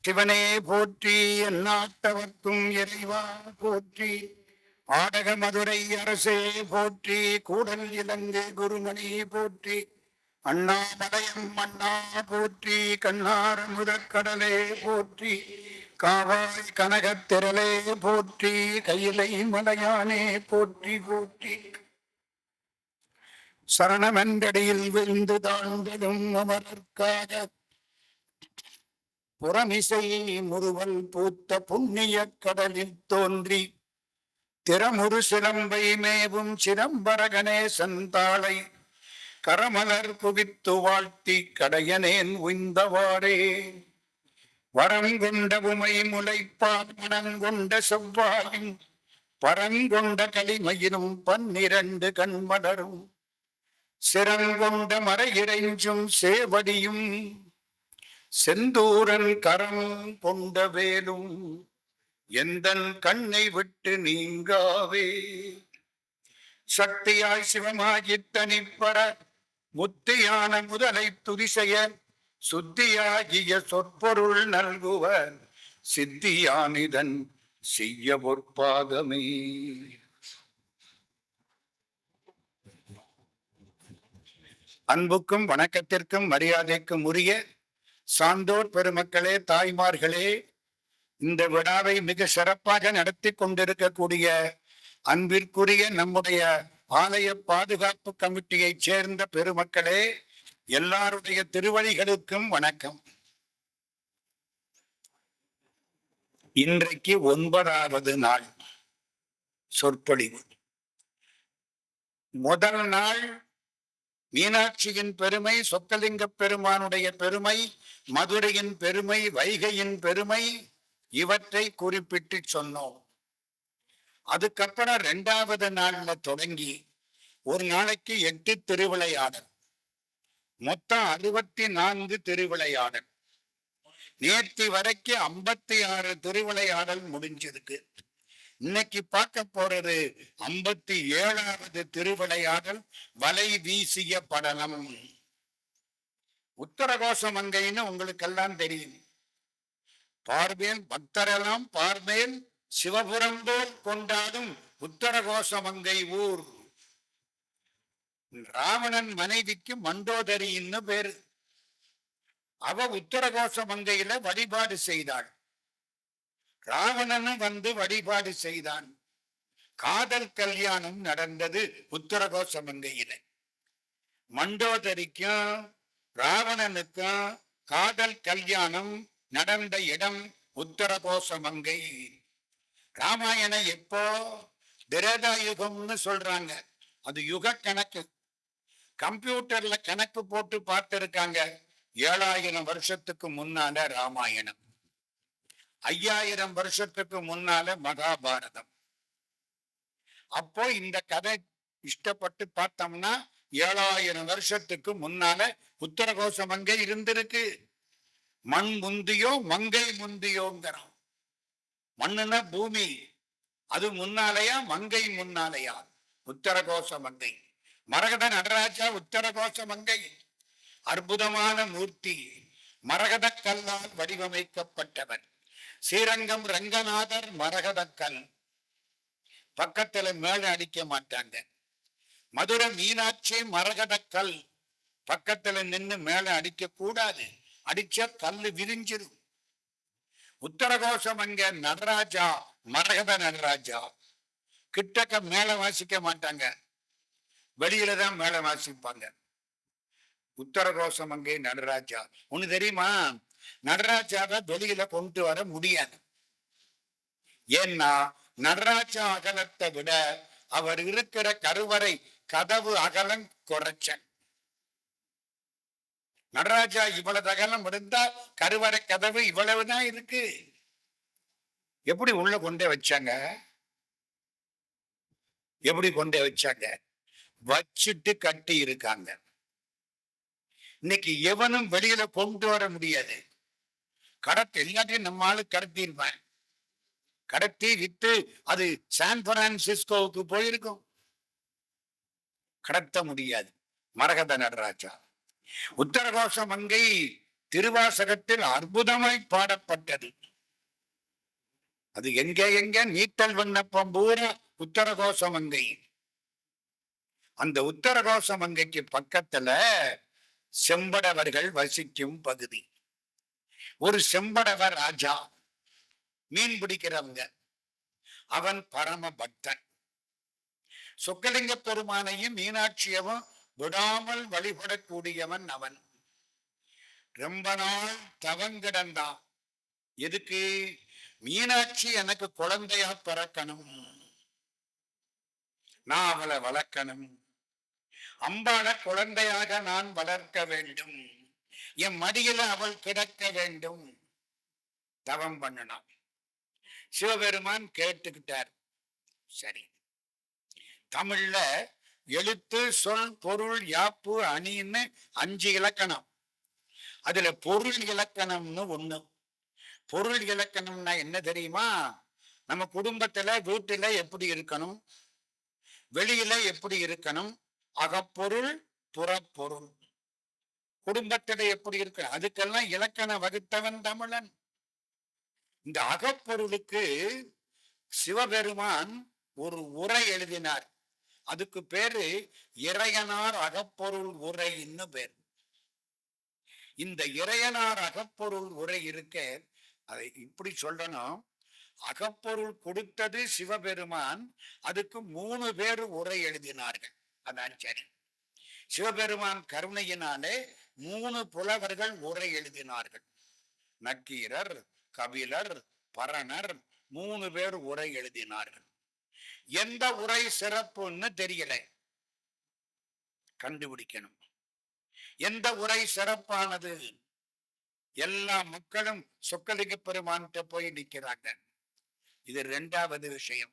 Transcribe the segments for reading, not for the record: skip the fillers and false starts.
சிவனே போற்றி, எந்நாட்டவர்க்கும் இறைவா போற்றி, ஆடக மதுரை அரசே போற்றி, கூடல் இலங்கை குருமணி போற்றி, அண்ணாமலையம் மன்னா போற்றி, கண்ணார முதற்கடலே போற்றி, காவாய் கனகத்திரளே போற்றி, கையிலை மலையானே போற்றி போற்றி. சரணமென்றடியில் விழுந்து தாழ்ந்ததும் அமரர்க்காக புறமிசை முறுவல் பூத்த புண்ணிய கடலில் தோன்றி திறமுறு சிலம்பை மேவும் சிதம்பர கணேசன் தாளை கரமலர் குவித்து வாழ்த்தி கடையனேன் உய்ந்தவாறே. வரங்கொண்ட உமை முளைப்பார் மனங்கொண்ட செவ்வாயும் பரங்கொண்ட களிமயிலும் 12 கண்மலரும் சிறங்கொண்ட மறையிறைஞ்சும் சேவடியும் செந்தூரன் கரம் கொண்ட வேலும் எந்தன் கண்ணை விட்டு நீங்காவே. சக்தியாய் சிவமாகி தனிப்பர முத்தியான முதலை துதிசெய சுத்தியாகிய சொற்பொருள் நல்குவர் சித்தியானிதன் செய்ய பொற்பாதமே. அன்புக்கும் வணக்கத்திற்கும் மரியாதைக்கும் உரிய சான்றோர் பெருமக்களே, தாய்மார்களே, இந்த விழாவை மிக சிறப்பாக நடத்தி கொண்டிருக்கக்கூடிய அன்பிற்குரிய நம்முடைய ஆலய பாதுகாப்பு கமிட்டியைச் சேர்ந்த பெருமக்களே, எல்லாருடைய திருவடிகளுக்கும் வணக்கம். இன்றைக்கு 9வது நாள் சொற்பொழிவு. முதல் நாள் மீனாட்சியின் பெருமை, சொக்கலிங்க பெருமானுடைய பெருமை, மதுரையின் பெருமை, வைகையின் பெருமை, இவற்றை குறிப்பிட்டு சொன்னோம். அதுக்கப்புறம் 2வது நாள்ல தொடங்கி ஒரு நாளைக்கு 8 திருவிளையாடல், மொத்தம் 64 திருவிளையாடல். நேற்று வரைக்கும் 56 திருவிளையாடல் முடிஞ்சிருக்கு. இன்னைக்கு பார்க்க போறது 57வது திருவிளையாடல், வலை வீசிய படலம். உத்தரகோச மங்கைன்னு உங்களுக்கெல்லாம் தெரியும். பார்மேல் பக்தரெல்லாம் பார்மேல் சிவபுரம் போல் கொண்டாடும் உத்தரகோச மங்கை ஊர். ராவணன் மனைவிக்கு மண்டோதரின்னு பேரு. அவ உத்தரகோச மங்கையில வழிபாடு செய்தாள். ராவணனும் வந்து வழிபாடு செய்தான். காதல் கல்யாணம் நடந்தது உத்தரகோச மங்கையில. மண்டோதரிக்கும் ராவணனுக்கும் காதல் கல்யாணம் நடந்த இடம் உத்தரகோச மங்கை. ராமாயணம் எப்போ? திரேதா யுகம்னு சொல்றாங்க. அது யுக கணக்கு. கம்ப்யூட்டர்ல கணக்கு போட்டு பார்த்திருக்காங்க. 7000 வருஷத்துக்கு முன்னால ராமாயணம், 5000 வருஷத்துக்கு முன்னால மகாபாரதம். அப்போ இந்த கதை இஷ்டப்பட்டு பார்த்தோம்னா 7000 வருஷத்துக்கு முன்னால உத்தரகோச மங்கை இருந்திருக்கு. மண் முந்தியோ மங்கை முந்தியோங்கிறோம். மண்ணுனா பூமி, அது முன்னாலையா மங்கை முன்னாலையா? உத்தரகோச மங்கை. மரகத நடராஜா உத்தரகோச மங்கை. அற்புதமான மூர்த்தி, மரகத கல்லால் வடிவமைக்கப்பட்டவர். ஸ்ரீரங்கம் ரங்கநாதர் மரகத கல். பக்கத்துல மேல அடிக்க மாட்டாங்க. மதுரை மீனாட்சி மரகத கல். பக்கத்துல நின்று மேல அடிக்க கூடாது, அடிச்ச கல்லு விரிஞ்சிரும். உத்தரகோசம் அங்க நடராஜா மரகத நடராஜா. கிட்டக்க மேல வாசிக்க மாட்டாங்க, வெளியில தான் மேல வாசிப்பாங்க. உத்தரகோசம் அங்கே நடராஜா. ஒண்ணு தெரியுமா? நடராஜாவை வெளியில கொண்டு வர முடியாது. ஏன்னா நடராஜா அகலத்தை விட அவர் இருக்கிற கருவறை கதவு அகலம் குறைச்ச. நடராஜா இவ்வளவு அகலம் இருந்தா கருவறை கதவு இவ்வளவுதான் இருக்கு. எப்படி உள்ள கொண்டே வச்சாங்க? எப்படி கொண்டே வச்சாங்க? வச்சுட்டு கட்டி இருக்காங்க. இன்னைக்கு எவனும் வெளியில கொண்டு வர முடியாது. கடத்தி எல்லாத்தையும் நம்ம ஆளு கடத்தி இருப்பேன். கடத்தி வித்து அது சான் பிரான்சிஸ்கோவுக்கு போயிருக்கும். கடத்த முடியாது. மரகத நடராஜா. உத்தரகோச மங்கை திருவாசகத்தில் அற்புதமாய் பாடப்பட்டது. அது எங்க எங்க நீட்டல் விண்ணப்பம் பூரா உத்தரகோசமங்கை. அந்த உத்தரகோசமங்கைக்கு பக்கத்துல செம்படவர்கள் வசிக்கும் பகுதி. ஒரு செம்படவர் ராஜா, மீன் பிடிக்கிறவங்க. அவன் பரம பக்தன். சொக்கலிங்க பெருமானையும் மீனாட்சியவும் விடாமல் வழிபடக்கூடியவன் அவன். ரொம்ப நாள் தவங்கிடந்தான். எதுக்கு? மீனாட்சி எனக்கு குழந்தையா பிறக்கணும், நான் அவளை வளர்க்கணும், அம்பாள குழந்தையாக நான் வளர்க்க வேண்டும், என் மடியில அவள் கிடக்க வேண்டும். தவம் பண்ணணும். சிவபெருமான் கேட்டுக்கிட்டார். சரி, தமிழ்ல எழுத்து சொல் பொருள் யாப்பு அணின்னு 5 இலக்கணம். அதுல பொருள் இலக்கணம்னு ஒண்ணு. பொருள் இலக்கணம்னா என்ன தெரியுமா? நம்ம குடும்பத்துல வீட்டுல எப்படி இருக்கணும், வெளியில எப்படி இருக்கணும், அகப்பொருள் புறப்பொருள். குடும்பத்துல எப்படி இருக்கு, அதுக்கெல்லாம் இலக்கணம் வகுத்தவன் தமிழன். இந்த அகப்பொருளுக்கு சிவபெருமான் ஒரு உரை எழுதினார். அதுக்கு பேரு இறையனார் அகப்பொருள் உரைன்னு பேர். இந்த இறையனார் அகப்பொருள் உரை இருக்க, அதை இப்படி சொல்லணும், அகப்பொருள் கொடுத்தது சிவபெருமான், அதுக்கு 3 பேர் உரை எழுதினார்கள். அதான் சரி. சிவபெருமான் கருணையினாலே 3 புலவர்கள் உரை எழுதினார்கள். நக்கீரர், கபிலர், பரணர் 3 பேர் உரை எழுதினார்கள். எந்த உரை சிறப்புன்னு தெரியல, கண்டுபிடிக்கணும். எந்த உரை சிறப்பானது? எல்லா மக்களும் சொக்கலிங்க பெருமான்கிட்ட போய் நிற்கிறாங்க. இது 2வது விஷயம்.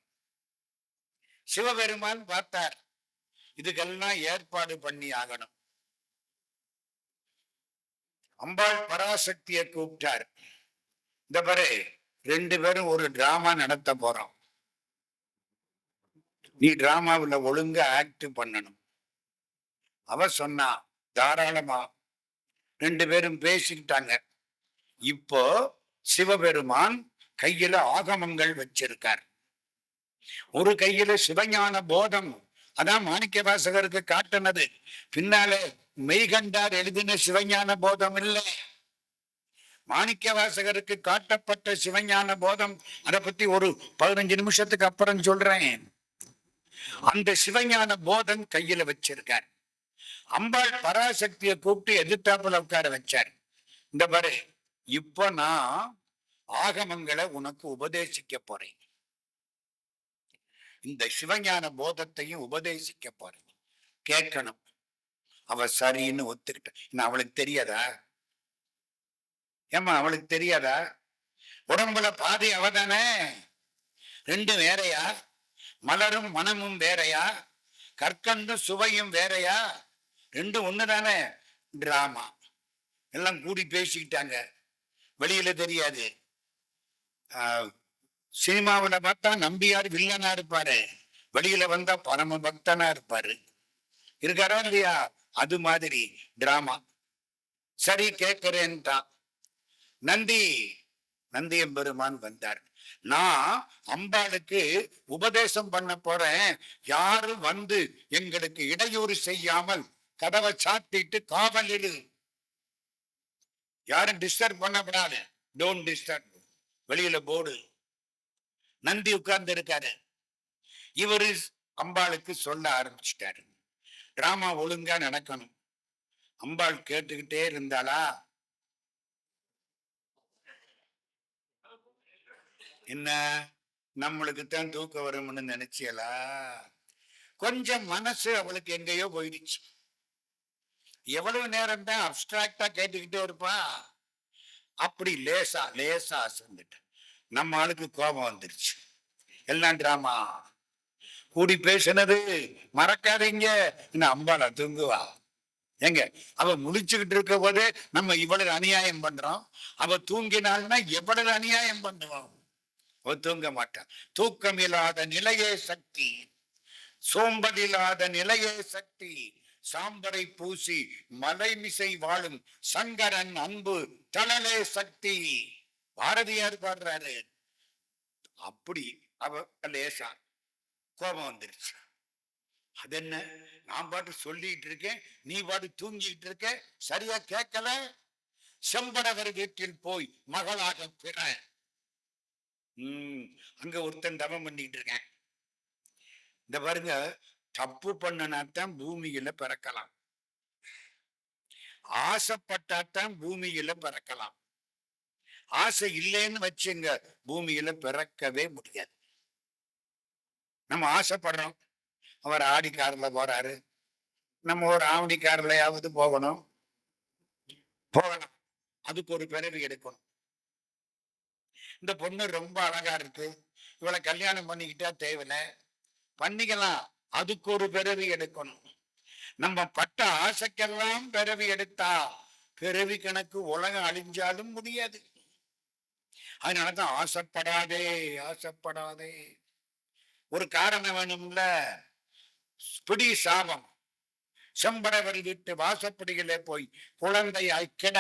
சிவபெருமான் பார்த்தார், இதுக்கெல்லாம் ஏற்பாடு பண்ணி ஆகணும். அம்பாள் பராசக்தியை கூப்பிட்டார். இந்த பாரு, 2 பேரும் ஒரு டிராமா நடத்த போறோம், நீ டிராமாவில் ஒழுங்கா ஆக்ட் பண்ணணும். அவ சொன்னா தாராளமா. 2 பேரும் பேசிக்கிட்டாங்க. இப்போ சிவபெருமான் கையில ஆகமங்கள் வச்சிருக்கார். ஒரு கையில சிவஞான போதம், அதான் மாணிக்க வாசகருக்கு காட்டினது. பின்னால மெய்கண்டார் எழுதின சிவஞான போதம் இல்லை, மாணிக்க வாசகருக்கு காட்டப்பட்ட சிவஞான போதம். அதை பத்தி ஒரு 15 நிமிஷத்துக்கு அப்புறம் சொல்றேன். அந்த சிவஞான போதம் கையில வச்சிருக்கார். அம்பாள் பராசக்தியை கூப்பிட்டு எதிர்த்தாப்புல உட்கார வச்சார். இந்த பாரு, இப்ப நான் ஆகமங்களை உனக்கு உபதேசிக்க போறேன், இந்த சிவஞான போதத்தையும் உபதேசிக்க போறேன், கேட்கணும். அவ சரின்னு ஒத்துக்கிட்ட. அவளுக்கு தெரியாதா? ஏமா அவளுக்கு தெரியாதா? உடம்புல பாதி அவதானே, 2 வேறையா? மலரும் மனமும் வேறையா? கற்கண்டும் சுவையும் வேறையா? 2 ஒண்ணுதானே. டிராமா எல்லாம் கூடி பேசிக்கிட்டாங்க, வெளியில தெரியாது. சினிமாவில பார்த்தா நம்பியார் வில்லனா இருப்பாரு, வெளியில வந்தா பரம பக்தனா இருப்பாரு. இருக்காரா இல்லையா? அது மாதிரி டிராமா. சரி, கேட்கிறேன்ட்டான். நந்தியம்பெருமான் வந்தார். நான் அம்பாளுக்கு உபதேசம் பண்ண போறேன், யாரும் வந்து எங்களுக்கு இடையூறு செய்யாமல் கதவை சாத்திட்டு காவலில், யாரும் டிஸ்டர்ப் பண்ணப்படாது, டோன்ட் டிஸ்டர்ப். வெளியில போர்டு. நந்தி உட்கார்ந்து இருக்காரு. இவரு அம்பாளுக்கு சொல்ல ஆரம்பிச்சிட்டாரு, டிராமா ஒழுங்கா நடக்கணும். அம்பாள் கேட்டுக்கிட்டே இருந்தாளா? என்ன நம்மளுக்குத்தான் தூக்கம் வரும்னு நினைச்சியலா? கொஞ்சம் மனசு அவளுக்கு எங்கேயோ போயிடுச்சு. எவ்வளவு நேரம் தான் அப்டிராக்டா கேட்டுக்கிட்டே இருப்பா? அப்படி லேசா லேசா அசந்துட்டு நம்ம ஆளுக்கு கோபம் வந்துருச்சு. எல்லாம் டிராமா. கூடி பேசினது மறக்காதீங்க. அம்பாள தூங்குவா எங்க? அவ முடிச்சுக்கிட்டு இருக்க போதே நம்ம இவ்வளவு அநியாயம் பண்றோம். அவ தூங்கினாள்னா எவ்வளவு அநியாயம் பண்ணுவோம். அவ தூங்க மாட்டான். தூக்கம் இல்லாத நிலையே சக்தி, சோம்பல் இல்லாத நிலையே சக்தி, சாம்பரை பூசி மலைமிசை வாழும் சங்கரன் அன்பு தளலே சக்தி. பாரதியார் பாடுறாரு. அப்படி அவ லேசா கோபம் வந்துருச்சு. அது என்ன, நான் பாட்டு சொல்லிட்டு இருக்கேன், நீ பாட்டு தூங்கிட்டு இருக்க, சரியா கேட்கல. செம்படவர் வீட்டில் போய் மகளாக பிற. அங்க ஒருத்தன் தவம் பண்ணிட்டு இருக்கேன். இந்த பாருங்க, தப்பு பண்ணனாத்தான் பூமியில பிறக்கலாம், ஆசைப்பட்டாத்தான் பூமியில பிறக்கலாம். ஆசை இல்லைன்னு வச்சுங்க, பூமியில பிறக்கவே முடியாது. நம்ம ஆசைப்படுறோம், அவர் ஆடி கார்ல போறாரு, நம்ம ஒரு ஆவணி கார்லயாவது போகணும். அதுக்கு ஒரு பிறவி எடுக்கணும். இந்த பொண்ணு ரொம்ப அழகா இருக்கு, இவளை கல்யாணம் பண்ணிக்கிட்டா தேவையில்லை, பண்ணிக்கலாம், அதுக்கு ஒரு பிறவி எடுக்கணும். நம்ம பட்ட ஆசைக்கெல்லாம் பிறவி எடுத்தா பிறவி கணக்கு உலகம் அழிஞ்சாலும் முடியாது. அதனாலதான் ஆசைப்படாதே, ஆசைப்படாதே. ஒரு காரணம் வேணும்ல. பிடி சாபம். செம்படவர் வீட்டு வாசப்படிகளே போய் குழந்தையாய் கிட.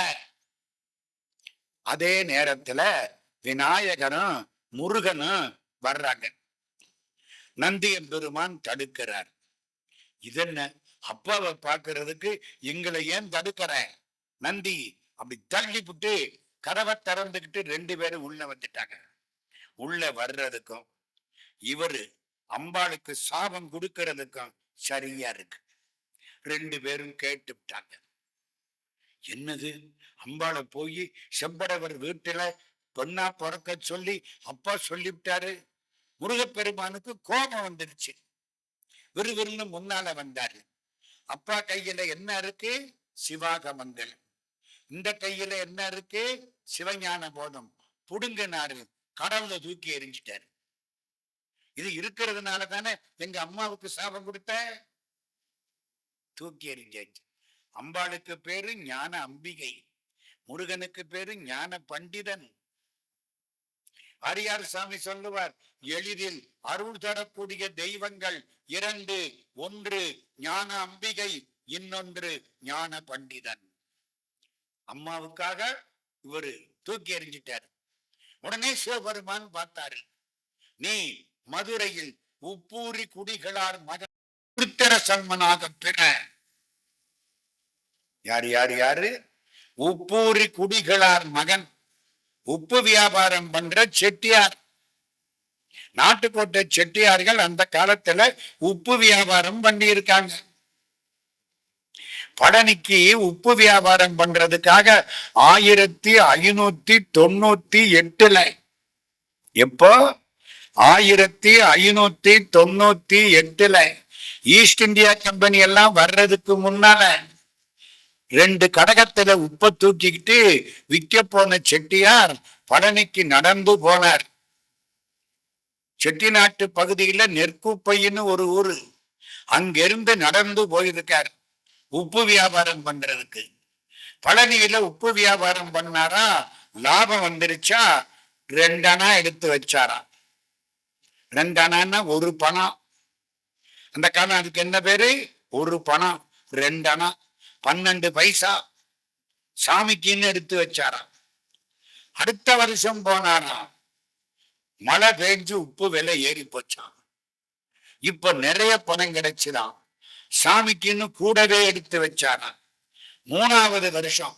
அதே நேரத்துல விநாயகனும் முருகனும் வர்றாங்க. நந்தியம் பெருமான் தடுக்கிறார். இதென்ன, அப்பாவை பார்க்கறதுக்கு எங்களை ஏன் தடுக்கிற? நந்தி அப்படி தள்ளி விட்டு கதவை திறந்துக்கிட்டு 2 பேரும் உள்ள வந்துட்டாங்க. உள்ள வர்றதுக்கும் இவரு அம்பாளுக்கு சாபம் கொடுக்கறதுக்கும் சரியா இருக்கு. 2 பேரும் கேட்டு விட்டாங்க. என்னது, அம்பாளை போய் செம்படவர் வீட்டுல பொண்ணா பிறக்க சொல்லி அப்பா சொல்லிவிட்டாரு. முருகப்பெருமானுக்கு கோபம் வந்துருச்சு. விறுவிறுன்னு முன்னால வந்தாரு. அப்பா கையில என்ன இருக்கு? சிவாகமங்கலம். இந்த கையில என்ன இருக்கு? சிவஞான போதம். புடுங்கினாரு, கடவுளை தூக்கி எரிஞ்சிட்டாரு. இது இருக்கிறதுனால தானே எங்க அம்மாவுக்கு சாபம் கொடுத்த. தூக்கி எறிஞ்சாச்சு. அம்பாளுக்கு பேரு ஞான அம்பிகை, முருகனுக்கு பேரு ஞான பண்டிதன். அரியார் சாமி சொல்லுவார், எளிதில் அருள் தரக்கூடிய தெய்வங்கள் 2, ஒன்று ஞான அம்பிகை, இன்னொன்று ஞான பண்டிதன். அம்மாவுக்காக இவரு தூக்கி எறிஞ்சிட்டாரு. உடனே சிவபெருமான் பார்த்தாரு, நீ மதுரையில் உப்பூரி குடிகளார் மகன் உத்தர சன்மனாக பெற. யாரு யாரு யாரு? உப்பூரி குடிகளார் மகன், உப்பு வியாபாரம் பண்ற செட்டியார். நாட்டுக்கோட்டை செட்டியார்கள் அந்த காலத்துல உப்பு வியாபாரம் பண்ணி இருக்காங்க. பழனிக்கு உப்பு வியாபாரம் பண்றதுக்காக 1598 எப்போ 1598 ஈஸ்ட் இந்தியா கம்பெனி எல்லாம் வர்றதுக்கு முன்னால 2 கடகத்துல உப்பை தூக்கிக்கிட்டு விற்க போன செட்டியார் பழனிக்கு நடந்து போனார். செட்டிநாட்டு பகுதியில நெற்குப்பைன்னு ஒரு ஊரு, அங்கிருந்து நடந்து போயிருக்கார் உப்பு வியாபாரம் பண்றதுக்கு. பழனியில உப்பு வியாபாரம் பண்ணாரா, லாபம் வந்துருச்சா, 2 அணா எடுத்து வச்சாரா. 2 அணான்னா ஒரு பணம். அந்த காலம் அதுக்கு என்ன பேரு? ஒரு பணம். 2 அணா 12 பைசா சாமிக்குன்னு எடுத்து வச்சாரா. அடுத்த வருஷம் போனாரா, மழை பெஞ்சு உப்பு விலை ஏறி போச்சான். இப்ப நிறைய பணம் கிடைச்சுதான், சாமிக்குன்னு கூடவே எடுத்து வச்சாரா. 3வது வருஷம்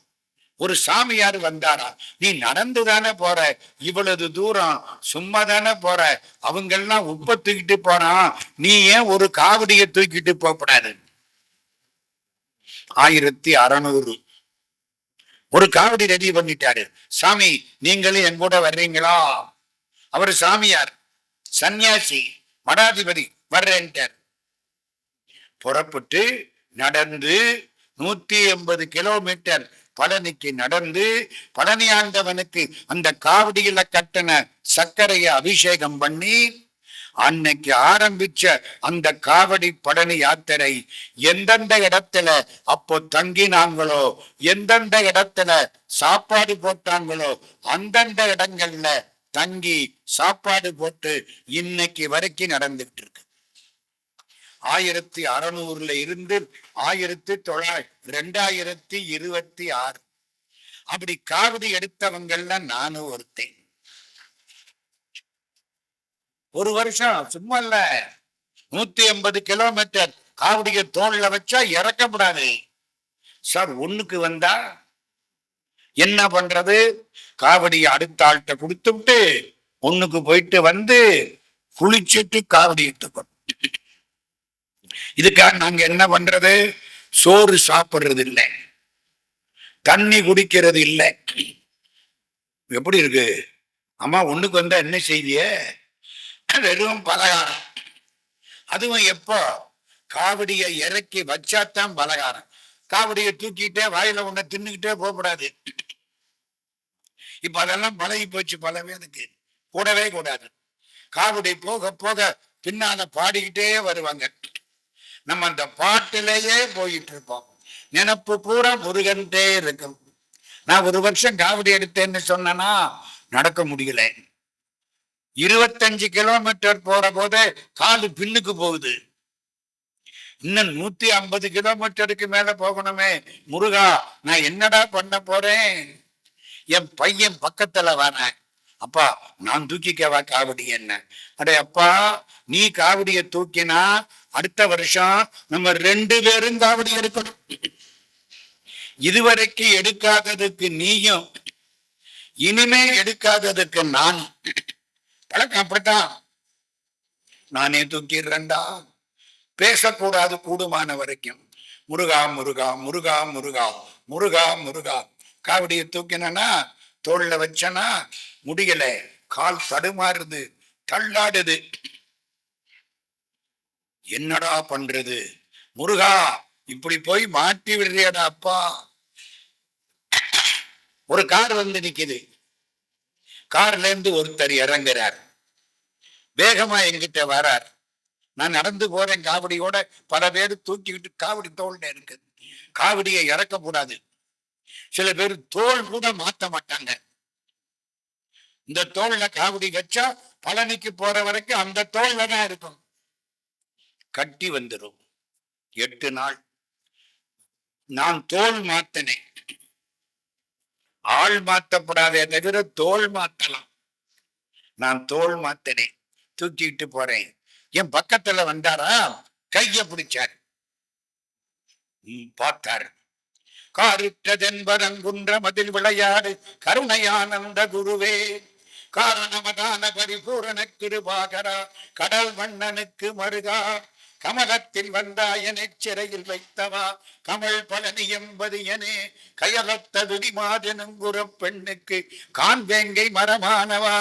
ஒரு சாமியார் வந்தாரா, நீ நடந்து தானே போற, இவ்வளவு தூரம் சும்மா தானே போற, அவங்க எல்லாம் உப்பை தூக்கிட்டு போறான், நீ ஏன் ஒரு காவடியை தூக்கிட்டு போகக்கூடாது? 1600 ஒரு காவடி ரெடி பண்ணிட்டாரு. சாமி நீங்களும் என் கூட வர்றீங்களா? அவரு சாமியார், சன்னியாசி, மடாதிபதி, வர்றேன்ட்டார். புறப்பட்டு நடந்து 180 கிலோமீட்டர் பழனிக்கு நடந்து பழனி ஆண்டவனுக்கு அந்த காவடியில கட்டின சர்க்கரையை அபிஷேகம் பண்ணி அன்னைக்கு ஆரம்பிச்ச அந்த காவடி பழனி யாத்திரை எந்தெந்த இடத்துல அப்போ தங்கினாங்களோ, எந்தெந்த இடத்துல சாப்பாடு போட்டாங்களோ, அந்தந்த இடங்கள்ல தங்கி சாப்பாடு போட்டு இன்னைக்கு வரைக்கும் நடந்துட்டு இருக்கு. 1600 இருந்து 2026 அப்படி காவடி எடுத்தவங்கள்ல நானும் ஒருத்தேன். ஒரு வருஷம் சும்மா இல்ல, 180 கிலோமீட்டர் காவடிய தோல்ல வச்சா இறக்கப்படாது சார். ஒண்ணுக்கு வந்தா என்ன பண்றது? காவடியை அடுத்த ஆள்கிட்ட கொடுத்து விட்டு ஒண்ணுக்கு போயிட்டு வந்து குளிச்சுட்டு காவடி எடுத்துக்கணும். இதுக்காக நாங்க என்ன பண்றது? சோறு சாப்பிடுறது இல்லை, தண்ணி குடிக்கிறது இல்லை. எப்படி இருக்கு அம்மா? ஒண்ணுக்கு வந்தா என்ன செய்திய? வெறும் பலகாரம். அதுவும் எப்போ? காவடியை இறக்கி வச்சாத்தான் பலகாரம். காவடியை தூக்கிட்டே வாயில ஒண்ணு தின்னுக்கிட்டே போகக்கூடாது. இப்ப அதெல்லாம் பழகி போச்சு பல பேருக்கு. கூடவே கூடாது. காவடி போக போக பின்னால பாடிக்கிட்டே வருவாங்க. நம்ம அந்த பாட்டிலேயே போயிட்டு இருப்போம். நினப்பு பூரா முருகன்டே இருக்கும். நான் ஒரு வருஷம் காவடி எடுத்தேன்னு சொன்னா நடக்க முடியல. 25 கிலோமீட்டர் போற போதே காலு பின்னுக்கு போகுது. இன்னும் 150 கிலோமீட்டருக்கு மேல போகணுமே. முருகா, நான் என்னடா பண்ண போறேன்? என் பையன் பக்கத்துல வர, அப்பா நான் தூக்கிக்கவா காவடி? என்ன அடே அப்பா, நீ காவடியை தூக்கினா அடுத்த வருஷம் நம்ம 2 பேரும் காவடி எடுக்கணும். இதுவரைக்கும் எடுக்காததுக்கு நீயும், இனிமே எடுக்காததுக்கு நான். பழக்கம் அப்படித்தான். நானே தூக்கிடுறேன்டா. பேசக்கூடாது கூடுமான வரைக்கும். முருகா முருகா முருகா முருகா முருகா முருகா. காவடியை தூக்கினா தோல்ல வச்சனா முடியல, கால் தடுமாறுது, தள்ளாடுது. என்னடா பண்றது? முருகா, இப்படி போய் மாட்டி விடுறியடா அப்பா. ஒரு கார் வந்து நிக்குது. கார்ல இருந்து ஒருத்தர் இறங்குறார். வேகமா என்கிட்ட வரார். நான் நடந்து போறேன் காவடியோட. பல பேர் தூக்கிக்கிட்டு காவடி தோல்ல இருக்கு. காவடியை இறக்க கூடாது. சில பேர் தோல் கூட மாத்த மாட்டாங்க. இந்த தோல்ல காவடி வச்சா பழனிக்கு போற வரைக்கும் அந்த தோல்ல தான் இருக்கும். கட்டி வந்துடும். 8 நாள் நான் தோல் மாத்தினேன். ஆள் மாத்தப்படாதே தவிர தோல் மாத்தலாம். நான் தோல் மாத்தினேன், தூக்கிட்டு போறேன். என் பக்கத்துல வந்தாரா, கைய பிடிச்சார், பார்த்தாரு. காரிட்டதென்பரங்குன்ற மதில் விளையாடு கருணையானந்த குருவே, காரணமதான பரிபூரண கிருபாகரா, கடல் மன்னனுக்கு மருகா, கமலத்தில் வந்தாயனை சிறையில் வைத்தவா, கமல் பழனி என்பது எனே கயலத்த துடிமாதெனுங்குற பெண்ணுக்கு காண்பேங்கை மரமானவா,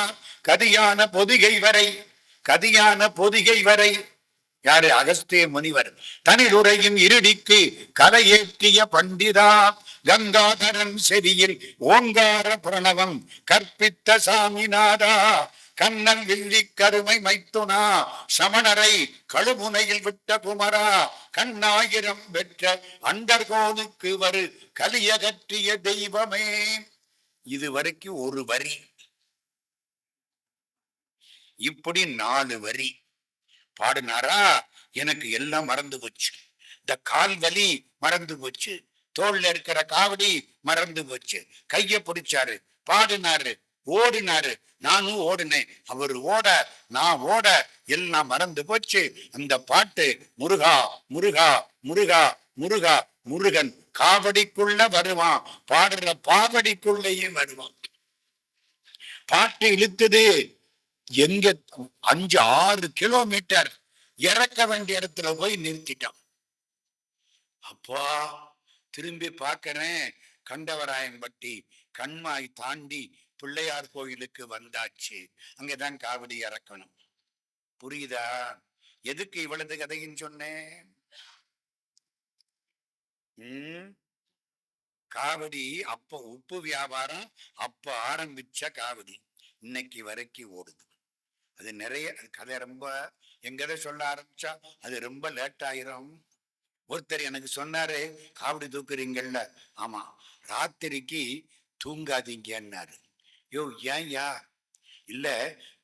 கதியான பொதிகை வரை, கதியான பொதிகை வரை. யாரு? அகஸ்திய முனிவர். தனிலுரையும் இருடிக்கு கலையேற்றிய பண்டிதா, கங்காதரன் செவியில் ஓங்கார பிரணவம் கற்பித்த சாமிநாதா, கண்ணன் வில்லி கருமை மைத்துனா, சமணரை கழுமுனையில் விட்ட குமரா, கண்ணாயிரம் பெற்ற அண்டர்கோனுக்கு வரு கலியகற்றிய தெய்வமே. இதுவரைக்கும் ஒரு வரி. இப்படி 4 வரி பாடினாரா. எனக்கு எல்லாம் மறந்து போச்சு. இந்த கால் வலி மறந்து போச்சு, தோல்ல இருக்கிற காவடி மறந்து போச்சு. கைய பிடிச்சாரு, பாடினாரு, ஓடினாரு, நானும் ஓடினேன். அவர் ஓட, நான் ஓட, எல்லாம் மறந்து போச்சு. அந்த பாட்டு முருகா முருகா முருகா முருகா, முருகன் காவடிக்குள்ள வருவான், பாடுற பாவடிக்குள்ளேயே வருவான். பாட்டு இழுத்துது. எங்க 5-6 கிலோமீட்டர் இறக்க வேண்டிய இடத்துல போய் நிறுத்திட்டான். அப்பா திரும்பி பார்க்கிறேன், கண்டவராயன்பட்டி கண்மாய் தாண்டி பிள்ளையார் கோயிலுக்கு வந்தாச்சு. அங்கதான் காவடி இறக்கணும். புரியுதா எதுக்கு இவ்வளவு கதைன்னு சொன்னேன்? காவடி அப்ப உப்பு வியாபாரம் அப்ப ஆரம்பிச்ச காவடி இன்னைக்கு வரைக்கும் ஓடுது. அது நிறைய கதை. ரொம்ப எங்கதை சொல்ல ஆரம்பிச்சா அது ரொம்ப லேட் ஆயிரும். ஒருத்தர் எனக்கு சொன்னாரு, காவடி தூக்குறீங்கல்ல, ஆமா, ராத்திரிக்கு தூங்காதீங்கன்னாரு. யோ ஏன்யா? இல்ல,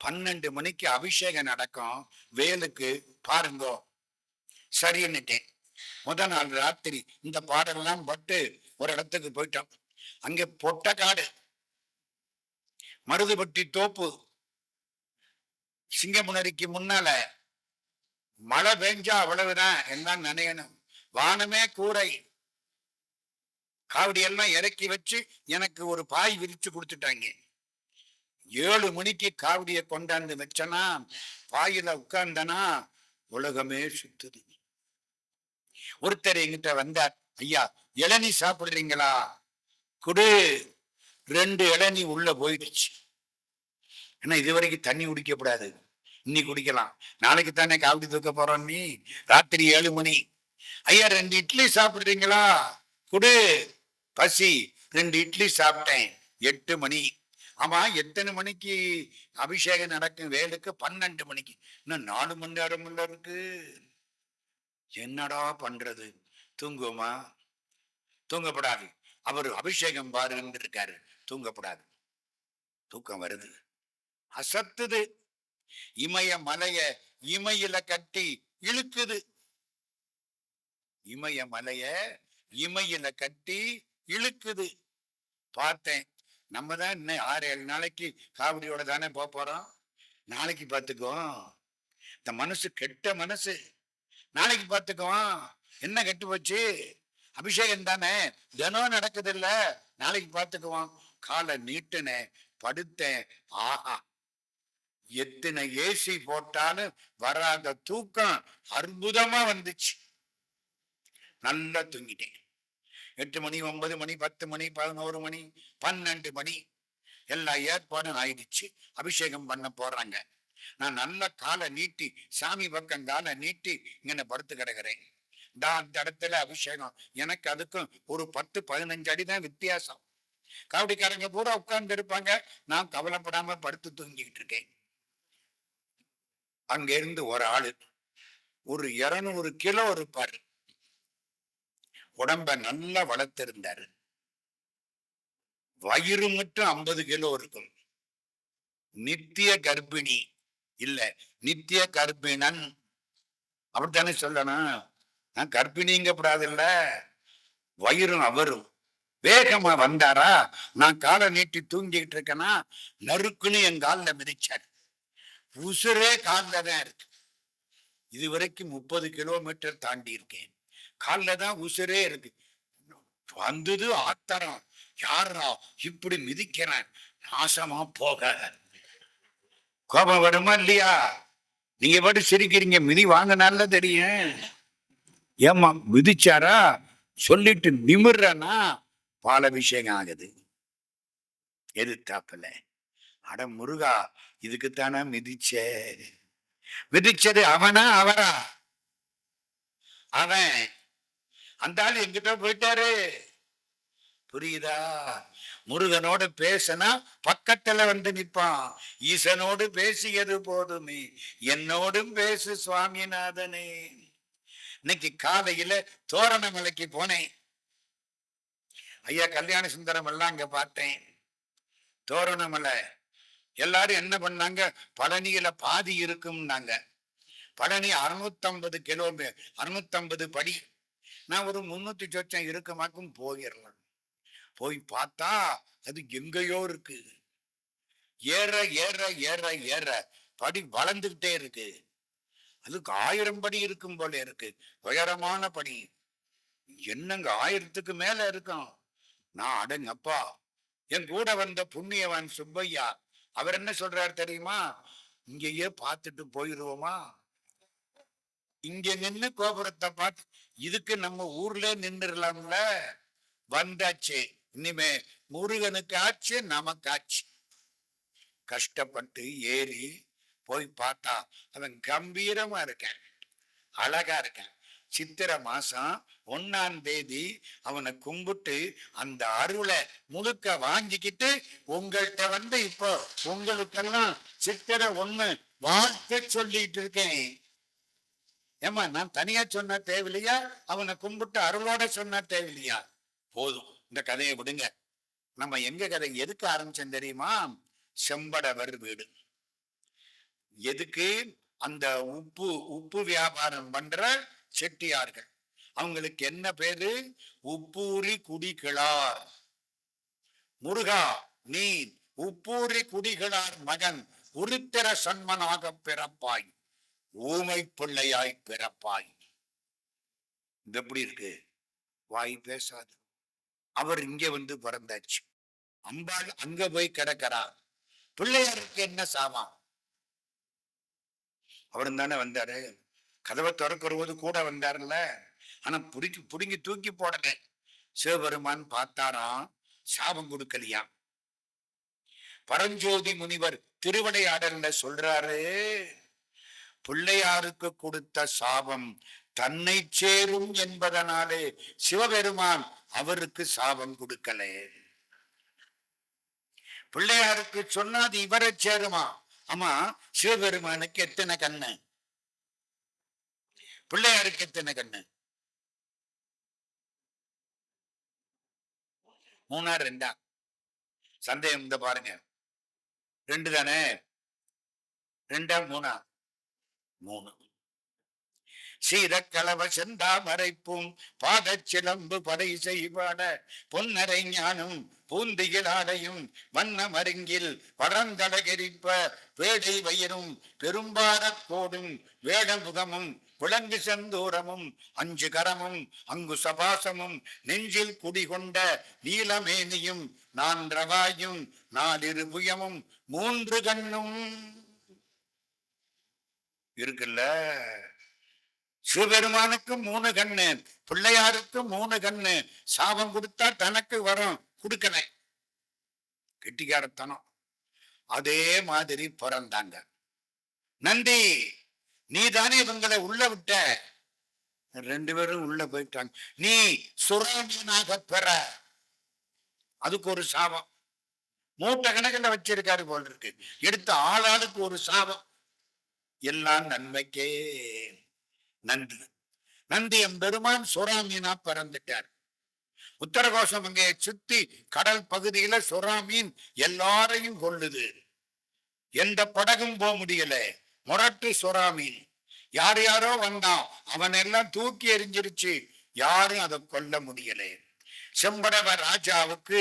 12 மணிக்கு அபிஷேகம் நடக்கும் வேலுக்கு, பாருங்கோ, சரின்னுட்டேன். நாள் ராத்திரி இந்த பாடெல்லாம் பட்டு ஒரு இடத்துக்கு போயிட்டோம். அங்கே பொட்ட காடு, மருதுபட்டி தோப்பு, சிங்கமுனரிக்கு முன்னால மழை பெஞ்சா அவ்வளவுதான், எல்லாம் நனையணும். வானமே கூரை. காவடி எல்லாம் இறக்கி வச்சு எனக்கு ஒரு பாய் விரிச்சு கொடுத்துட்டாங்க. 7 மணிக்கு காவடியை கொண்டாந்து வச்சனா, பாயில உட்கார்ந்தனா உலகமே சுத்துது. ஒருத்தர் எங்கிட்ட வந்தார், ஐயா இளநீ சாப்பிடுறீங்களா? குடு. 2 இளநீ உள்ள போயிடுச்சு. ஏன்னா இது வரைக்கும் தண்ணி குடிக்கப்படாது, இன்னைக்கு குடிக்கலாம். நாளைக்கு தானே காவடி தூக்க போறோம். நீ ராத்திரி 7 மணி. ஐயா 2 இட்லி சாப்பிடுறீங்களா? குடு. பசி. 2 இட்லி சாப்பிட்டேன். 8 மணி. ஆமா, எத்தனை மணிக்கு அபிஷேகம் நடக்கும் வேலுக்கு? 12 மணிக்கு. இன்னும் 4 மணி நேரம் இருக்கு. என்னடா பண்றது? தூங்குமா? தூங்கப்படாது. அவர் அபிஷேகம் பாருன்னு இருக்காரு, தூங்கப்படாது. தூக்கம் வருது, அசத்துது. இமய மலைய இமையில கட்டி இழுக்குது. இமய மலைய இமையில கட்டி இழுக்குது. பார்த்தேன், நம்ம தான் இன்னும் 6-7 நாளைக்கு காவடியோட தானே போறோம். நாளைக்கு பார்த்துக்குவோம். இந்த மனசு கெட்ட மனசு. நாளைக்கு பார்த்துக்குவோம். என்ன கெட்டு போச்சு? அபிஷேகம் தானே தினம் நடக்குது இல்ல, நாளைக்கு பார்த்துக்குவோம். காலை நீட்டுனேன், படுத்தேன். ஆஹா, எத்தனை ஏசி போட்டாலும் வராத தூக்கம் அற்புதமா வந்துச்சு. நல்லா தூங்கிட்டேன். 8 மணி, 9 மணி, 10 மணி, 11 மணி, 12 மணி எல்லா ஏற்பாடும் ஆயிடுச்சு. அபிஷேகம் பண்ண போறாங்க. நான் நல்ல காலை நீட்டி, சாமி பக்கம் காலை நீட்டி இங்க படுத்து கிடக்கிறேன். அந்த இடத்துல அபிஷேகம். எனக்கு அதுக்கும் ஒரு 10-15 அடிதான் வித்தியாசம். காவடிக்காரங்க பூரா உட்கார்ந்து இருப்பாங்க, நான் கவலைப்படாம படுத்து தூங்கிட்டு இருக்கேன். அங்க இருந்து ஒரு ஆளு ஒரு 200 கிலோ இருப்பாரு. உடம்ப நல்லா வளர்த்திருந்தாரு. வயிறு மட்டும் 50 கிலோ இருக்கும். நித்திய கர்ப்பிணி இல்ல, நித்திய கர்ப்பிணன் அப்படித்தானே சொல்லணும். நான் கர்ப்பிணிங்கப்படாது இல்ல. வயிறும் அவரும் வேகமா வந்தாரா, நான் காலை நீட்டி தூங்கிட்டு இருக்கேன்னா நறுக்குன்னு என் காலில் மிதிச்சாரு. உசுரே காலில் தான் இருக்கு. இது வரைக்கும் 30 கிலோமீட்டர் தாண்டி இருக்கேன், காலில் தான் உசுரே இருக்கு. வந்தது ஆத்தரம், யாரா இப்படி மிதிக்கிறேன், நாசமா போக. கோபம் வருமா இல்லையா? நீங்க பாட்டு சிரிக்கிறீங்க, மிதி வாங்கினால தெரியும். ஏமா மிதிச்சாரா சொல்லிட்டு நிமிர்றனா பாலாபிஷேகம் ஆகுது. எதிர்த்தாப்புல, அட முருகா, இதுக்குத்தானே மிதிச்சது அவனா அவரா? அவன். அந்த ஆள் எங்கிட்ட போயிட்டாரு. புரியுதா? முருகனோடு பேசினா பக்கத்துல வந்து நிற்பான். ஈசனோடு பேசியது போதுமே, என்னோடும் பேசு சுவாமிநாதனே. இன்னைக்கு காலையில தோரணமலைக்கு போனேன். ஐயா கல்யாண சுந்தரம் எல்லாம் அங்க பார்த்தேன். தோரணமலை எல்லாரும் என்ன பண்ணாங்க, பழனியில பாதி இருக்கும்னாங்க. பழனி 650 கிலோமீட்டர், 650 படி. நான் ஒரு 300 சொச்சம் இருக்குமாக்கும் போயிடலாம். போய் பார்த்தா அது எங்கேயோ இருக்கு. ஏற ஏற ஏற ஏற படி வளர்ந்துகிட்டே இருக்கு. அதுக்கு 1000 படி இருக்கும் போல இருக்கு. உயரமான படி. என்னங்க 1000க்கு மேல இருக்கும். நான் அடங்கப்பா. என் கூட வந்த புண்ணியவான் சுப்பையா, அவர் என்ன சொல்றாரு தெரியுமா? இங்கேயே பார்த்துட்டு போயிடுவோமா? இங்க நின்று கோபுரத்தை பார்த்து, இதுக்கு நம்ம ஊர்ல நின்றுடலாம்ல. வந்தாச்சு, இனிமே முருகனுக்கு ஆச்சு, நமக்கு ஆச்சு. கஷ்டப்பட்டு ஏறி போய் பார்த்தா அவன் கம்பீரமா இருக்கான், அழகா இருக்கான். சித்திரை மாசம் 1ஆம் தேதி அவனை கும்பிட்டு அந்த அருளை முழுக்க வாங்கிக்கிட்டு உங்கள்கிட்ட வந்து இப்போ உங்களுக்கெல்லாம் சித்திரை 1 வாழ்த்து சொல்லிட்டு இருக்கேன். ஏமா, நான் தனியா சொன்ன தேவையில்லையா? அவனை கும்பிட்டு அருளோட சொன்ன தேவையில்லையா? போதும், இந்த கதையை விடுங்க. நம்ம எங்க கதை எதுக்கு ஆரம்பிச்சோம் தெரியுமா? செம்படவர் வீடு. எதுக்கு? அந்த உப்பு வியாபாரம் பண்ற செட்டியார்கள். அவங்களுக்கு என்ன பேரு? உப்பூரி குடிகிழார். முருகா, நீ உப்பூரி குடிகிழார் மகன் உருத்திர சன்மனாக பிறப்பாய், ஊமை பிள்ளையாய் பிறப்பாய். இது எப்படி இருக்கு? வாய் பேசாது. அவர் இங்க வந்து பிறந்தாச்சு, அம்பாள் அங்க போய் கிடக்கிறார். பிள்ளையாருக்கு என்ன சாபம்? அவரும் தானே வந்தாரு, கதவை திறக்கிற போது கூட வந்தாருல்ல. ஆனா புடுங்கி தூக்கி போடல. சிவபெருமான் பார்த்தாராம், சாபம் கொடுக்கலையா. பரஞ்சோதி முனிவர் திருவிளையாடல்ல சொல்றாரு, பிள்ளையாருக்கு கொடுத்த சாபம் தன்னை சேரும் என்பதனாலே சிவபெருமான் அவருக்கு சாபம் கொடுக்கல. பிள்ளையாருக்கு சொன்னா அது இவரை சேருமா? ஆமா, சிவபெருமானுக்கு எத்தனை கண்ணு? பிள்ளையாருக்கு எத்தனை கண்ணு? 3 2? சந்தேகம் இந்த பாருங்க. 2 தானே? 2 3? 3. சீரக்கலவ செந்தாமரைப்பும் பாதச்சிலம்பு படை செய்வாட பொன்னரை ஞானும் பூந்திகிலாடையும் வண்ண மருங்கில் பழந்தடகெரிப்ப வேடை வயிறும் பெரும்பாரக்கோடும் வேடமுகமும் விளங்கு செந்தூரமும் 5 கரமும் அங்கு சபாசமும் நெஞ்சில் குடிகொண்ட நீலமேனியும் 4 வாயும் 4 புயமும் 3 கண்ணும் இருக்குல்ல. சிவபெருமானுக்கு 3 கண்ணு, பிள்ளையாருக்கு 3 கண்ணு. சாபம் கொடுத்தா தனக்கு வரும், கொடுக்கல. கெட்டிக்காரத்தனம். அதே மாதிரி பிறந்தாங்க. நந்தி, நீ தானே இவங்களை உள்ள விட்ட. 2 பேரும் உள்ள போயிட்டாங்க. நீ சுறாமீனாக பெற. அதுக்கு ஒரு சாபம். மூட்டை கணக்கில் வச்சிருக்காரு போல் இருக்கு. எடுத்த ஆளாளுக்கு ஒரு சாபம். எல்லாம் நன்மைக்கே. நன்றி. நந்தி எம்பெருமான் சுறாமீனா பிறந்துட்டார். உத்தரகோஷம் அங்கே சுத்தி கடல் பகுதியில சுறாமீன் எல்லாரையும் கொள்ளுது. எந்த படகும் போக முடியல. முரட்டு சுறாமீன். யார் யாரோ வந்தான், அவன் எல்லாம் தூக்கி எறிஞ்சிருச்சு. யாரும் அதை கொல்ல முடியல. செம்படவ ராஜாவுக்கு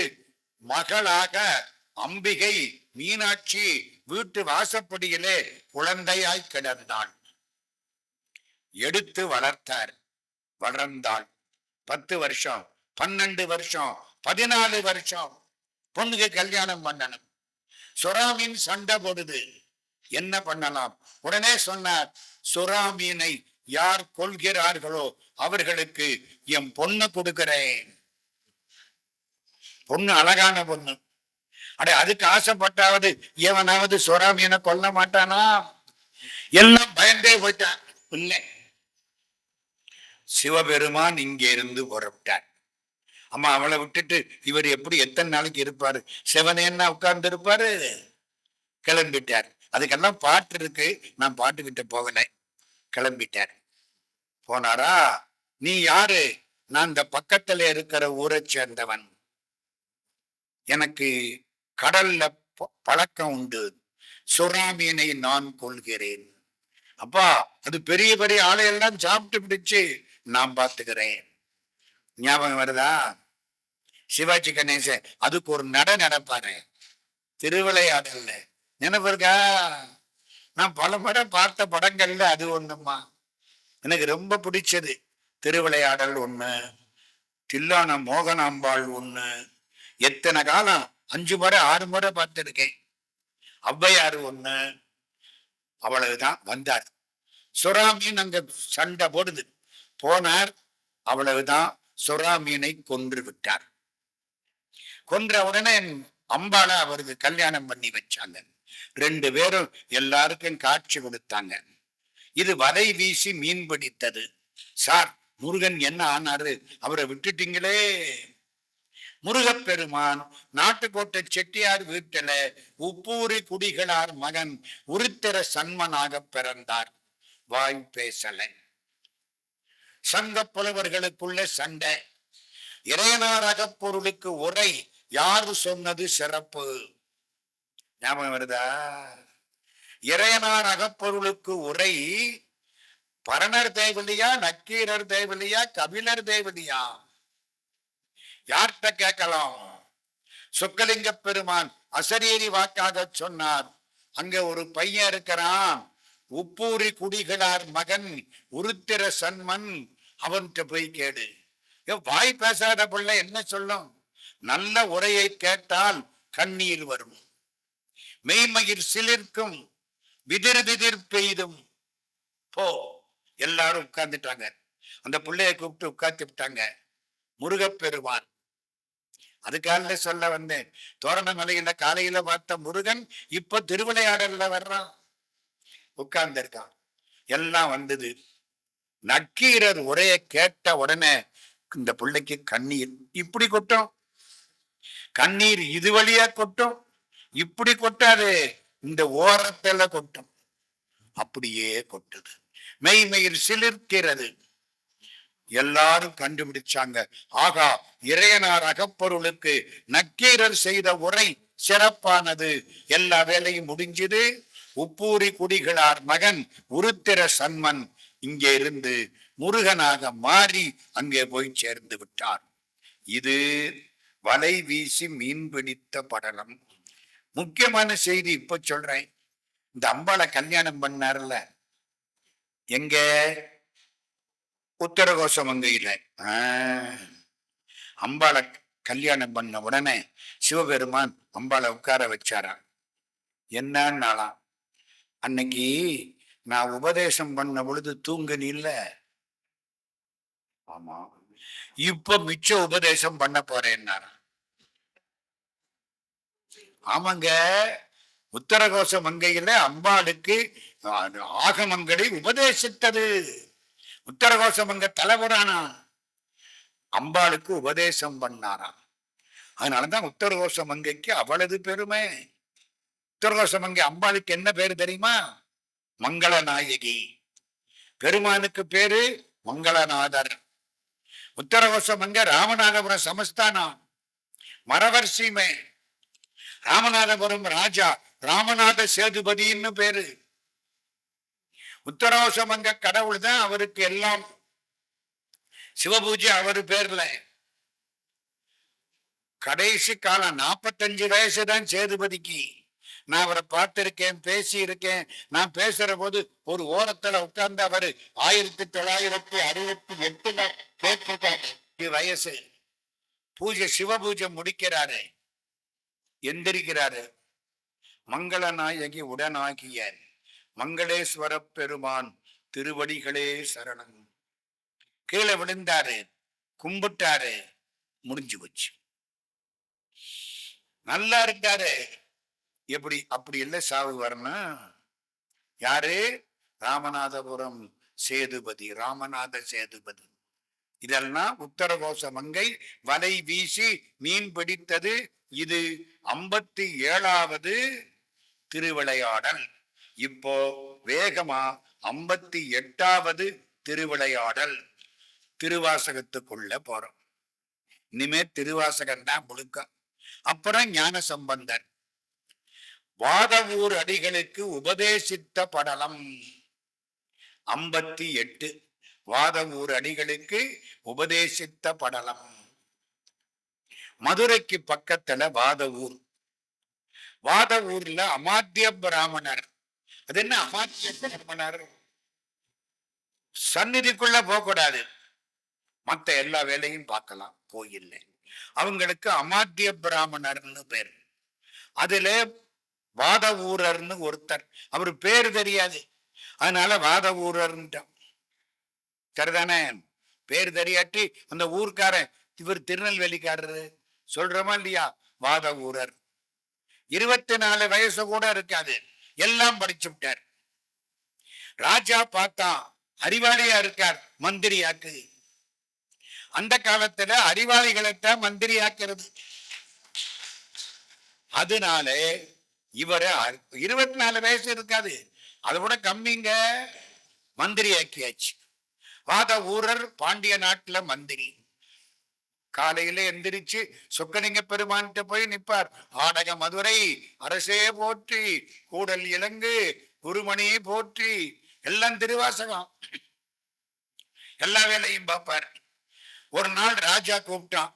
மகளாக அம்பிகை மீனாட்சி வீட்டு வாசப்படியிலே குழந்தையாய் கிடந்தாள். எடுத்து வளர்த்தார். வளர்ந்தாள். 10 வருஷம், 12 வருஷம், 14 வருஷம். பொண்ணுக்கு கல்யாணம் பண்ணணும். சுறாமீன் சண்டை போடுது. என்ன பண்ணலாம்? உடனே சொன்னார், சுறாமீனை யார் கொள்கிறார்களோ அவர்களுக்கு என் பொண்ணு கொடுக்கிறேன். பொண்ணு அழகான பொண்ணு. அதுக்கு ஆசைப்பட்டாவது எவனாவது சுறாமீனை கொல்ல மாட்டானா? எல்லாம் பயந்தே போயிட்டான். இல்லை, சிவபெருமான் இங்கே இருந்து புறப்பட்டார். அம்மா, அவளை விட்டுட்டு இவர் எப்படி எத்தனை நாளைக்கு இருப்பாரு? சிவனேன்னா உட்கார்ந்து இருப்பாரு? கிளம்பிட்டார். அதுக்கெல்லாம் பாட்டு இருக்கு, நான் பாட்டுக்கிட்ட போகல. கிளம்பிட்டார். போனாரா? நீ யாரு? நான் இந்த பக்கத்துல இருக்கிற ஊரை சேர்ந்தவன். எனக்கு கடல்ல பழக்கம் உண்டு. சுறாமீனை நான் கொள்கிறேன். அப்பா, அது பெரிய பெரிய ஆளையெல்லாம் சாப்பிட்டு பிடிச்சு நான் பார்த்துக்கிறேன். ஞாபகம் வருதா? சிவாஜி கணேசன் அதுக்கு ஒரு நடப்பாரு திருவிளையாடல்ல. நினைவு இருக்கா? நான் பல முறை பார்த்த படங்கள்ல அது ஒண்ணுமா. எனக்கு ரொம்ப பிடிச்சது திருவிளையாடல் 1, தில்லான மோகனாம்பாள் 1. எத்தனை காலம், 5 முறை 6 முறை பார்த்திருக்கேன். ஔவையார் 1. அவ்வளவுதான். வந்தார் சுறாமீன். அங்க சண்டை போடுது. போனார். அவ்வளவுதான். சுறாமீனை கொன்று விட்டார். கொன்ற உடனே அம்பாளை அவருக்கு கல்யாணம் பண்ணி வச்சாங்க. 2 பேரும் எல்லாருக்கும் காட்சி கொடுத்தாங்க. இது வலை வீசி மீன் பிடித்தது. சார், முருகன் என்ன ஆனாரு? அவரை விட்டுட்டீங்களே. முருகப்பெருமான் நாட்டுக்கோட்டை செட்டியார் வீட்டில உப்பூரி குடிகளார் மகன் உருத்திர சன்மனாக பிறந்தார். வாய் பேசல. சங்க புலவர்களுக்குள்ள சண்டை. இறையனார் அகப்பொருளுக்கு உரை யாரு சொன்னது சிறப்பு? ஞாபகம் வருதா? இறையனார் அகப்பொருளுக்கு உரை பரணர் தேவலியா, நக்கீரர் தேவலியா, கபிலர் தேவலியா? யார்கிட்ட கேட்கலாம்? சொக்கலிங்க பெருமான் அசரீரி வாக்காக சொன்னார். அங்க ஒரு பையன் இருக்கிறான், உப்பூரி குடிகளார் மகன் உருத்திர சன்மன், அவன்கிட்ட போய் கேடு. வாய் பேசாத பிள்ளை என்ன சொல்லும்? நல்ல உரையை கேட்டால் கண்ணீர் வரும், மெய்மயிர் சிலிர்க்கும், விதிர் விதிர் பெய்தும். போ. எல்லாரும் உட்கார்ந்துட்டாங்க. அந்த பிள்ளைய கூப்பிட்டு உட்கார்ந்து விட்டாங்க. முருகப்பெருமான், அதுக்காக சொல்ல வந்தேன். தோரண மலையில காலையில பார்த்த முருகன் இப்ப திருவிளையாடல்ல வர்றான், உட்கார்ந்து இருக்கான். எல்லாம் வந்தது. நக்கீரர் உரையை கேட்ட உடனே இந்த பிள்ளைக்கு கண்ணீர் இப்படி கொட்டும். கண்ணீர் இது வழியா கொட்டும், இப்படி கொட்டாது, இந்த ஓரத்துல கொட்டும். அப்படியே கொட்டுது, மெய்மயிர் சிலிர்க்கிறது. எல்லாரும் கண்டுபிடிச்சாங்க. ஆகா, இறையனார் அகப்பொருளுக்கு நக்கீரர் செய்த உரை சிறப்பானது. எல்லா வேலையும் முடிஞ்சது. உப்பூரி குடிகளார் மகன் உருத்திர சன்மன் இங்கே இருந்து முருகனாக மாறி அங்கே போய் சேர்ந்து விட்டார். இது வலை வீசி மீன் பிடித்த படலம். முக்கியமான செய்தி இப்ப சொல்றேன். இந்த அம்பாளை கல்யாணம் பண்ணார்ல, எங்க? உத்தரகோசமங்கையில. அம்பாளை கல்யாணம் பண்ண உடனே சிவபெருமான் அம்பாளை உட்கார வச்சாரா. என்னன்னாலாம், அன்னைக்கு நான் உபதேசம் பண்ண பொழுது தூங்குனி இல்ல? ஆமா, இப்ப மிச்ச உபதேசம் பண்ண போறேன்னாரா. ஆமாங்க, உத்தரகோச மங்கையில அம்பாளுக்கு ஆகமங்களை உபதேசித்தது. உத்தரகோச மங்க தலைவரானா அம்பாளுக்கு உபதேசம் பண்ணாராம். அதனாலதான் உத்தரகோச மங்கைக்கு அவ்வளவு பெருமை. உத்தரகோச மங்கை அம்பாளுக்கு என்ன பேரு தெரியுமா? மங்களநாயகி. பெருமானுக்கு பேரு மங்களநாதர். உத்தரகோச மங்கை ராமநாதபுரம் சமஸ்தானம், மரவர் சீமை. ராமநாதபுரம் ராஜா ராமநாத சேதுபதினு பேரு. உத்தரகோசமங்க கடவுள் தான் அவருக்கு எல்லாம். சிவபூஜை அவரு பேர்ல. கடைசி காலம் 45 வயசுதான் சேதுபதிக்கு. நான் அவரை பார்த்திருக்கேன், பேசி இருக்கேன். நான் பேசுற போது ஒரு ஓரத்துல உட்கார்ந்து அவரு 1968 கேட்டிருக்காரு வயசு. பூஜை, சிவ பூஜை முடிக்கிறாரு, எந்திரிக்கிறாரு. மங்களநாயகி உடனாகிய மங்களேஸ்வர பெருமான் திருவடிகளே சரணம். கீழே விழுந்தாரு, கும்பிட்டாரு, முடிஞ்சு போச்சு. நல்லா இருக்காரு. எப்படி? அப்படி இல்லை, சாவு வரணும். யாரு? ராமநாதபுரம் சேதுபதி, ராமநாத சேதுபதி. இதெல்லாம் உத்தரகோச மங்கை வலை வீசி மீன் பிடித்தது. இது 57வது திருவிளையாடல். இப்போ வேகமா 58வது திருவிளையாடல். திருவாசகத்துக்குள்ள போறோம். இனிமே திருவாசகம் தான் முழுக்க. அப்புறம் ஞான சம்பந்தர் வாதவூர் அடிகளுக்கு உபதேசித்த படலம் 58. வாதவூர் அடிகளுக்கு உபதேசித்த படலம். மதுரைக்கு பக்கத்துல வாதவூர். வாதவூர்ல அமாத்திய பிராமணர். அது என்ன அமாத்திய பிராமணர்? சந்நிதிக்குள்ள போகக்கூடாது, மத்த எல்லா வேலையும் பார்க்கலாம் கோயில்ல. அவங்களுக்கு அமாத்திய பிராமணர்னு பேர். அதுல வாதவூரர்னு ஒருத்தர், அவரு பேரு தெரியாது, அதனால வாதவூரர்ன்ட்டான். சரிதானே? பேர் தெரியாட்டி அந்த ஊர்க்காரன் இவர் திருநெல்வேலிக்காரரு சொல்றோமா இல்லையா? வாதவூரர். 24 வயசு கூட இருக்காது, எல்லாம் படிச்சு விட்டார். ராஜா பார்த்தா அறிவாளியா இருக்கார், மந்திரியாக்கு. அந்த காலத்துல அறிவாளிகளைத்தான் மந்திரியாக்கிறது. அதனால இவரை 24 வயசு இருக்காது, அதை விட கம்மிங்க, மந்திரியாக்கியாச்சு. வாதவூரர் பாண்டிய நாட்டுல மந்திரி. காலையில எந்திரிச்சு சொக்கலிங்க பெருமான்கிட்ட போய் நிற்பார். ஆடக மதுரை அரசே போற்றி, கூடல் இலங்கு குருமணி போற்றி, எல்லாம் திருவாசகம். எல்லா வேலையும் பார்ப்பார். ஒரு நாள் ராஜா கூப்பிட்டான்,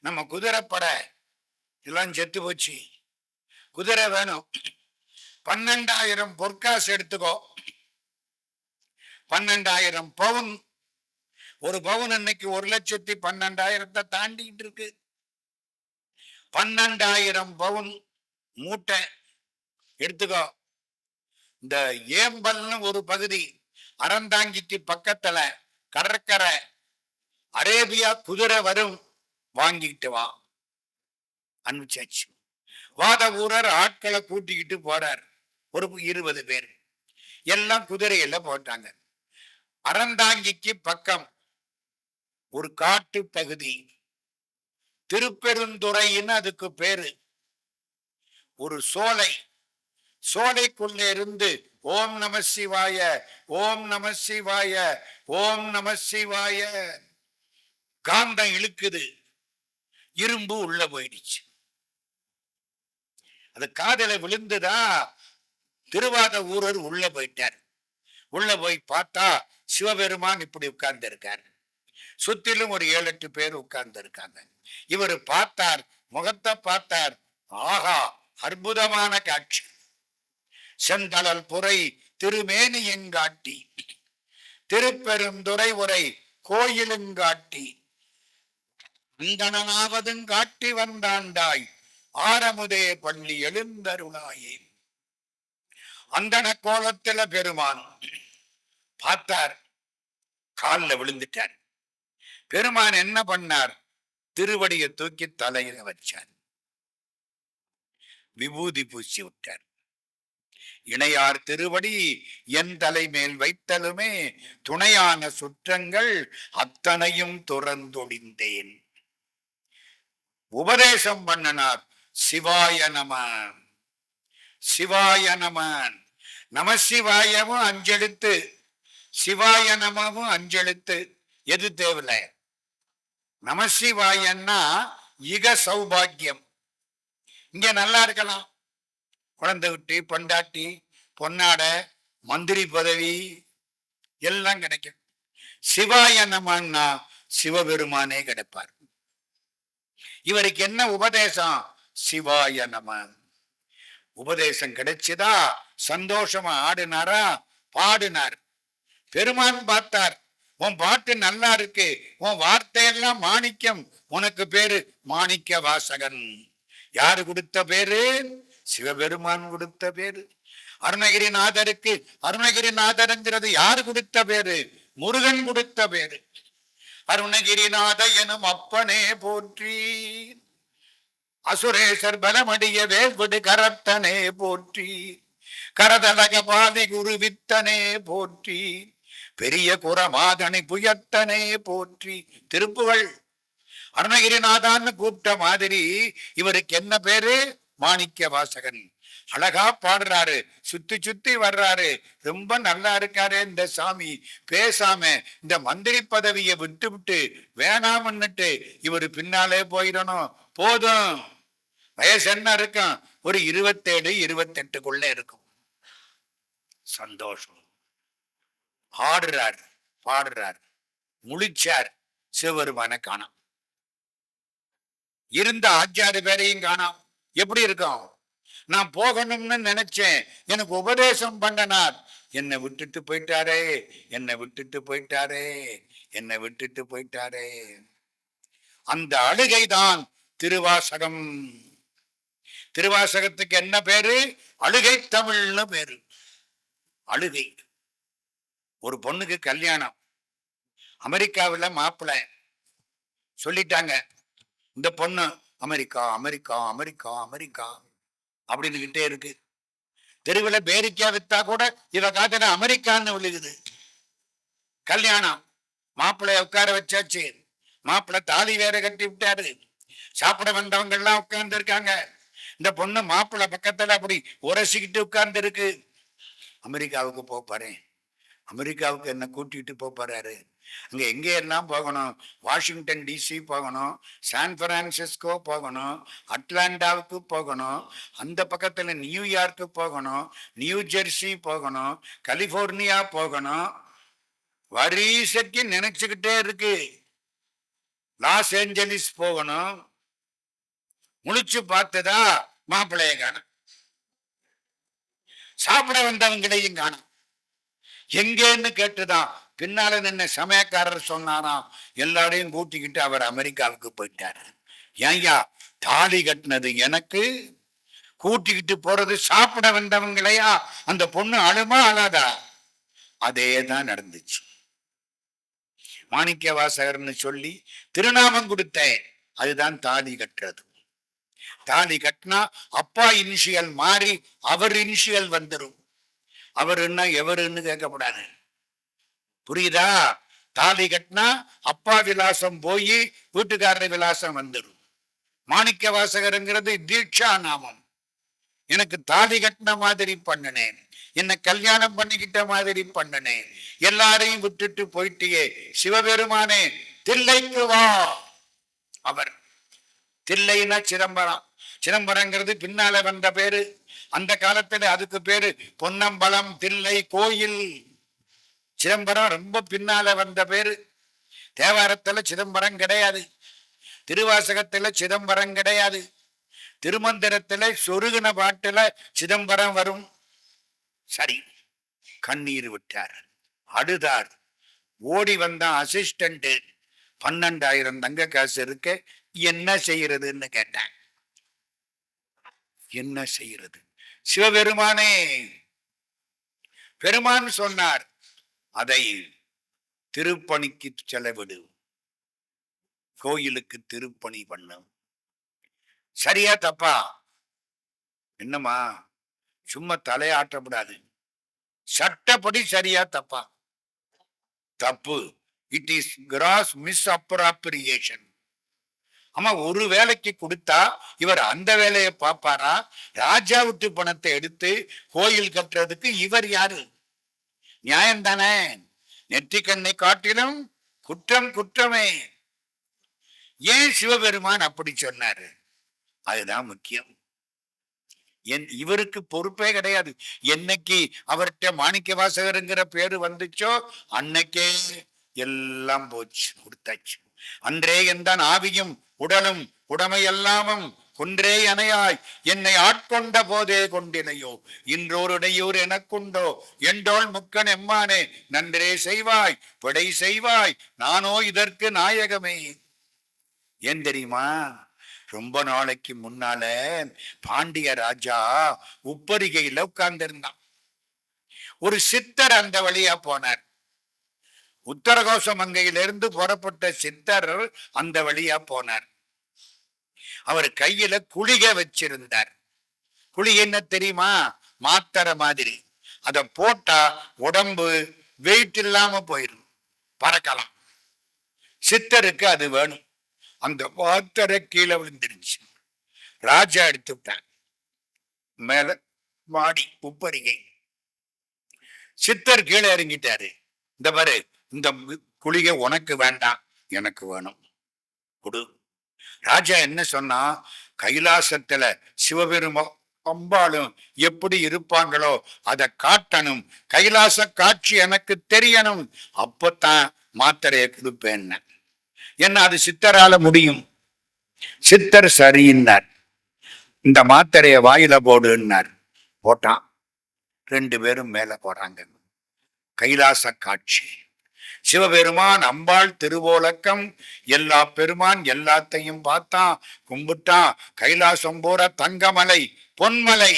நம்ம குதிரைப்படை எல்லாம் செத்து போச்சு, குதிரை வேணும், 12,000 பொற்காசு எடுத்துக்கோ. 12,000 பவுன். ஒரு பவுன் இன்னைக்கு 1,12,000 தாண்டிட்டு இருக்கு. 12,000 பவுன் மூட்டை எடுத்துக்கோ. இந்த ஏம்பல்னு ஒரு பகுதி, அறந்தாங்கிக்கு பக்கத்துல கடற்கரை, அரேபியா குதிரை வரும், வாங்கிட்டு வா. அனுப்பிச்சாச்சு. வாத ஊரர் ஆட்களை கூட்டிக்கிட்டு போறார், ஒரு 20 பேர். எல்லாம் குதிரையில போட்டாங்க. அறந்தாங்கிக்கு பக்கம் ஒரு காட்டு பகுதி, திருப்பெருந்துறைன்னு அதுக்கு பேரு. ஒரு சோலை, சோலைக்குள்ளே இருந்து ஓம் நம சிவாய, ஓம் நம சிவாய, ஓம் நம சிவாய காந்தம் இழுக்குது. இரும்பு உள்ள போயிடுச்சு. அது காதல விழுந்துதா, திருவாத ஊரர் உள்ள போயிட்டார். உள்ள போய் பார்த்தா சிவபெருமான் இப்படி உட்கார்ந்து இருக்கார். சுத்திலும் ஒரு 7-8 பேர் உட்கார்ந்து இருக்காங்க. இவர் பார்த்தார், முகத்தை பார்த்தார். ஆஹா, அற்புதமான காட்சி. செந்தளல் புரை திருமேனி எங்காட்டி, திருப்பெருந்துறை உரை கோயிலுங்காட்டி, அந்தனாவதும் காட்டி வந்தாண்டாய், ஆரமுதே பள்ளி எழுந்தருளாயே. அந்தன கோலத்துல பெருமான் பார்த்தார், காலில் விழுந்துட்டார். பெருமான் என்ன பண்ணார்? திருவடியை தூக்கி தலையில வச்சார், விபூதி பூசி விட்டார். இணையார் திருவடி என் தலை மேல் வைத்தலுமே, துணையான சுற்றங்கள் அத்தனையும் துறந்தொழிந்தேன். உபதேசம் பண்ணனார். சிவாய நம, சிவாய நம. நம சிவாயமும் 5 எழுத்து, சிவாய நமவும் 5 எழுத்து. எது தேவையில்லை? நம சிவாயன்னா இக சௌபாகியம். இங்க நல்லா இருக்கலாம், குழந்தை விட்டு, பொண்டாட்டி, பொன்னாட, மந்திரி பதவி எல்லாம் கிடைக்கும். சிவாய நமன்னா சிவபெருமானே கிடைப்பார். இவருக்கு என்ன உபதேசம்? சிவாய நம. உபதேசம் கிடைச்சதா, சந்தோஷமா ஆடினாரா, பாடினார். பெருமான் பார்த்தார், உன் பாட்டு நல்லா இருக்கு, உன் வார்த்தையெல்லாம் மாணிக்கம், உனக்கு பேரு மாணிக்க வாசகன். யாரு கொடுத்த பேரு? சிவபெருமான் கொடுத்த பேரு. அருணகிரிநாதருக்கு அருணகிரிநாதர்ங்கிறது யாரு கொடுத்த பேரு? முருகன் கொடுத்த பேரு. அருணகிரிநாத எனும் அப்பனே போற்றி, அசுரேசர் பலமடிய வேல்விடு கரத்தனே போற்றி, கரதலக பாதி குருவித்தனே போற்றி, பெரிய குரமாதனை புயத்தனே போற்றி. திருப்புகள். அருணகிரிநாதான்னு கூப்பிட்ட மாதிரி இவருக்கு என்ன பேரு? மாணிக்க வாசகன். அழகா பாடுறாரு, சுத்தி சுத்தி வர்றாரு, ரொம்ப நல்லா இருக்காரு இந்த சாமி. பேசாம இந்த மந்திரி பதவியை விட்டு விட்டு வேணாம்னுட்டு இவரு பின்னாலே போயிடணும். போதும், வயசு என்ன இருக்கும்? ஒரு 27, 28க்குள்ள இருக்கும். சந்தோஷம். ஆடுறார், பாடுறார், முழிச்சார். சிவபெருமான காணாம். இருந்த 5-6 பேரையும் காணாம். எப்படி இருக்கும்? நான் போகணும்னு நினைச்சேன், எனக்கு உபதேசம் பண்ணனார், என்னை விட்டுட்டு போயிட்டாரே, என்னை விட்டுட்டு போயிட்டாரே, என்னை விட்டுட்டு போயிட்டாரே. அந்த அழுகைதான் திருவாசகம். திருவாசகத்துக்கு என்ன பேரு? அழுகை தமிழ்னு பேரு. அழுகை. ஒரு பொண்ணுக்கு கல்யாணம், அமெரிக்காவில் மாப்பிள்ளை சொல்லிட்டாங்க. இந்த பொண்ணு அமெரிக்கா அமெரிக்கா அமெரிக்கா அமெரிக்கா அப்படின்னுகிட்டே இருக்கு. தெருவில் பேரிக்கா வித்தா கூட இவ காத்துல அமெரிக்கான்னு விழுகுது. கல்யாணம், மாப்பிள்ளைய உட்கார வச்சாச்சு. மாப்பிள்ளை தாலி வேற கட்டி விட்டாரு. சாப்பிட வந்தவங்க எல்லாம் உட்கார்ந்து இருக்காங்க. இந்த பொண்ணு மாப்பிள்ளை பக்கத்துல அப்படி உரசிக்கிட்டு உட்கார்ந்து இருக்கு. அமெரிக்காவுக்கு போப்பாரு, அமெரிக்காவுக்கு என்ன கூட்டிட்டு போறாரு. அங்க எங்க எல்லாம் போகணும்? வாஷிங்டன் டிசி போகணும், சான் பிரான்சிஸ்கோ போகணும், அட்லாண்டாவுக்கு போகணும், அந்த பக்கத்துல நியூயார்க்கு போகணும், நியூ ஜெர்சி போகணும், கலிபோர்னியா போகணும். வரிசைக்கு நினைச்சுக்கிட்டே இருக்கு. லாஸ் ஏஞ்சலிஸ் போகணும், முழிச்சு பார்த்ததா மாப்பிள்ளைய காணும், சாப்பிட வந்தவங்களையும் காணும். எங்கேன்னு கேட்டுதான் பின்னால நின்ன சமயக்காரர் சொன்னாராம், எல்லாரையும் கூட்டிக்கிட்டு அவர் அமெரிக்காவுக்கு போயிட்டாரு. ஏன்யா, தாலி கட்டினது எனக்கு, கூட்டிக்கிட்டு போறது சாப்பிட வந்தவங்களையா? அந்த பொண்ணு அழுமா அழாதா? அதேதான் நடந்துச்சு. மாணிக்க வாசகர்னு சொல்லி திருநாமம் கொடுத்தேன், அதுதான் தாலி கட்டுறது. தாலி கட்டினா அப்பா இனிஷியல் மாறி அவர் இனிஷியல் வந்துடும். அவருன்னா எவருன்னு கேட்கக்கூடாது, புரியுதா? தாலி கட்டினா அப்பா விலாசம் போய் வீட்டுக்காரர் விலாசம் வந்துடும். மாணிக்க வாசகருங்கிறது தீட்சா நாமம். எனக்கு தாலி கட்டின மாதிரி பண்ணினேன், என்ன கல்யாணம் பண்ணிக்கிட்ட மாதிரி பண்ணினேன், எல்லாரையும் விட்டுட்டு போயிட்டியே சிவபெருமானே, தில்லைக்கு வா. அவர் தில்லைன்னா சிதம்பரம். சிதம்பரங்கிறது பின்னால வந்த பேரு. அந்த காலத்துல அதுக்கு பேரு பொன்னம்பலம் தில்லை கோயில். சிதம்பரம் ரொம்ப பின்னால வந்த பேரு. தேவாரத்துல சிதம்பரம் கிடையாது, திருவாசகத்துல சிதம்பரம் கிடையாது, திருமந்திரத்துல சொருகின பாட்டுல சிதம்பரம் வரும். சரி, கண்ணீர் விட்டார், அழுதார். ஓடி வந்த அசிஸ்டன்ட் 12,000 தங்க காசு இருக்க, என்ன செய்யறதுன்னு கேட்டான். என்ன செய்யறது? சிவபெருமானே, பெருமான் சொன்னார், அதை திருப்பணிக்கு செலவிடு, கோயிலுக்கு திருப்பணி பண்ணும். சரியா தப்பா? என்னம்மா, சும்மா தலையாட்டப்படாது, சட்டப்படி சரியா தப்பா? தப்பு. It is cross miss appropriation. ஆமா, ஒரு வேலைக்கு கொடுத்தா இவர் அந்த வேலையை பார்ப்பாரா? ராஜா விட்டு பணத்தை எடுத்து கோயில் கட்டுறதுக்கு இவர் யாரு? நியாயம் தானே? நெற்றிக்கண்ணை காட்டிலும் குற்றம் குற்றமே. ஏன் சிவபெருமான் அப்படி சொன்னாரு? அதுதான் முக்கியம். இவருக்கு பொறுப்பே கிடையாது. என்னைக்கு அவர்கிட்ட மாணிக்க வாசகருங்கிற பேரு வந்துச்சோ அன்னைக்கே எல்லாம் போச்சு, கொடுத்தாச்சு. அன்றே எந்தான் ஆவியும் உடலும் உடமையெல்லாமும் கொன்றே அணையாய் என்னை ஆட்கொண்ட போதே கொண்டினையோ, இன்றோருடையூர் எனக்குண்டோ என்றோள் முக்கன் எம்மானே, நன்றே செய்வாய் பிழை செய்வாய் நானோ இதற்கு நாயகமே. ஏன் தெரியுமா? ரொம்ப நாளைக்கு முன்னால பாண்டிய ராஜா உப்பரிகையில உட்கார்ந்து இருந்தான். ஒரு சித்தர் அந்த வழியா போனார். உத்தரகோச மங்கையிலிருந்து புறப்பட்ட சித்தர் அந்த வழியா போனார். அவர் கையில குளிகை வச்சிருந்தார். குளிகை என்ன தெரியுமா? மாத்திரை மாதிரி. அதை போட்டா உடம்பு வெயிட் இல்லாம போயிடும், பறக்கலாம். சித்தருக்கு அது வேணும். அந்த மாத்திரை கீழே விழுந்துருச்சு. ராஜா எடுத்து விட்டார். மேல மாடி உப்பரிகை. சித்தர் கீழே இறங்கிட்டாரு. இந்த பாரு, இந்த குளிகை உனக்கு வேண்டாம், எனக்கு வேணும், கொடு. ராஜா என்ன சொன்னா, கைலாசத்துல சிவபெருமா அம்பாளும் எப்படி இருப்பாங்களோ அதை காட்டணும், கைலாச காட்சி எனக்கு தெரியணும், அப்பத்தான் மாத்திரையை கொடுப்பேன். என்ன அது சித்தரால முடியும்? சித்தர் சரின்னார். இந்த மாத்திரைய வாயில போடுன்னார். போட்டான். 2 பேரும் மேல போறாங்க. கைலாச காட்சி. சிவபெருமான் அம்பாள் திருவோலக்கம். எல்லா பெருமான் எல்லாத்தையும் பார்த்தான், கும்பிட்டான். கைலாசம் போற தங்கமலை பொன்மலை.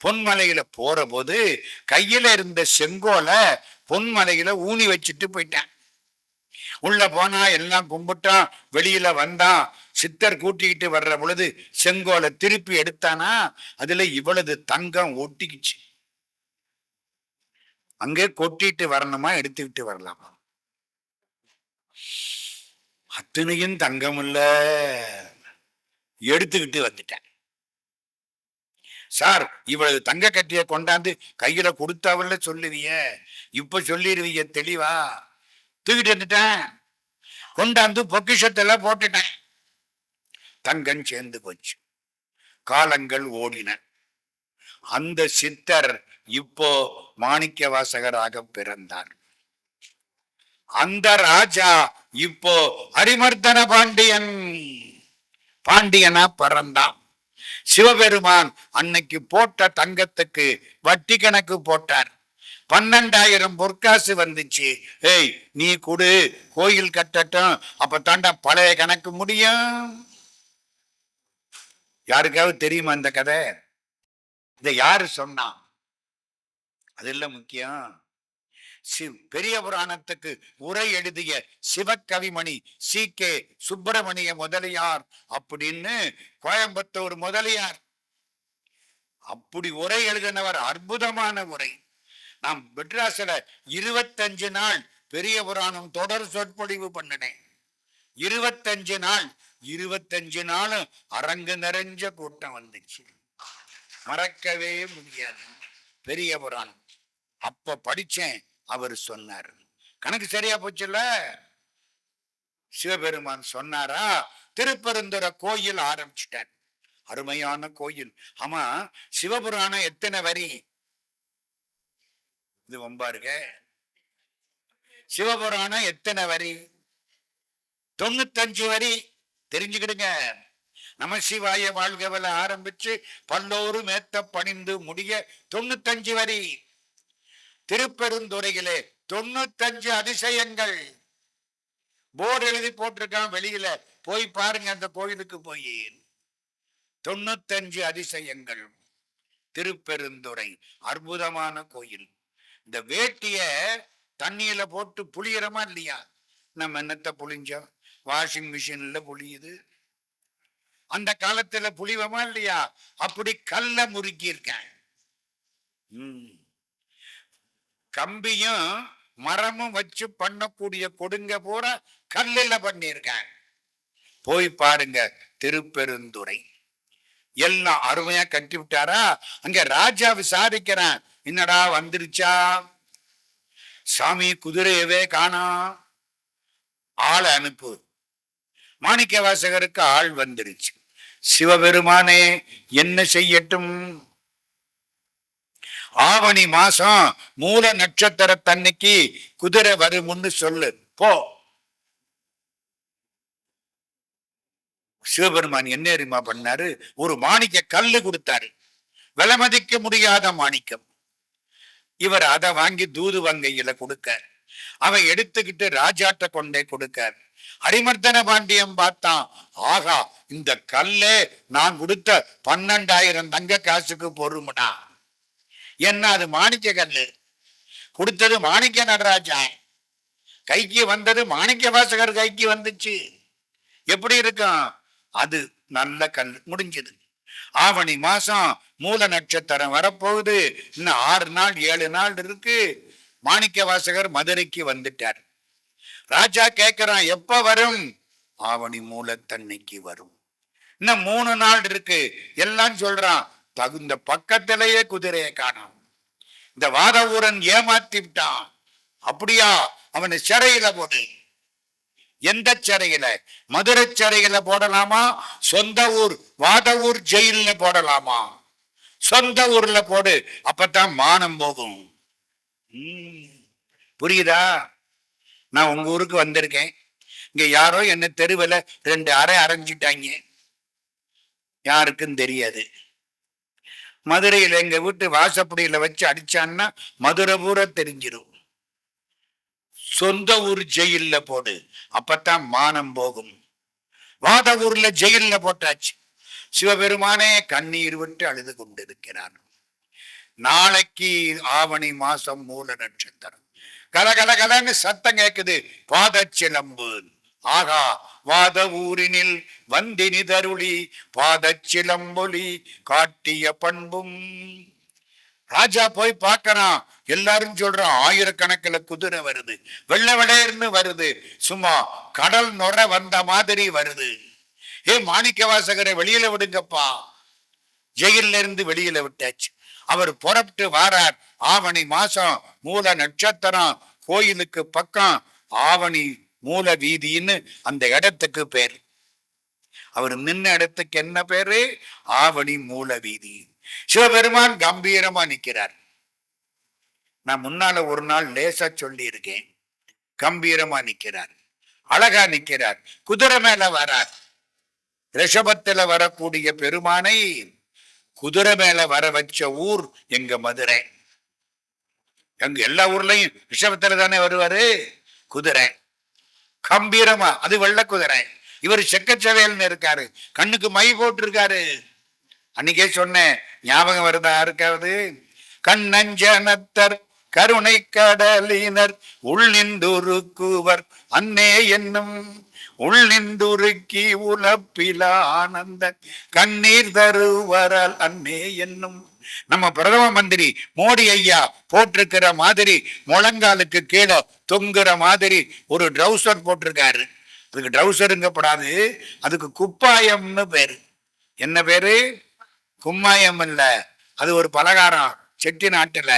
பொன்மலையில போற போது கையில இருந்த செங்கோலை பொன்மலையில ஊனி வச்சுட்டு போயிட்டான். உள்ள போனா எல்லாம் கும்பிட்டான், வெளியில வந்தான். சித்தர் கூட்டிக்கிட்டு வர்ற பொழுது செங்கோலை திருப்பி எடுத்தானா, அதுல இவ்வளவு தங்கம் ஒட்டிக்குச்சு. அங்கே கொட்டிட்டு வரணுமா, எடுத்துக்கிட்டு வரலாமா? அத்தனையும் தங்கம் இல்ல, எடுத்துக்கிட்டு வந்துட்டேன். சார், இவ்வளவு தங்க கட்டிய கொண்டாந்து கையில கொடுத்தாவல்ல சொல்லுவிய, இப்ப சொல்லிடுவீங்க தெளிவா. தூக்கிட்டு வந்துட்டேன், கொண்டாந்து பொக்கிஷத்துல போட்டுட்டேன். தங்கம் சேர்ந்து போச்சு. காலங்கள் ஓடின. அந்த சித்தர் இப்போ மாணிக்க வாசகராக பிறந்தார். அந்த ராஜா இப்போ அரிமர்தன பாண்டியனா பிறந்தான். சிவபெருமான் அன்னைக்கு போட்ட தங்கத்துக்கு வட்டி கணக்கு போட்டார். 12,000 பொற்காசு வந்துச்சு. ஏய், நீ கொடு, கோயில் கட்டட்டும், அப்ப தாண்டா பழைய கணக்கு முடியும். யாருக்காவது தெரியுமா இந்த கதை? இதை யாரு சொன்னா? அது இல்ல முக்கியம். பெரிய புராணத்துக்கு உரை எழுதிய சிவகவிமணி சி.கே. சுப்பிரமணிய முதலியார் அப்படின்னு கோயம்புத்தூர் முதலியார், அப்படி உரை எழுதினவர். அற்புதமான உரை. நான் மெட்ராஸ்ல 25 நாள் பெரிய புராணம் தொடர் சொற்பொழிவு பண்ணினேன். 25 நாள், 25 நாளும் அரங்கு நிறைஞ்ச கூட்டம் வந்துச்சு. மறக்கவே முடியாது பெரிய புராணம். அப்ப படிச்சேன். அவர் சொன்னார். கணக்கு சரியா போச்சுல்ல. சிவபெருமான் சொன்னாரா, திருப்பெருந்துறை கோயில் ஆரம்பிச்சிட்டார். அருமையான கோயில். ஆமா, சிவபுராணம் எத்தனை வரி? இது ரொம்ப இருக்க. சிவபுராணம் எத்தனை வரி? 95 வரி. தெரிஞ்சுக்கிடுங்க. நம சிவாய வாழ்கவல ஆரம்பிச்சு பல்லோரும் மேத்த பணிந்து முடிய 95 வரி. திருப்பெருந்துறையிலே 95 அதிசயங்கள். போர்டு எழுதி போட்டிருக்கான் வெளியில, போய் பாருங்க. அந்த கோயிலுக்கு போய் 95 அதிசயங்கள். திருப்பெருந்துறை அற்புதமான கோயில். இந்த வேட்டிய தண்ணியில போட்டு புளியறமா இல்லையா? நம்ம என்னத்தை புளிஞ்சோம்? வாஷிங் மிஷின்ல புளியுது. அந்த காலத்துல புளிவமா இல்லையா? அப்படி கல்ல முறுக்கி இருக்கேன். கம்பியும் மரமும் வச்சு பண்ணக்கூடிய கொடுங்க பூரா கல்லில் பண்ணியிருக்கேன். போய் பாருங்க. திருப்பெருந்துறை எல்லாம் அருமையா கட்டி விட்டாரா. அங்க ராஜா விசாரிக்கிறான், என்னடா வந்துருச்சா? சாமி, குதிரையவே காணா, ஆளை அனுப்பு. மாணிக்க வாசகருக்கு ஆள் வந்துருச்சு. சிவபெருமானே, என்ன செய்யட்டும்? ஆவணி மாசம் மூல நட்சத்திரத்தன்னைக்கு குதிரை வரும்னு சொல்லு போ. சிவபெருமான் என்ன தெரியுமா பண்ணாரு? ஒரு மாணிக்க கல்லு கொடுத்தாரு. விலை மதிக்க முடியாத மாணிக்கம். இவர் அதை வாங்கி தூது வங்கையில கொடுக்க, அவன் எடுத்துக்கிட்டு ராஜாட்ட கொண்டே கொடுக்க. அரிமர்தன பாண்டியம் பார்த்தான், ஆகா, இந்த கல்லே நான் கொடுத்த 12,000 தங்க காசுக்கு பொறுமுடா. என்ன, அது மாணிக்க கல்லு. கொடுத்தது மாணிக்க நடராஜா கைக்கு வந்தது மாணிக்க வாசகர் கைக்கு வந்துச்சு. எப்படி இருக்கும்? அது நல்ல கல். முடிஞ்சது. ஆவணி மாசம் மூல நட்சத்திரம் வரப்போகுது. இன்னும் 6 நாள் 7 நாள் இருக்கு. மாணிக்க வாசகர் மதுரைக்கு வந்துட்டார். ராஜா கேட்கிறான், எப்ப வரும்? ஆவணி மூலத்தன்னைக்கு வரும். இன்னும் 3 நாள் இருக்கு. எல்லாம் சொல்றான். தகுந்த பக்கத்திலேயே குதிரையை காணும். இந்த வாத ஊரன் ஏமாத்தி விட்டான். அப்படியா? அவனை சிறையில போடு. எந்த சிறையில? மதுரை சிறையில போடலாமா? சொந்த ஊர் வாத ஊர் ஜெயில போடலாமா? சொந்த ஊர்ல போடு, அப்பதான் மானம் போகும். புரியுதா? நான் உங்க ஊருக்கு வந்திருக்கேன். இங்க யாரோ என்ன தெருவில் 2 அறை அரைஞ்சிட்டாங்க. யாருக்கும் தெரியாது. மதுரையில எங்க வீட்டு வாசப்படியில வச்சு அடிச்சான்னா மதுரை பூரா தெரிஞ்சிடும். சொந்த ஊர் ஜெயில போடு, அப்பத்தான் மானம் போகும். வாத ஊர்ல ஜெயில போட்டாச்சு. சிவபெருமானே கண்ணீர் விட்டு அழுது கொண்டிருக்கிறார். நாளைக்கு ஆவணி மாசம் மூல நட்சத்திரம். கலகலகலன்னு சத்தம் கேக்குது. பாதச்சிலம்பு. ஆகா, வாத ஊரினில் வந்தினி தருளி பாதச்சிலம்பொலி காட்டிய பண்பும். ராஜா போய் பார்க்கறான். எல்லாரும் சொல்றான், ஆயிரக்கணக்கில் குதிரை வருது, வெள்ள வெளையர்னு வருது, சும்மா கடல் நுர வந்த மாதிரி வருது. மாணிக்க வாசகரை வெளியில விடுங்கப்பா. ஜெயில இருந்து வெளியில விட்டாச்சு. அவர் புறப்பட்டு வாரார். ஆவணி மாசம் மூல நட்சத்திரம். கோயிலுக்கு பக்கம் ஆவணி மூல வீதின்னு அந்த இடத்துக்கு பேர். அவர் நின்ன இடத்துக்கு என்ன பேரு? ஆவணி மூல வீதி. சிவபெருமான் கம்பீரமா நிற்கிறார். நான் முன்னால ஒரு நாள் லேசா சொல்லி இருக்கேன். கம்பீரமா நிக்கிறார், அழகா நிக்கிறார், குதிரை மேல வரார். ரிஷபத்துல வரக்கூடிய பெருமானை குதிரை மேல வர வச்ச ஊர் எங்க மதுரை. எங்க எல்லா ஊர்லயும் ரிஷபத்துல தானே வருவாரு. குதிரை கம்பீரமா, அது வெள்ள குதிரை. இவர் செக்கச்சவேல்னு இருக்காரு, கண்ணுக்கு மை போட்டு இருக்காரு. அன்னைக்கே சொன்னேன், ஞாபகம் வருதா யாருக்காவது? கண்ணஞ்சனத்தர் கருணை கடலினர் உள்நின்றுருக்குவர் அன்னே என்னும் உள்நின்றுருக்கி உலப்பில ஆனந்த கண்ணீர் தருவரால் அன்னே என்னும். நம்ம பிரதம மந்திரி மோடி ஐயா போட்டிருக்கிற மாதிரி முழங்காலுக்கு கீழே தொங்குற மாதிரி ஒரு ட்ரௌசர் போட்டிருக்காரு. அதுக்கு ட்ரௌசருங்கப்படாது, அதுக்கு குப்பாயம்னு பேரு. என்ன பேரு? கும்மாயம் இல்ல, அது ஒரு பலகாரம் செட்டி நாட்டுல.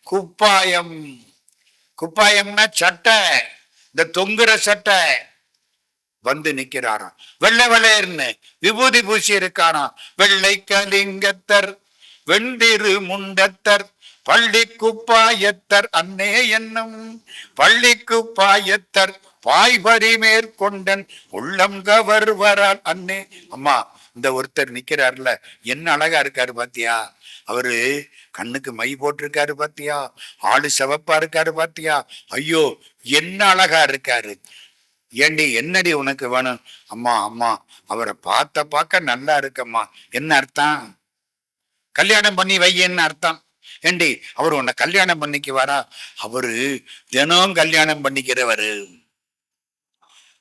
குப்பாயம். குப்பாயம்னா சட்டை, இந்த தொங்குற சட்டை. வந்து நிக்கிறாராம், வெள்ளை வெள்ளையர்னு விபூதி பூசி இருக்காராம். வெள்ளை கலிங்கத்தர் வெண்டிரு முண்டத்தர் பள்ளி குப்பாயத்தர் அன்னே என்னும் பள்ளி குப்பாயத்தர் பாய்பரி மேற்கொண்டன் உள்ளம் கவர்வரால் அன்னே. அம்மா, இந்த ஒருத்தர் நிக்கிறார்ல, என்ன அழகா இருக்காரு பாத்தியா? அவரு கண்ணுக்கு மை போட்டிருக்காரு பாத்தியா? ஆளு சிவப்பா இருக்காரு பாத்தியா? ஐயோ, என்ன அழகா இருக்காரு. ஏண்டி, என்னடி உனக்கு வேணும்? அம்மா அம்மா, அவரை பார்க்க நல்லா இருக்கம்மா. என்ன அர்த்தம்? கல்யாணம் பண்ணி வையன்னு அர்த்தம். ஏண்டி, அவர் உன்னை கல்யாணம் பண்ணிக்கு வரா? அவரு தினம் கல்யாணம் பண்ணிக்கிறவரு.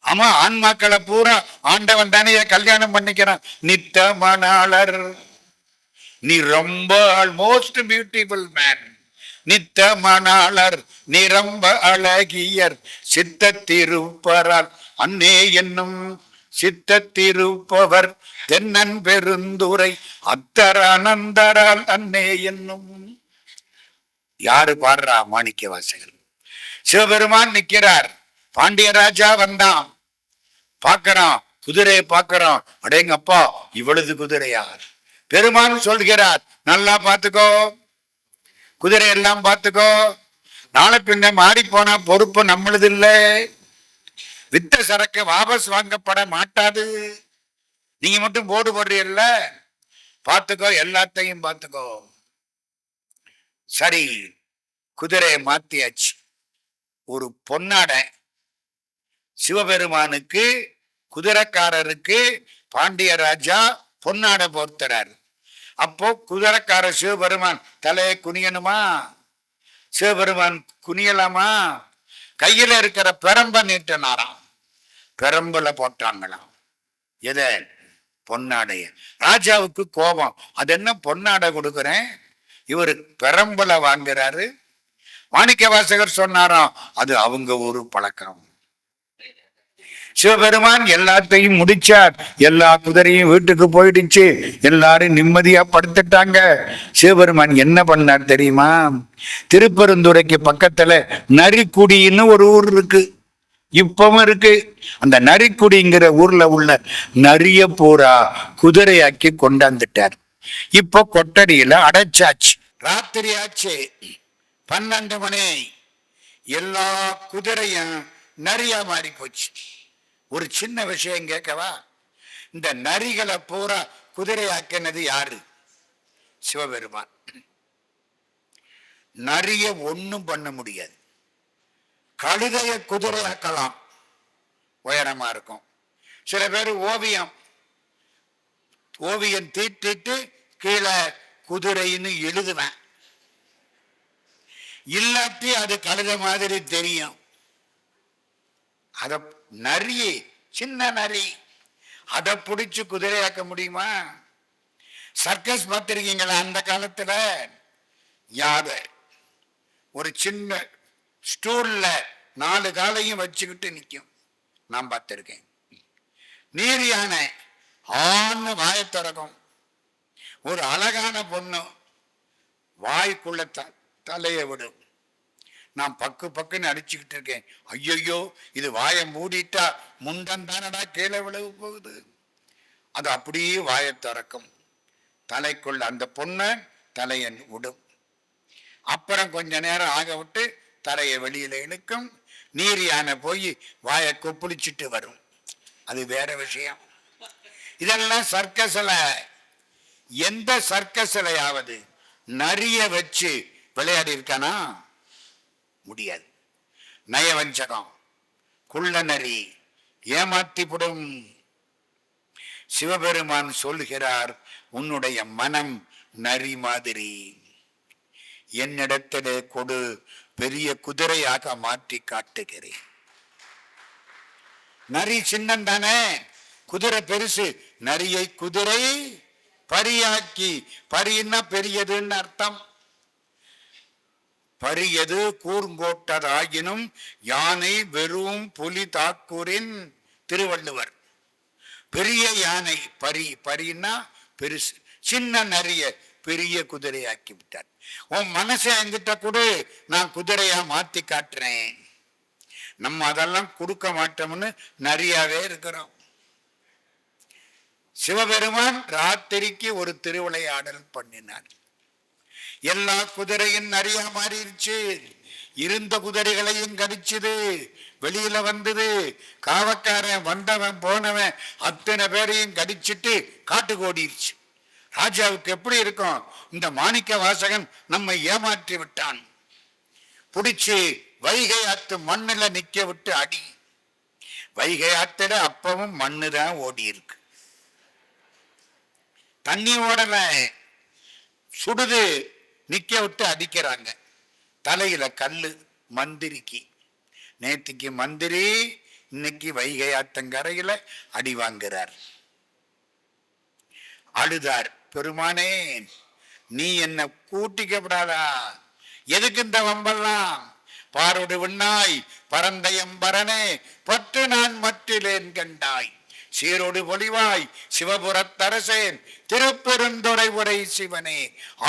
ஆமா, ஆன்மாக்களை பூரா ஆண்டவன் தானே கல்யாணம் பண்ணிக்கிறான். நித்த மணாளர், நீ ரொம்ப மோஸ்ட் பியூட்டிஃபுல் மேன். நித்த மணாளர் நீ ரொம்ப அழகியர் சித்தத்திருப்பரால் அன்னே என்னும் சித்தத்திருப்பவர் தென்னன் பெருந்துரை அத்தர அனந்தரால் அன்னே என்னும். யாரு பாடுறா? மாணிக்க வாசகர். சிவபெருமான் நிக்கிறார். பாண்டிய ராஜா வந்தான், பார்க்கிறான், குதிரையை பார்க்கிறான். அடேங்கப்பா, இவ்வளவு குதிரையார். பெருமான் சொல்கிறார், நல்லா பார்த்துக்கோ, குதிரை எல்லாம் பார்த்துக்கோ. நாளை பின்ன மாறி போனா பொறுப்பு நம்மளது இல்லை. வித்த சரக்கு வாபஸ் வாங்கப்பட மாட்டாது. நீங்க மட்டும் போடு போடுறீல்ல, பார்த்துக்கோ, எல்லாத்தையும் பார்த்துக்கோ. சரி, குதிரையை மாத்தியாச்சு. ஒரு பொன்னாடை சிவபெருமானுக்கு, குதிரைக்காரருக்கு பாண்டிய ராஜா பொன்னாடை போர்த்துறாரு. அப்போ குதிரைக்கார சிவபெருமான் தலையை குனியணுமா? சிவபெருமான் குனியலாமா? கையில இருக்கிற பெரம்ப நீட்டினாராம். பெரம்புல போட்டாங்களாம். எதை? பொன்னாடைய. ராஜாவுக்கு கோபம், அது என்ன பொன்னாடை கொடுக்குறேன், இவரு பெரம்புல வாங்குறாரு. மாணிக்க வாசகர் சொன்னாராம், அது அவங்க ஒரு பழக்கம். சிவபெருமான் எல்லாத்தையும் முடிச்சார். எல்லா குதிரையும் வீட்டுக்கு போயிடுச்சு. எல்லாரும் நிம்மதியா படுத்துட்டாங்க. சிவபெருமான் என்ன பண்ணார் தெரியுமா? திருப்பெருந்துறைக்கு பக்கத்துல நரிக்குடின்னு ஒரு ஊர் இருக்கு, இப்பவும் இருக்கு. அந்த நரிக்குடிங்கிற ஊர்ல உள்ள நரிய பூரா குதிரையாக்கி கொண்டாந்துட்டார். இப்போ கொட்டடியில அடைச்சாச்சு. ராத்திரி ஆச்சு, 12 மணி. எல்லா குதிரையும் நரியா மாறி போச்சு. ஒரு சின்ன விஷயம் கேட்கவா? இந்த நரிகளை பூரா குதிரையாக்கினது யாரு? சிவபெருமான். நரிய ஒண்ணும் பண்ண முடியாது. கழுதைய குதிரையாக்கலாம், உயரமா இருக்கும். சில பேர் ஓவியம் தீட்டிட்டு கீழே குதிரைன்னு எழுதுவேன், இல்லாட்டி அது கழுத மாதிரி தெரியும். அத நரி, சின்ன நரி, அதை பிடிச்சு குதிரையாக்க முடியுமா? சர்க்கஸ் பார்த்திருக்கீங்களா? அந்த காலத்துல யாரு ஒரு சின்ன ஸ்டூல்ல 4 காலையும் வச்சுக்கிட்டு நிற்கும், நான் பார்த்திருக்கேன். நீர் யானை ஆன்னு வாயை திறக்கும். ஒரு அழகான பொண்ணு வாய்க்குள்ள தலையை விடும். நான் பக்குன்னு அடிச்சுக்கிட்டு இருக்கேன். ஐயோ, இது வாயை மூடிட்டா முண்டன் தானடா கீழே விழவு போகுது. அது அப்படியே வாயை திறக்கும். தலைக்குள்ள அந்த பொண்ணை தலையை விடும். அப்புறம் கொஞ்ச நேரம் ஆக விட்டு தலையை வெளியில இழுக்கும். நீர் யானை போய் வாயை கொப்பளிச்சுட்டு வரும், அது வேற விஷயம். இதெல்லாம் சர்க்கஸ்ல. எந்த சர்க்கஸ்லயாவது நரிய வச்சு விளையாடி இருக்கானா? முடியாது. நயவஞ்சகம், குள்ள நரி, ஏமாற்றிவிடும். சிவபெருமான் சொல்கிறார், உன்னுடைய மனம் நரி மாதிரி, என்னிடத்திலே கொடு, பெரிய குதிரையாக மாற்றி காட்டுகிறேன். நரி சின்னந்தானே, குதிரை பெருசு. நரியை குதிரை பரியாக்கி, பரின்னா பெரியதுன்னு அர்த்தம். பரியது கூர்ங்கோட்டதாயினும் யானை வெறும் புலி தாக்கூரின் திருவள்ளுவர். பெரிய யானை பரி, பரின்னா பெருசு, சின்ன நரிய பெரிய குதிரையாக்கி விட்டார். உன் மனசை என்கிட்ட கூட நான் குதிரையா மாத்தி காட்டுறேன். நம்ம அதெல்லாம் கொடுக்க மாட்டோம்னு நரியாவே இருக்கிறோம். சிவபெருமான் ராத்திரிக்கு ஒரு திருவிளையாடல் பண்ணினார். எல்லா குதிரையும் நிறைய மாறிடுச்சு. இருந்த குதிரைகளையும் கடிச்சுது, வெளியில வந்தது. காவக்காரன் வந்தவன் போனவன் அத்தனை பேரையும் கடிச்சிட்டு காட்டுக்கு ஓடிடுச்சு. ராஜாவுக்கு எப்படி இருக்கும்? இந்த மாணிக்க வாசகன் நம்மை ஏமாற்றி விட்டான். பிடிச்சு வைகை ஆத்து மண்ணுல நிக்க விட்டு அடி. வைகை ஆத்துல அப்பவும் மண்ணுதான் ஓடி இருக்கு, தண்ணி ஓடல, சுடுது. நிக்க விட்டு அடிக்கிறாங்க. தலையில கல்லு. மந்திரிக்கு நேத்திக்கு மந்திரி, இன்னைக்கு வைகை ஆத்தங்கரையில அடி வாங்குறார். அழுதார், பெருமானே நீ என்ன கூட்டிக்கப்படாதா? எதுக்கு இந்த வம்பெல்லாம்? பாரோடு விண்ணாய் பரந்தயம்பரனே பற்று நான் மற்றிலேன் கண்டாய், சீரோடு பொலிவாய் சிவபுரத்தரசேன் திருப்பெருந்துறை உரை சிவனே,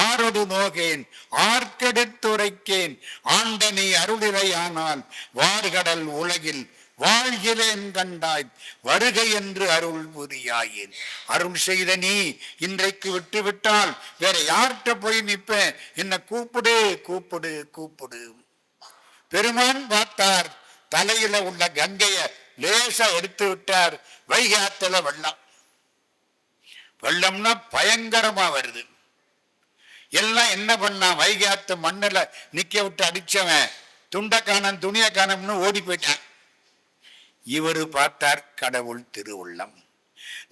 ஆரோடு நோகேன் ஆர்க்கெடுத்துரைக்கேன் ஆண்டனி அருளிரையானால் வார்கடல் உலகில் வாழ்கிறேன் கண்டாய், வருகை என்று அருள் புரியாயேன். அருள் செய்த நீ இன்றைக்கு விட்டு விட்டால் வேற யார்கிட்ட போய் நிற்பேன்? என்ன கூப்பிடு கூப்பிடு கூப்பிடு. பெருமான் பார்த்தார், தலையில உள்ள கங்கைய லேசா எடுத்து விட்டார். வைகாத்துல வெள்ளம். வெள்ளம்னா பயங்கரமா வருது. எல்லாம் என்ன பண்ணா? வைகாத்து மண்ணுல நிக்க விட்டு அடிச்சவன் துண்டக்கானம் துணிய காணம்னு ஓடி போயிட்டான். இவரு பார்த்தார், கடவுள் திருவுள்ளம்.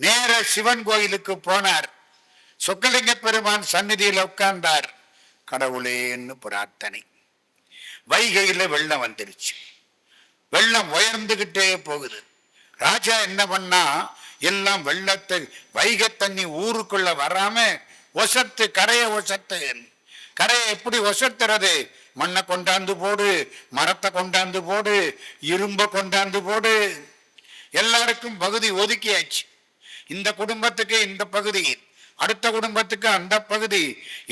நேர சிவன் கோயிலுக்கு போனார். சொக்கலிங்க பெருமான் சந்நிதியில உட்கார்ந்தார். கடவுளேன்னு பிரார்த்தனை. வைகையில வெள்ளம் வந்துருச்சு. வெள்ளம் உயர்ந்துகிட்டே போகுது. ராஜா என்ன பண்ணா, எல்லாம் வெள்ளத்தை, வைகை தண்ணி ஊருக்குள்ள வராம ஒசத்து, கரையை ஒசத்து. கரையை எப்படி ஒசத்துறது? மண்ணை கொண்டாந்து போடு, மரத்தை கொண்டாந்து போடு, இரும்ப கொண்டாந்து போடு. எல்லாருக்கும் பகுதி ஒதுக்கியாச்சு. இந்த குடும்பத்துக்கு இந்த பகுதி, அடுத்த குடும்பத்துக்கு அந்த பகுதி.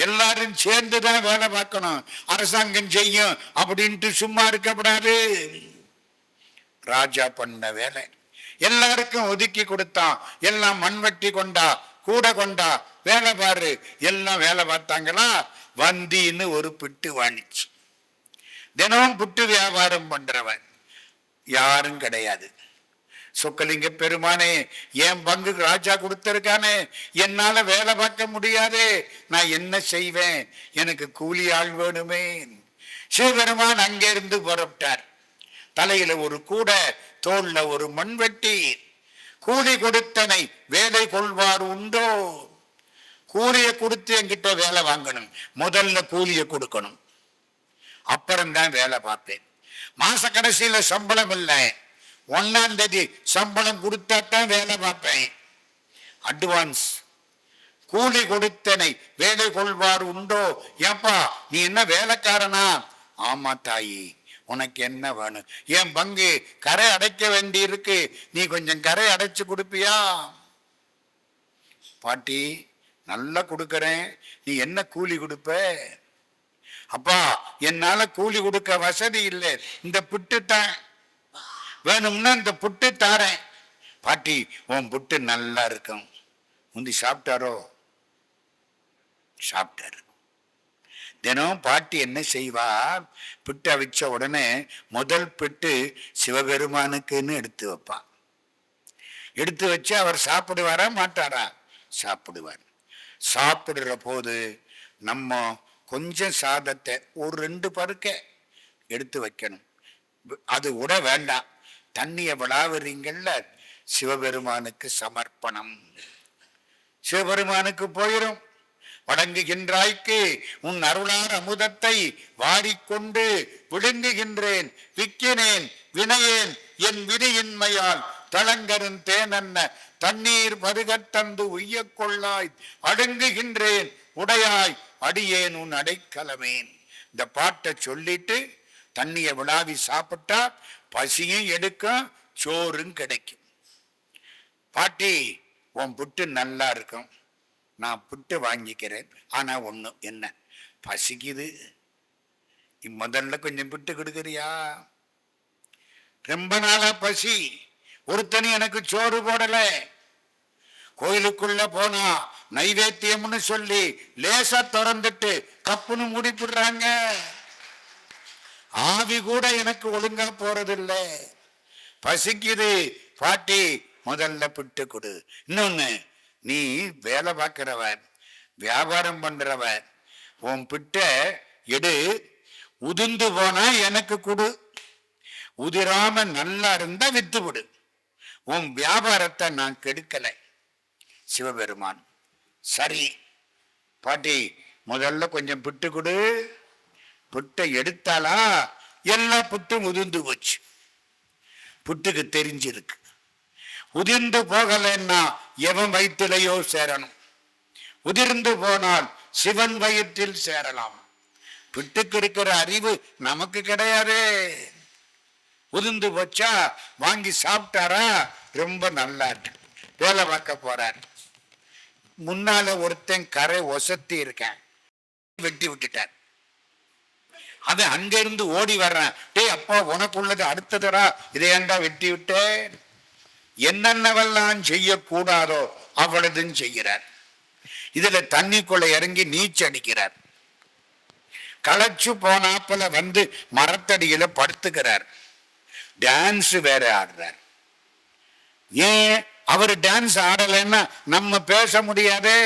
எல்லாரும் சேர்ந்துதான் வேலை பார்க்கணும். அரசாங்கம் செய்யும் அப்படின்ட்டு சும்மா இருக்கப்படாது. ராஜா பண்ண வேலை எல்லாருக்கும் ஒதுக்கி கொடுத்தான். எல்லாம் மண்வெட்டி கொண்டா, கூட கொண்டா, வேலை பாரு. எல்லாம் வேலை பார்த்தாங்களா? வந்தின்னு ஒரு பிட்டு வாணிச்சு. தினமும் புட்டு வியாபாரம் பண்றவன் யாரும் கிடையாது. சொக்கலிங்க பெருமானே, என் பங்கு ராஜா கொடுத்திருக்கானே, என்னால வேலை பார்க்க முடியாதே, நான் என்ன செய்வேன்? எனக்கு கூலி ஆள் வேணுமே. சிவபெருமான் அங்கிருந்து புறப்பட்டார். தலையில ஒரு கூட, தோல்ல ஒரு மண்வெட்டி. கூலி கொடுத்தனை வேலை கொள்வார் உண்டோ? கூலிய கொடுத்து என்கிட்ட வேலை வாங்கணும். முதல்ல கூலிய கொடுக்கணும், அப்புறம்தான் வேலை பார்ப்பேன். மாச கடைசியில சம்பளம் இல்லை, 1ஆம் தேதி சம்பளம் கொடுத்தாத்தான் வேலை பார்ப்பேன். அட்வான்ஸ். கூலி கொடுத்தனை வேலை கொள்வார் உண்டோ? ஏப்பா நீ என்ன வேலைக்காரனா? ஆமா தாயி, உனக்கு என்ன வேணும்? என் பங்கு கரை அடைக்க வேண்டி இருக்கு, நீ கொஞ்சம் கரை அடைச்சு கொடுப்பியா? பாட்டி நல்லா கொடுக்கறேன், நீ என்ன கூலி கொடுப்ப? அப்பா என்னால கூலி கொடுக்க வசதி இல்லை, இந்த புட்டு தான் வேணும்னா இந்த புட்டு தாரேன். பாட்டி உன் புட்டு நல்லா இருக்கும். முந்தி சாப்பிட்டாரோ? சாப்பிட்டாரு. தினம் பாட்டி என்ன செய்வா, பிட்டு அவிச்ச உடனே முதல் பிட்டு சிவபெருமானுக்குன்னு எடுத்து வைப்பா. எடுத்து வச்சு அவர் சாப்பிடுவாரா மாட்டாரா? சாப்பிடுவார். சாப்பிடுற போது நம்ம கொஞ்சம் சாதத்தை ஒரு 2 பருக்க எடுத்து வைக்கணும். அது விட வேண்டாம். தண்ணிய விளாவுறீங்கல்ல, சிவபெருமானுக்கு சமர்ப்பணம். சிவபெருமானுக்கு போயிரும். வணங்குகின்றாய்க்கு உன் அருளார் அமுதத்தை வாடிக்கொண்டு விழுங்குகின்றேன், விக்கினேன் வினையேன் என் வினையின்மையால் தளங்கரும் தேனன்ன தண்ணீர் பருகத்தந்து உய்ய கொள்ளாய் அடுங்குகின்றேன் உடையாய் அடியேன் உன் அடைக்கலமேன். இந்த பாட்டை சொல்லிட்டு தண்ணிய விழாவி சாப்பிட்டா பசியும் எடுக்கும், சோறும் கிடைக்கும். பாட்டி உன் புட்டு நல்லா இருக்கும், நான் புட்டு வாங்கிக்கிறேன். ஆனா ஒண்ணு, என்ன பசிக்குது, முதல்ல கொஞ்சம் புட்டு கொடுக்குறியா? ரொம்ப நாளா பசி, ஒருத்தனி எனக்கு சோறு போடல. கோயிலுக்குள்ள போனா நைவேத்தியம்னு சொல்லி லேசா திறந்துட்டு கப்புன்னு மூடிப்புடுறாங்க. ஆவி கூட எனக்கு ஒழுங்கா போறதில்லை. பசிக்குது பாட்டி, முதல்ல புட்டு கொடு. இன்னொன்னு, நீ வேலை பார்க்கிறவன், வியாபாரம் பண்றவன், உன் பிட்ட எடு, உதிர்ந்து போனா எனக்கு கொடு. உதிராம நல்லா இருந்தா வித்து விடு. உன் வியாபாரத்தை நான் கெடுக்கல. சிவபெருமான் சரி பாட்டி, முதல்ல கொஞ்சம் புட்டு கொடு. புட்டை எடுத்தாலா எல்லா புட்டும் உதிர்ந்து போச்சு. புட்டுக்கு தெரிஞ்சிருக்கு, உதிர்ந்து போகலன்னா எவன் வயிற்றிலையோ சேரணும், உதிர்ந்து போனால் சிவன் வயிற்றில் சேரலாம். புட்டுக்கு இருக்கிற அறிவு நமக்கு கிடையாதே. உதிர்ந்து போச்சா வாங்கி சாப்பிட்டாரா, ரொம்ப நல்லா வேலை பார்க்க போறார். முன்னால ஒருத்தன் கரை ஒசத்தி இருக்கேன், வெட்டி விட்டுட்டார். அது அங்க இருந்து ஓடி வர்றேன், டேய் அப்பா உனக்குள்ளது அடுத்ததுடா, இதையண்டா வெட்டி விட்டேன். என்னென்னவெல்லாம் செய்யக்கூடாதோ அவ்வளதும் செய்கிறார். இதுல தண்ணிக்குள்ள இறங்கி நீச்சல் அடிக்கிறார். களைச்சு போனாப்புல வந்து மரத்தடியில படுத்துக்கிறார். டான்ஸ் வேற ஆடுறார். ஏன் அவர் டான்ஸ் ஆடலைன்னா நம்ம பேச முடியாதே.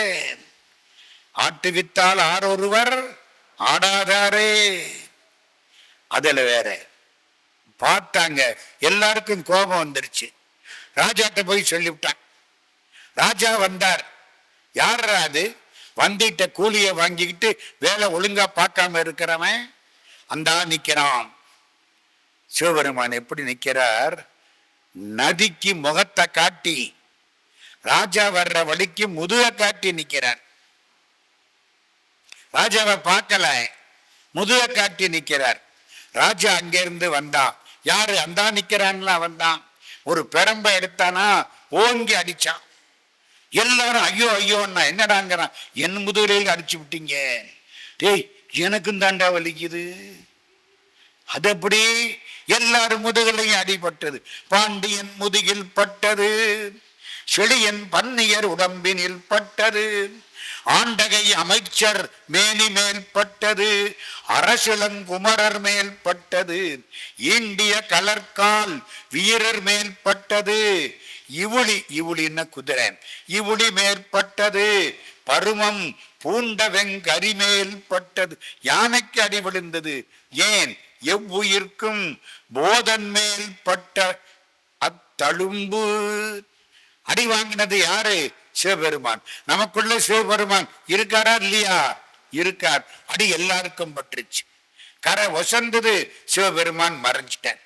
ஆட்டுவித்தால் ஆரொருவர் ஆடாதாரே. அதுல வேற பார்த்தாங்க, எல்லாருக்கும் கோபம் வந்துருச்சு. ராஜாட்ட போய் சொல்லிவிட்டான். ராஜா வந்தார். யாரா அது? வந்திட்ட கூலிய வாங்கிக்கிட்டு வேலை ஒழுங்கா பார்க்காம இருக்கிறவன் அந்த நிக்கிறான். சிவபெருமான் எப்படி நிக்கிறார்? நதிக்கு முகத்தை காட்டி, ராஜா வர்ற வழிக்கு முதுக காட்டி நிக்கிறார். ராஜாவை பார்க்கல, முதுக காட்டி நிக்கிறார். ராஜா அங்கிருந்து வந்தான். யாரு அந்த நிக்கிறான்ல வந்தான். ஒரு பெரம்பை எடுத்தானா ஓங்கி அடிச்சான். எல்லாரும் ஐயோ ஐயோன்னா, என்னடாங்கிறான், என் முதுகில் அடிச்சு விட்டீங்க. டேய் எனக்கும் தாண்டா வலிக்குது. அது எப்படி? எல்லாரும் முதுகலையும் அடிபட்டது. பாண்டியன் முதுகில் பட்டது, செழியன் பன்னியர் உடம்பினில் பட்டது, ஆண்டகை அமைச்சர் மேனி மேல் பட்டது, அரசிலங்குமரர் மேல் பட்டது, ஈண்டிய கலர்கால் வீரர் மேல் பட்டது, இவுளி இவுளின குதிரை இவுளி மேற்பட்டது, பருமம் பூண்ட வெங்கரி மேல் பட்டது. யானைக்கு அடி விழுந்தது. ஏன்? எவ்வுயிர்க்கும் போதன் மேல் பட்ட அத்தழும்பு. அடி வாங்கினது யாரு? சிவபெருமான். நமக்குள்ள சிவபெருமான் இருக்காரா இல்லையா? இருக்கார். அடி எல்லாருக்கும் பட்டுருச்சு. கரை ஒசந்தது, சிவபெருமான் மறைஞ்சிட்டார்.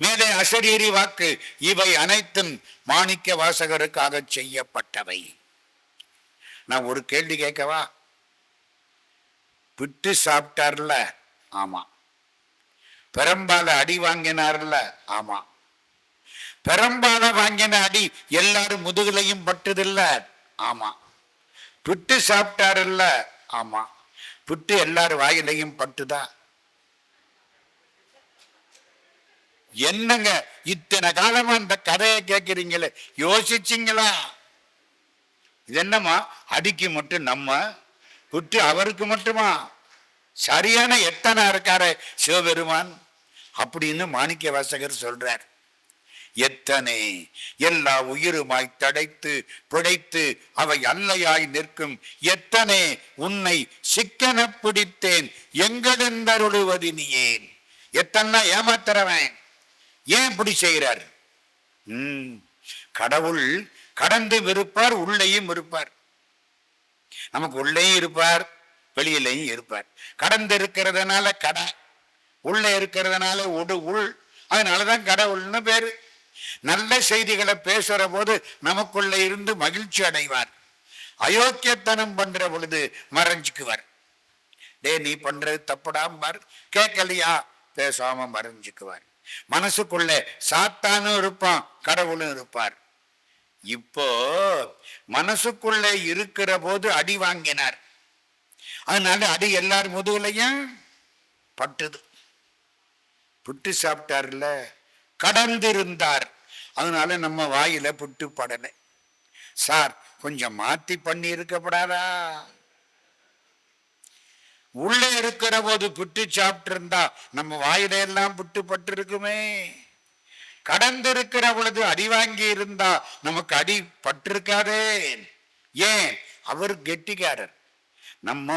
மேலே அசரீரி வாக்கு, இவை அனைத்தும் மாணிக்க வாசகருக்காக செய்யப்பட்டவை. நான் ஒரு கேள்வி கேட்கவா? பிட்டு சாப்பிட்டார்ல, ஆமா. பெரம்பால அடி வாங்கினார்ல, ஆமா. பெரம்பால வாங்கின அடி எல்லாரும் முதுகுலையும் பட்டதில்ல, ஆமா. பிட்டு சாப்பிட்டாருல்ல, ஆமா. பிட்டு எல்லாரும் வாயிலையும் பட்டுதா? என்னங்க இத்தனை காலமா அந்த கதையை கேட்கிறீங்களே, யோசிச்சிங்களா? இது என்னமா அடிக்கு மட்டும் நம்ம புற்று அவருக்கு மட்டுமா? சரியான எத்தனை இருக்காரு சிவபெருமான் அப்படின்னு மாணிக்க வாசகர் சொல்றார். எத்தனை எல்லா உயிருமாய் தடைத்து பிழைத்து அவை அல்லையாய் நிற்கும் எத்தனை உன்னை சிக்கன பிடித்தேன் எங்கெழுந்தருளுவது நீ ஏன். எத்தனை ஏமாத்துறவன் ஏன் இப்படி செய்கிறார்? கடவுள் கடந்து இருப்பார், உள்ளேயும் இருப்பார். நமக்கு உள்ளேயும் இருப்பார், வெளியிலையும் இருப்பார். கடந்து இருக்கிறதுனால கடை, உள்ள இருக்கிறதுனால உள். அதனாலதான் கடவுள்னு பேரு. நல்ல செய்திகளை பேசுற போது நமக்குள்ள இருந்து மகிழ்ச்சி அடைவார். அயோக்கியத்தனம் பண்ற பொழுது மறைஞ்சுக்குவார். டே நீ பண்றது தப்புடாம்பார். கேட்கலையா பேசாம மறைஞ்சுக்குவார். மனசுக்குள்ள சாத்தானும் இருப்பான், கடவுளும் இருப்பார். இப்போ மனசுக்குள்ள இருக்கிற போது அடி வாங்கினார். அதனால அடி எல்லார் முதுகுலையும் பட்டுது. புட்டு சாப்பிட்டார்ல, கடந்திருந்தார். அதனால நம்ம வாயில புட்டு படலை. சார் கொஞ்சம் மாத்தி பண்ணி இருக்கப்படாதா? உள்ள இருக்கிற போது புட்டு சாப்பிட்டு இருந்தா நம்ம வாயில எல்லாம் புட்டு பட்டு இருக்குமே. கடந்திருக்கிற பொழுது அடி வாங்கி இருந்தா நமக்கு அடி பட்டிருக்காதே. ஏன்? அவர் கெட்டிக்காரர். நம்ம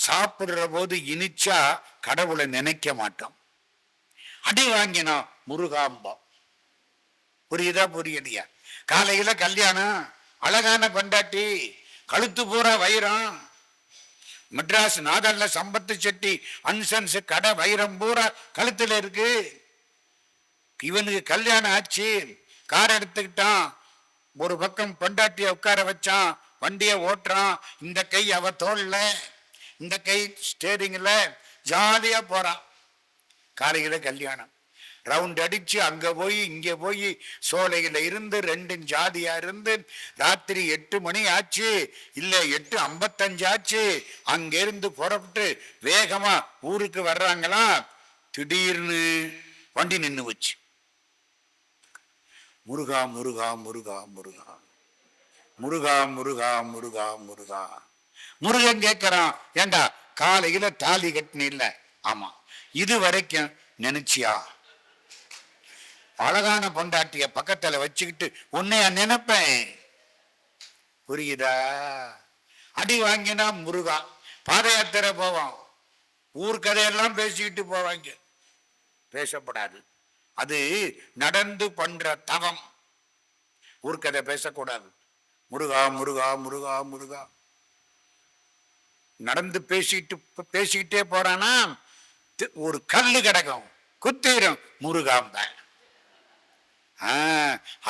சாப்பிடுற போது இனிச்சா கடவுளை நினைக்க மாட்டோம். அடி வாங்கினா முருகாம்பா. புரியுதா புரியலையா? காலையில கல்யாணம், அழகான கொண்டாட்டி, கழுத்து பூரா வைரம். மெட்ராஸ் நாதல்ல சம்பத்து செட்டி அன்சன்ஸ் கடை வைரம் பூரா கழுத்துல இருக்கு. இவனுக்கு கல்யாணம் ஆச்சு, கார் எடுத்துக்கிட்டான், ஒரு பக்கம் பொண்டாட்டிய உட்கார வச்சான், வண்டிய ஓட்டுறான். இந்த கை அவ தோல்ல, இந்த கை ஸ்டேரிங்ல, ஜாலியா போறான். காலையில கல்யாணம், ரவுண்ட் அடிச்சு அங்க போய் இங்க போய் சோலையில இருந்து 2 ஜாதியா இருந்து ராத்திரி 8 மணி ஆச்சு, இல்ல 8:55 ஆச்சு. அங்க இருந்து புறப்பட்டு வேகமா ஊருக்கு வர்றாங்களா, திடீர்னு வண்டி நின்று வச்சு. முருகா முருகா முருகா முருகா முருகா முருகா முருகா முருகா. முருகன் கேட்கிறான், ஏண்டா காலையில தாலி கட்டின இல்ல? ஆமா. இது வரைக்கும் நினைச்சியா? அழகான பொண்டாட்டிய பக்கத்துல வச்சுக்கிட்டு உன்னைய நினைப்பேன். புரியுதா? அடி வாங்கினா முருகா. பாத யாத்திரை போவோம், ஊர் கதையெல்லாம் பேசிக்கிட்டு போவாங்க. பேசப்படாது, அது நடந்து பண்ற தவம். ஊர்க்கதை பேசக்கூடாது. முருகா முருகா முருகா முருகா. நடந்து பேசிக்கிட்டே போறானா ஒரு கல்லு கிடக்கும், குத்திரும், முருகாம்பேன்.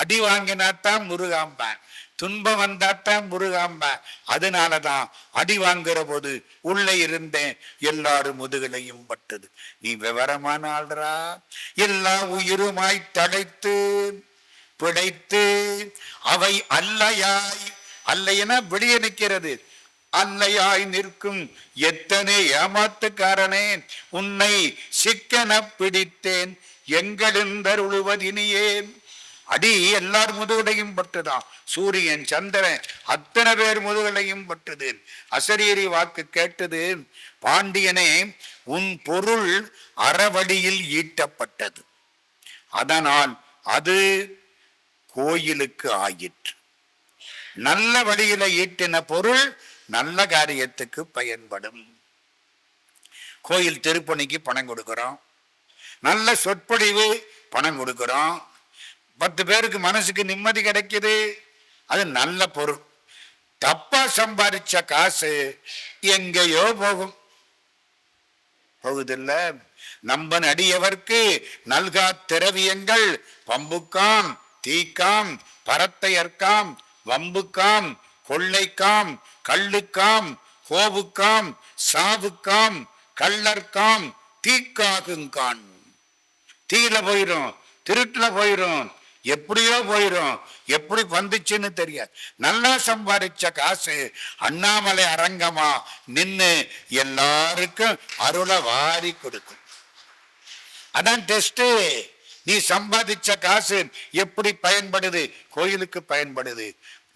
அடி வாங்கினாத்தான் முருகாம்பேன், துன்பம் வந்தாத்தான் முருகாம்பேன். அதனாலதான் அடி வாங்குற போது உள்ளே இருந்தேன், எல்லாரும் முதுகலையும் பட்டது. நீ விவரமான ஆள்றா. எல்லா உயிருமாய் தடைத்து பிழைத்து அவை அல்லையாய், அல்லையனா வெளியே நிற்கிறது, அல்லையாய் நிற்கும் எத்தனை ஏமாத்துக்காரனே உன்னை சிக்கன பிடித்தேன் எங்கெழுந்தருளுவதினியே. அடி எல்லார் முதுகலையும் பட்டுதான். சூரியன் சந்திரன் அத்தனை பேர் முதுகலையும் பட்டது. அசரீரி வாக்கு கேட்டது, பாண்டியனே உன் பொருள் அறவழியில் ஈட்டப்பட்டது, அதனால் அது கோயிலுக்கு ஆயிற்று. நல்ல வழியில ஈட்டின பொருள் நல்ல காரியத்துக்கு பயன்படும். கோயில் திருப்பணிக்கு பணம் கொடுக்கிறோம், நல்ல சொற்பொழிவு பணம் கொடுக்கிறோம், 10 பேருக்கு மனசுக்கு நிம்மதி கிடைக்குது, அது நல்ல பொருள். தப்பா சம்பாதிச்ச காசு எங்கேயோ போகும். போகுதில்ல. நம்பன் அடியவர்க்கு நல்கா திரவியங்கள் பம்புக்காம் தீக்காம் பரத்தையர்க்காம் வம்புக்காம் கொள்ளைக்காம் கள்ளுக்காம் கோவுக்காம் சாவுக்காம் கள்ளர்காம் தீக்காகுங்கான். தீல போயிரும், திருட்டுல போயிரும், எப்படியோ போயிரும். எப்படி வந்துச்சுன்னு தெரியாது. நல்லா சம்பாதிச்ச காசு அண்ணாமலை அரங்கமா நின்னு எல்லாருக்கும் அருளை வாரி கொடுக்கும். அதான் டெஸ்ட். நீ சம்பாதிச்ச காசு எப்படி பயன்படுது? கோயிலுக்கு பயன்படுது.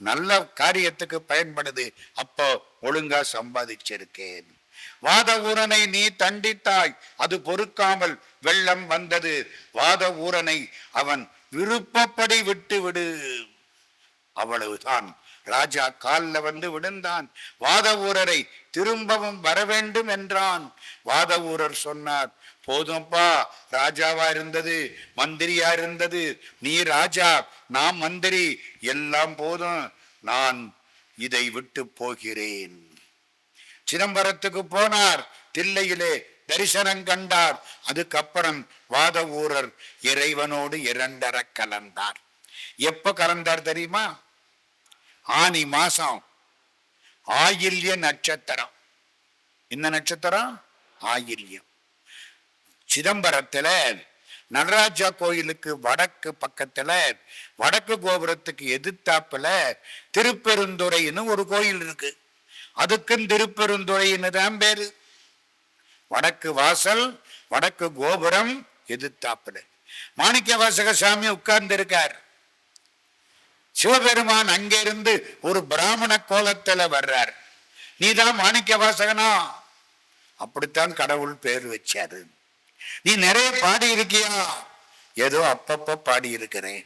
நல்ல காரியத்துக்கு பயன்படுது. அப்போ ஒழுங்கா சம்பாதிச்சிருக்கேன். வாத ஊரனை நீ தண்டித்தாய், அது பொறுக்காமல் வெள்ளம் வந்தது. வாத ஊரனை அவன் விருப்பப்படி விட்டு விடு. அவ்வளவுதான். ராஜா காலில் வந்து விழுந்தான். வாத ஊரரை திரும்பவும் வர வேண்டும் என்றான். வாத ஊரர் சொன்னார், போதும்பா, ராஜாவா இருந்தது, மந்திரியா இருந்தது, நீ ராஜா, நான் மந்திரி, எல்லாம் போதும், நான் இதை விட்டு போகிறேன். சிதம்பரத்துக்கு போனார். தில்லையிலே தரிசனம் கண்டார். அதுக்கப்புறம் வாத ஊரர் இறைவனோடு இரண்டர கலந்தார். எப்ப கலந்தார் தெரியுமா? ஆனி மாசம், ஆயில்ய நட்சத்திரம். இந்த நட்சத்திரம் ஆயில்யம். சிதம்பரத்துல நடராஜா கோயிலுக்கு வடக்கு பக்கத்துல, வடக்கு கோபுரத்துக்கு எதிர்த்தாப்புல திருப்பெருந்துறைன்னு ஒரு கோயில் இருக்கு. அதுக்கும் திருப்பெருந்துறைன்னு தான் பேரு. வடக்கு வாசல், வடக்கு கோபுரம், எதிர்த்தாப்புல மாணிக்க வாசக சாமி உட்கார்ந்து இருக்கார். சிவபெருமான் அங்கிருந்து ஒரு பிராமண கோலத்துல வர்றார். நீதான் மாணிக்க வாசகனா? அப்படித்தான் கடவுள் பேர் வச்சாரு. நீ நிறைய பாடி இருக்கியா? ஏதோ அப்பப்ப பாடி இருக்கிறேன்.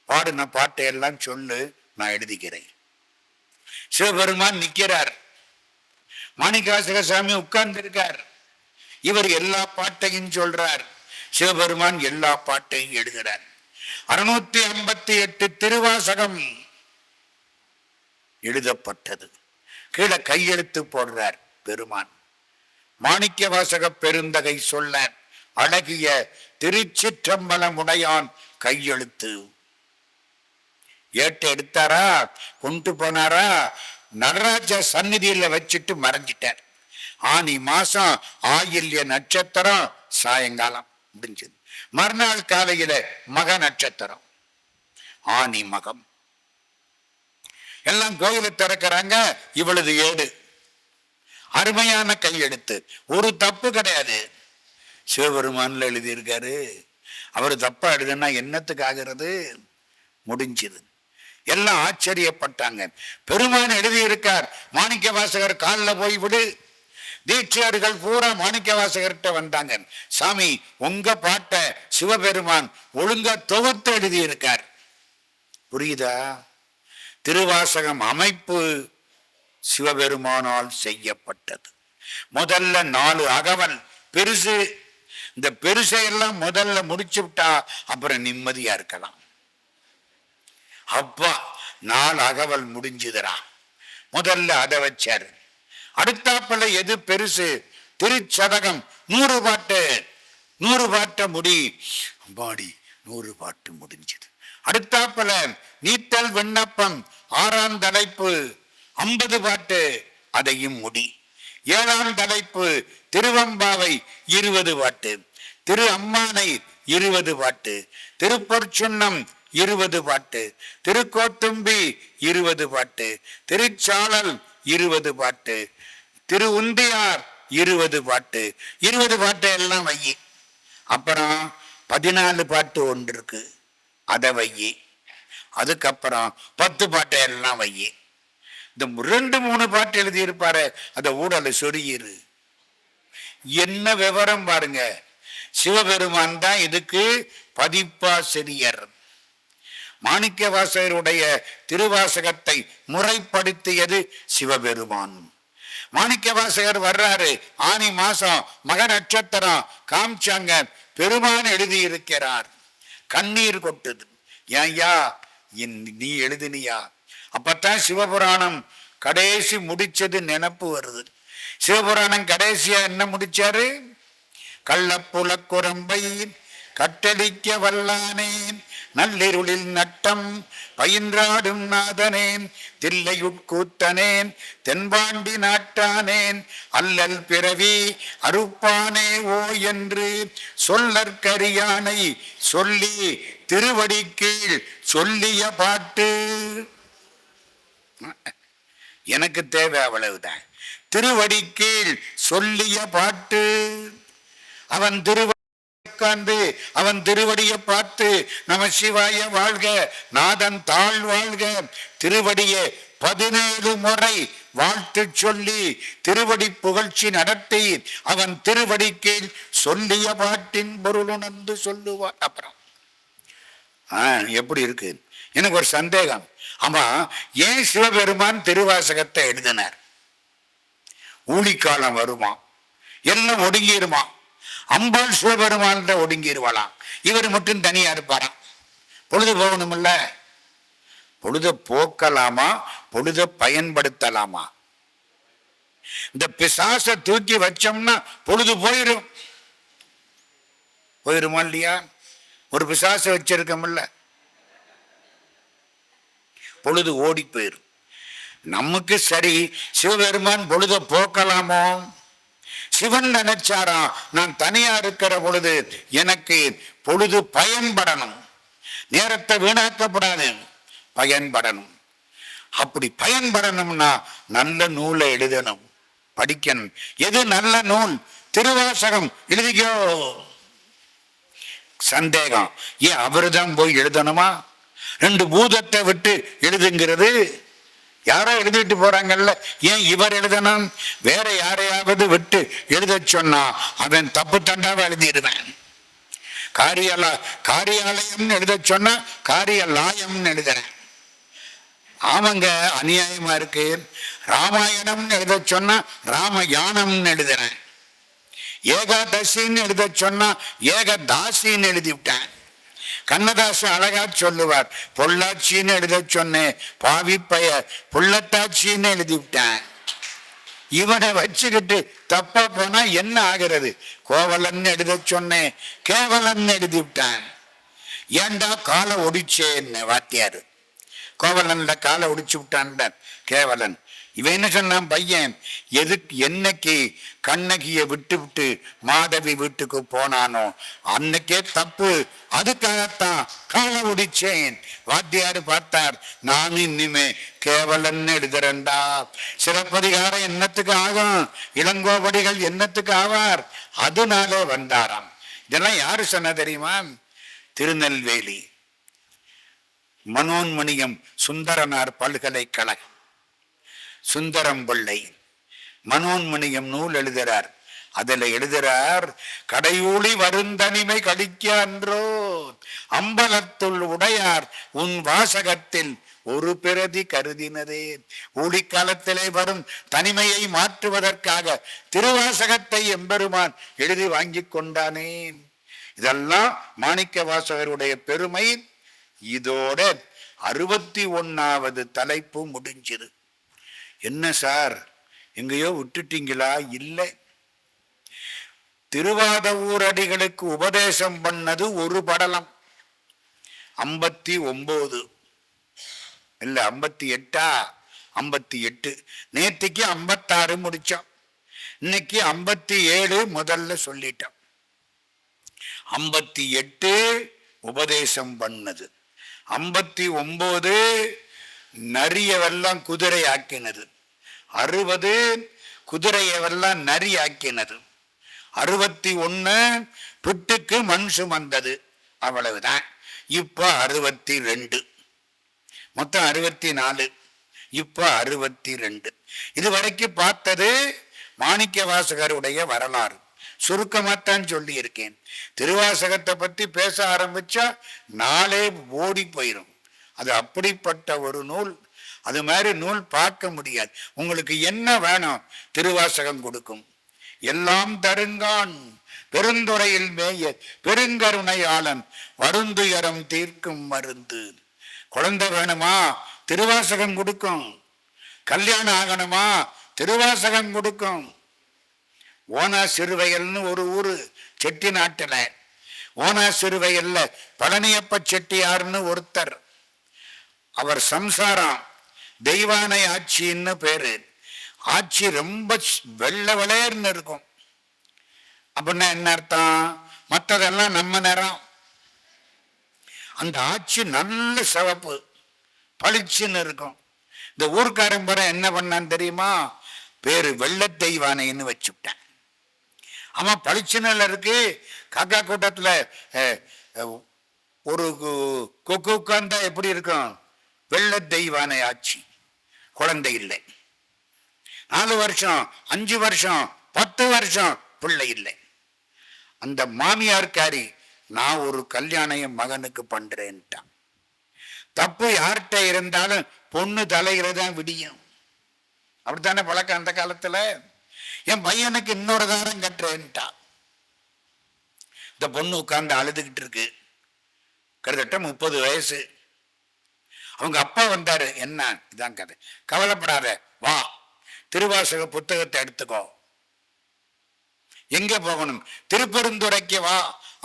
பாடின பாட்டை எல்லாம் சொல்லு, நான் எழுதிக்கிறேன். சிவபெருமான் நிக்கிறார். மாணிக்கவாசக சாமி உட்கார்ந்து இருக்கார். இவர் எல்லா பாட்டையும் சொல்றார். சிவபெருமான் எல்லா பாட்டையும் எழுதுறார். 658 திருவாசகம் எழுதப்பட்டது. கீழே கையெழுத்து போடுறார் பெருமான். மாணிக்க வாசக பெருந்தகை சொல்ல அழகிய திருச்சிற்றம்பலமுடையான் கையெழுத்து. ஏட்டு எடுத்தாரா, கொண்டு போனாரா, நடராஜ சந்நிதியில வச்சுட்டு மறைஞ்சிட்டார். ஆனி மாசம், ஆயில்ய நட்சத்திரம், சாயங்காலம் முடிஞ்சது. மறுநாள் காலையில மக நட்சத்திரம், ஆனி மகம். எல்லாம் கோயிலை திறக்கிறாங்க. இவளது ஏடு, அருமையான கையெழுத்து, ஒரு தப்பு கிடையாது. சிவபெருமான்ல எழுதியிருக்காரு. அவர் தப்பா எழுதுனா என்னத்துக்கு ஆகிறது? முடிஞ்சது. எல்லாம் ஆச்சரியப்பட்டாங்க. பெருமான் எழுதியிருக்கார். மாணிக்க வாசகர் காலில் போய் விடு. தீட்சியர்கள் பூரா மாணிக்க வாசகர்கிட்ட வந்தாங்க. சாமி, உங்க பாட்ட சிவபெருமான் ஒழுங்கா தொகுத்து எழுதியிருக்கார். புரியுதா? திருவாசகம் அமைப்பு சிவபெருமானால் செய்யப்பட்டது. முதல்ல 4 அகவல் பெருசு. இந்த பெருசையெல்லாம் முதல்ல முடிச்சு விட்டா அப்புறம் நிம்மதியா இருக்கலாம். அப்பா 4 அகவல் முடிஞ்சுதுரா, முதல்ல அதை வச்சாரு. அடுத்தாப்புல எது பெருசு? திருச்சதகம் 100 பாட்டு. 100 பாட்டை முடி. பாடி 100 பாட்டு முடிஞ்சது. அடுத்தாப்புல நீத்தல் விண்ணப்பம் 6ஆம் தலைப்பு 50 பாட்டு, அதையும் முடி. 7ஆம் தலைப்பு திருவம்பாவை 20 பாட்டு, திரு அம்மானை 20 பாட்டு, திருப்பொற்சுன்னம் 20 பாட்டு, திருக்கோட்டும்பி 20 பாட்டு, திருச்சாளல் 20 பாட்டு, திரு உந்தியார் 20 பாட்டு. 20 பாட்டு எல்லாம் வையி. அப்புறம் 14 பாட்டு ஒன்று இருக்கு, அதை வையி. அதுக்கப்புறம் 10 பாட்டை எல்லாம் வையி. இந்த 2-3 பாட்டு எழுதி இருப்பாரு, அந்த ஊடலை சொருகிரு. என்ன விவரம் பாருங்க. சிவபெருமான் தான் இதுக்கு பதிப்பாசிரியர். மாணிக்க வாசகருடைய திருவாசகத்தை முறைப்படுத்தியது சிவபெருமான். மாணிக்க வாசகர் வர்றாரு. ஆனி மாசம், மக நட்சத்திரம் காமிச்சாங்க. பெருமான் எழுதியிருக்கிறார். கண்ணீர் கொட்டுது. ஏன்யா நீ எழுதினியா? அப்பத்தான் சிவபுராணம் கடைசி முடிச்சது நினப்பு வருது. சிவபுராணம் கடைசியா என்ன முடிச்சாரு? கள்ளப்புல குரம்பை கட்டளிக்க வல்லானேன், நள்ளிருளில் நட்டம் பயின்றாடும் நாதனேன், தில்லையுட்கூத்தனேன், தென்பாண்டி நாட்டானேன், அல்லல் பிறவி அறுப்பானே ஓ என்று சொல்லற்கரியானை சொல்லி திருவடி கீழ் சொல்லிய பாட்டு. எனக்கு தேவை அவ்வளவுதான். திருவடி கீழ் சொல்லிய பாட்டு. அவன் உட்கார்ந்து அவன் திருவடியை பார்த்து நம சிவாய வாழ்க, நாதன் தாழ் வாழ்க, திருவடியை 17 முறை வாழ்த்து சொல்லி திருவடி புகழ்ச்சி நடத்தி அவன் திருவடிக்கு சொல்லிய பாட்டின் பொருள் உணர்ந்து சொல்லுவார். அப்புறம் எப்படி இருக்கு? எனக்கு ஒரு சந்தேகம். ஆமா, ஏன் சிவபெருமான் திருவாசகத்தை எழுதினார்? ஊழிக்காலம் வருமா, எல்லாம் ஒடுங்கிருமா, அம்பாள் சிவபெருமான் ஒடுங்கிருவாளாம், இவர் மட்டும் தனியா இருப்பாராம். பொழுது போகணும்ல. பொழுத போக்கலாமா, பொழுத பயன்படுத்தலாமா? இந்த பிசாச தூக்கி வச்சோம்னா பொழுது போயிருமா இல்லையா? ஒரு பிசாச வச்சிருக்கோம்ல, பொழுது ஓடி போயிரும். நமக்கு சரி, சிவபெருமான் பொழுத போக்கலாமோ? சிவன் நினைச்சாரா, நான் தனியா இருக்கிற பொழுது எனக்கு பொழுது பயன்படணும், நேரத்தை வீணாக்கப்படாது, பயன்படணும். அப்படி பயன்படணும்னா நல்ல நூலை எழுதணும், படிக்கணும். எது நல்ல நூல்? திருவாசகம். எழுதிக்கோ. சந்தேகம், ஏன் அவருதான் போய் எழுதணுமா? 2 பூதத்தை விட்டு எழுதுங்கிறது யாரோ எழுதிட்டு போறாங்கல்ல, ஏன் இவர் எழுதணும்? வேற யாரையாவது விட்டு எழுத சொன்னா அவன் தப்பு தண்டாவை எழுதிடுவேன். காரியாலயம் எழுத சொன்னா காரியலாயம்னு எழுதுறேன். ஆமாங்க, அநியாயமா இருக்கு. ராமாயணம் எழுத சொன்னா ராமயானம்னு எழுதுறேன். ஏகாதசின்னு எழுத சொன்னா ஏகதாசின்னு எழுதி விட்டேன். கண்ணதாசன் அழகா சொல்லுவார், பொள்ளாச்சின்னு எழுத சொன்னேன், பாவி பைய புள்ளத்தாச்சின்னு எழுதி விட்டேன். இவனை வச்சுக்கிட்டு தப்பா போனா என்ன ஆகிறது? கோவலன் எழுத சொன்னேன், கேவலன் எழுதி விட்டான். ஏண்டா காலை ஒடிச்சேன்னு வாத்தியாரு. கோவலன்ல காலை ஒடிச்சு விட்டான் கேவலன். இவன் என்ன சொன்னான்? பையன் எதுக்கு என்னைக்கு கண்ணகியை விட்டு விட்டு மாதவி வீட்டுக்கு போனானோ அன்னைக்கே தப்பு, அதுக்காகத்தான் காலை ஒடிச்சேன். வாத்தியாரு பார்த்தார், நான் இனிமே கேவலன் எழுதுறேன்டா. சிலப்பதிகாரம் என்னத்துக்கு ஆகும், இளங்கோவடிகள் என்னத்துக்கு ஆவார், அதனாலே வந்தாராம். இதெல்லாம் யாரு சொன்ன தெரியுமா? திருநெல்வேலி மனோன்மணியம் சுந்தரனார் பல்கலைக்கழகம் சுந்தரம் பிள்ளை மனோன்மணியம் நூல் எழுதுறார். அதுல எழுதுறார், கடையூழி வருந்தனிமை கடிக்க அன்றோ அம்பலத்துள் உடையார் உன் வாசகத்தில் ஒரு பிரதி கருதினதே. ஊழிக்காலத்திலே வரும் தனிமையை மாற்றுவதற்காக திருவாசகத்தை எம்பெருமான் எழுதி வாங்கி கொண்டானேன். இதெல்லாம் மாணிக்க வாசகருடைய பெருமை. இதோட 61வது தலைப்பு முடிஞ்சது. என்ன சார், எங்கேயோ விட்டுட்டீங்களா? இல்லை, திருவாதவூரடிகளுக்கு உபதேசம் பண்ணது ஒரு படலம். 59 இல்ல 58 58. நேற்றுக்கு 56 முடிச்சோம், இன்னைக்கு 57 முதல்ல சொல்லிட்டோம். 58 உபதேசம் பண்ணது, 59 நரியவெல்லாம் குதிரை ஆக்கினது, 60 குதிரையவெல்லாம் நரி ஆக்கினது, 61 புட்டுக்கு மண் சுமந்தது. அவ்வளவுதான். இப்ப 62, மொத்தம் 64, இப்ப 62. இதுவரைக்கும் பார்த்தது மாணிக்க வாசகருடைய வரலாறு. சுருக்கமாத்தான் சொல்லி இருக்கேன். திருவாசகத்தை பத்தி பேச ஆரம்பிச்சா நாளே ஓடி போயிடும். அது அப்படிப்பட்ட ஒரு நூல். அது மாதிரி நூல் பார்க்க முடியாது. உங்களுக்கு என்ன வேணும் திருவாசகம் கொடுக்கும். எல்லாம் தருங்கான் பெருந்துறையில் மேய பெருங்கருணையாளன் வருந்துயரம் தீர்க்கும் மருந்து. குழந்தை வேணுமா? திருவாசகம் கொடுக்கும். கல்யாணம் ஆகணுமா? திருவாசகம் கொடுக்கும். ஓனா சிறுவையல்னு ஒரு ஊரு செட்டி நாட்டுல, ஓனா சிறுவையல்ல பழனியப்ப செட்டியார்னு ஒருத்தர். அவர் சம்சாரம் தெய்வானை ஆட்சின்னு பேரு. ஆட்சி ரொம்ப வெள்ளை வெளையர்னு இருக்கும். அப்படின்னா என்ன அர்த்தம்? மற்றதெல்லாம் நம்ம நிறம். அந்த ஆட்சி நல்ல சிவப்பு பளிச்சுன்னு இருக்கும். இந்த ஊர்க்காரன் என்ன பண்ணான்னு தெரியுமா? பேரு வெள்ளை தெய்வானைன்னு வச்சுவிட்டேன். ஆமா, பளிச்சுனல் இருக்கு. காக்கா கூட்டத்துல ஒரு கொக்கு உட்கார்ந்தா எப்படி இருக்கும்? வெள்ள தெய்வானை ஆட்சி. குழந்தை இல்லை. 4 வருஷம், 5 வருஷம், 10 வருஷம் பிள்ளை இல்லை. அந்த மாமியார்காரி, நான் ஒரு கல்யாணம் என் மகனுக்கு பண்றேன்ட்டான். தப்பு யார்கிட்ட இருந்தாலும் பொண்ணு தலையில தான் விடியும். அப்படித்தானே பழக்கம் அந்த காலத்துல. என் பையனுக்கு இன்னொரு தாரம் கட்டுறேன்ட்டா. இந்த பொண்ணு உட்கார்ந்து அழுதுகிட்டு இருக்கு. கிட்டத்தட்ட 30 வயசு. அவங்க அப்பா வந்தாரு. என்ன இதான் கதை, கவலைப்படாத, வா, திருவாசக புத்தகத்தை எடுத்துக்கோ. எங்க போகணும்? திருப்பெருந்துறைக்கு வா,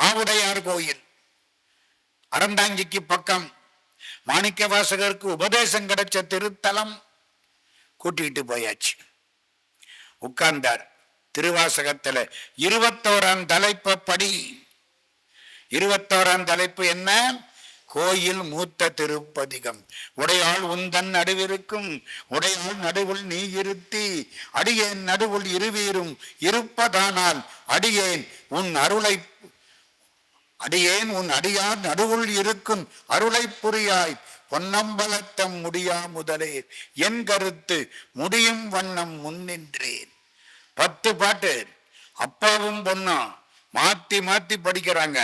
ஆவுடையார் கோயில், அறந்தாங்கிக்கு பக்கம், மாணிக்க வாசகருக்கு உபதேசம் கிடைச்ச திருத்தலம். கூட்டிகிட்டு போயாச்சு. உட்கார்ந்தார். திருவாசகத்துல 21ஆம் தலைப்பை படி. 21ஆம் தலைப்பு என்ன? கோயில் மூத்த திருப்பதிகம். உடையாள் உந்தன் நடுவிருக்கும், உடையாள் நடுவுள் நீ இருத்தி, அடியேன் நடுவுள் இருவீரும் இருப்பதானால், அடியேன் உன் அடியார் நடுவுள் இருக்கும் அருளை புரியாய், பொன்னம்பலத்தம் முடியா முதலே என் கருத்து முடியும் வண்ணம் முன்னின்றேன். 10 பாட்டு. அப்பாவும் பொண்ணும் மாத்தி மாத்தி படிக்கிறாங்க.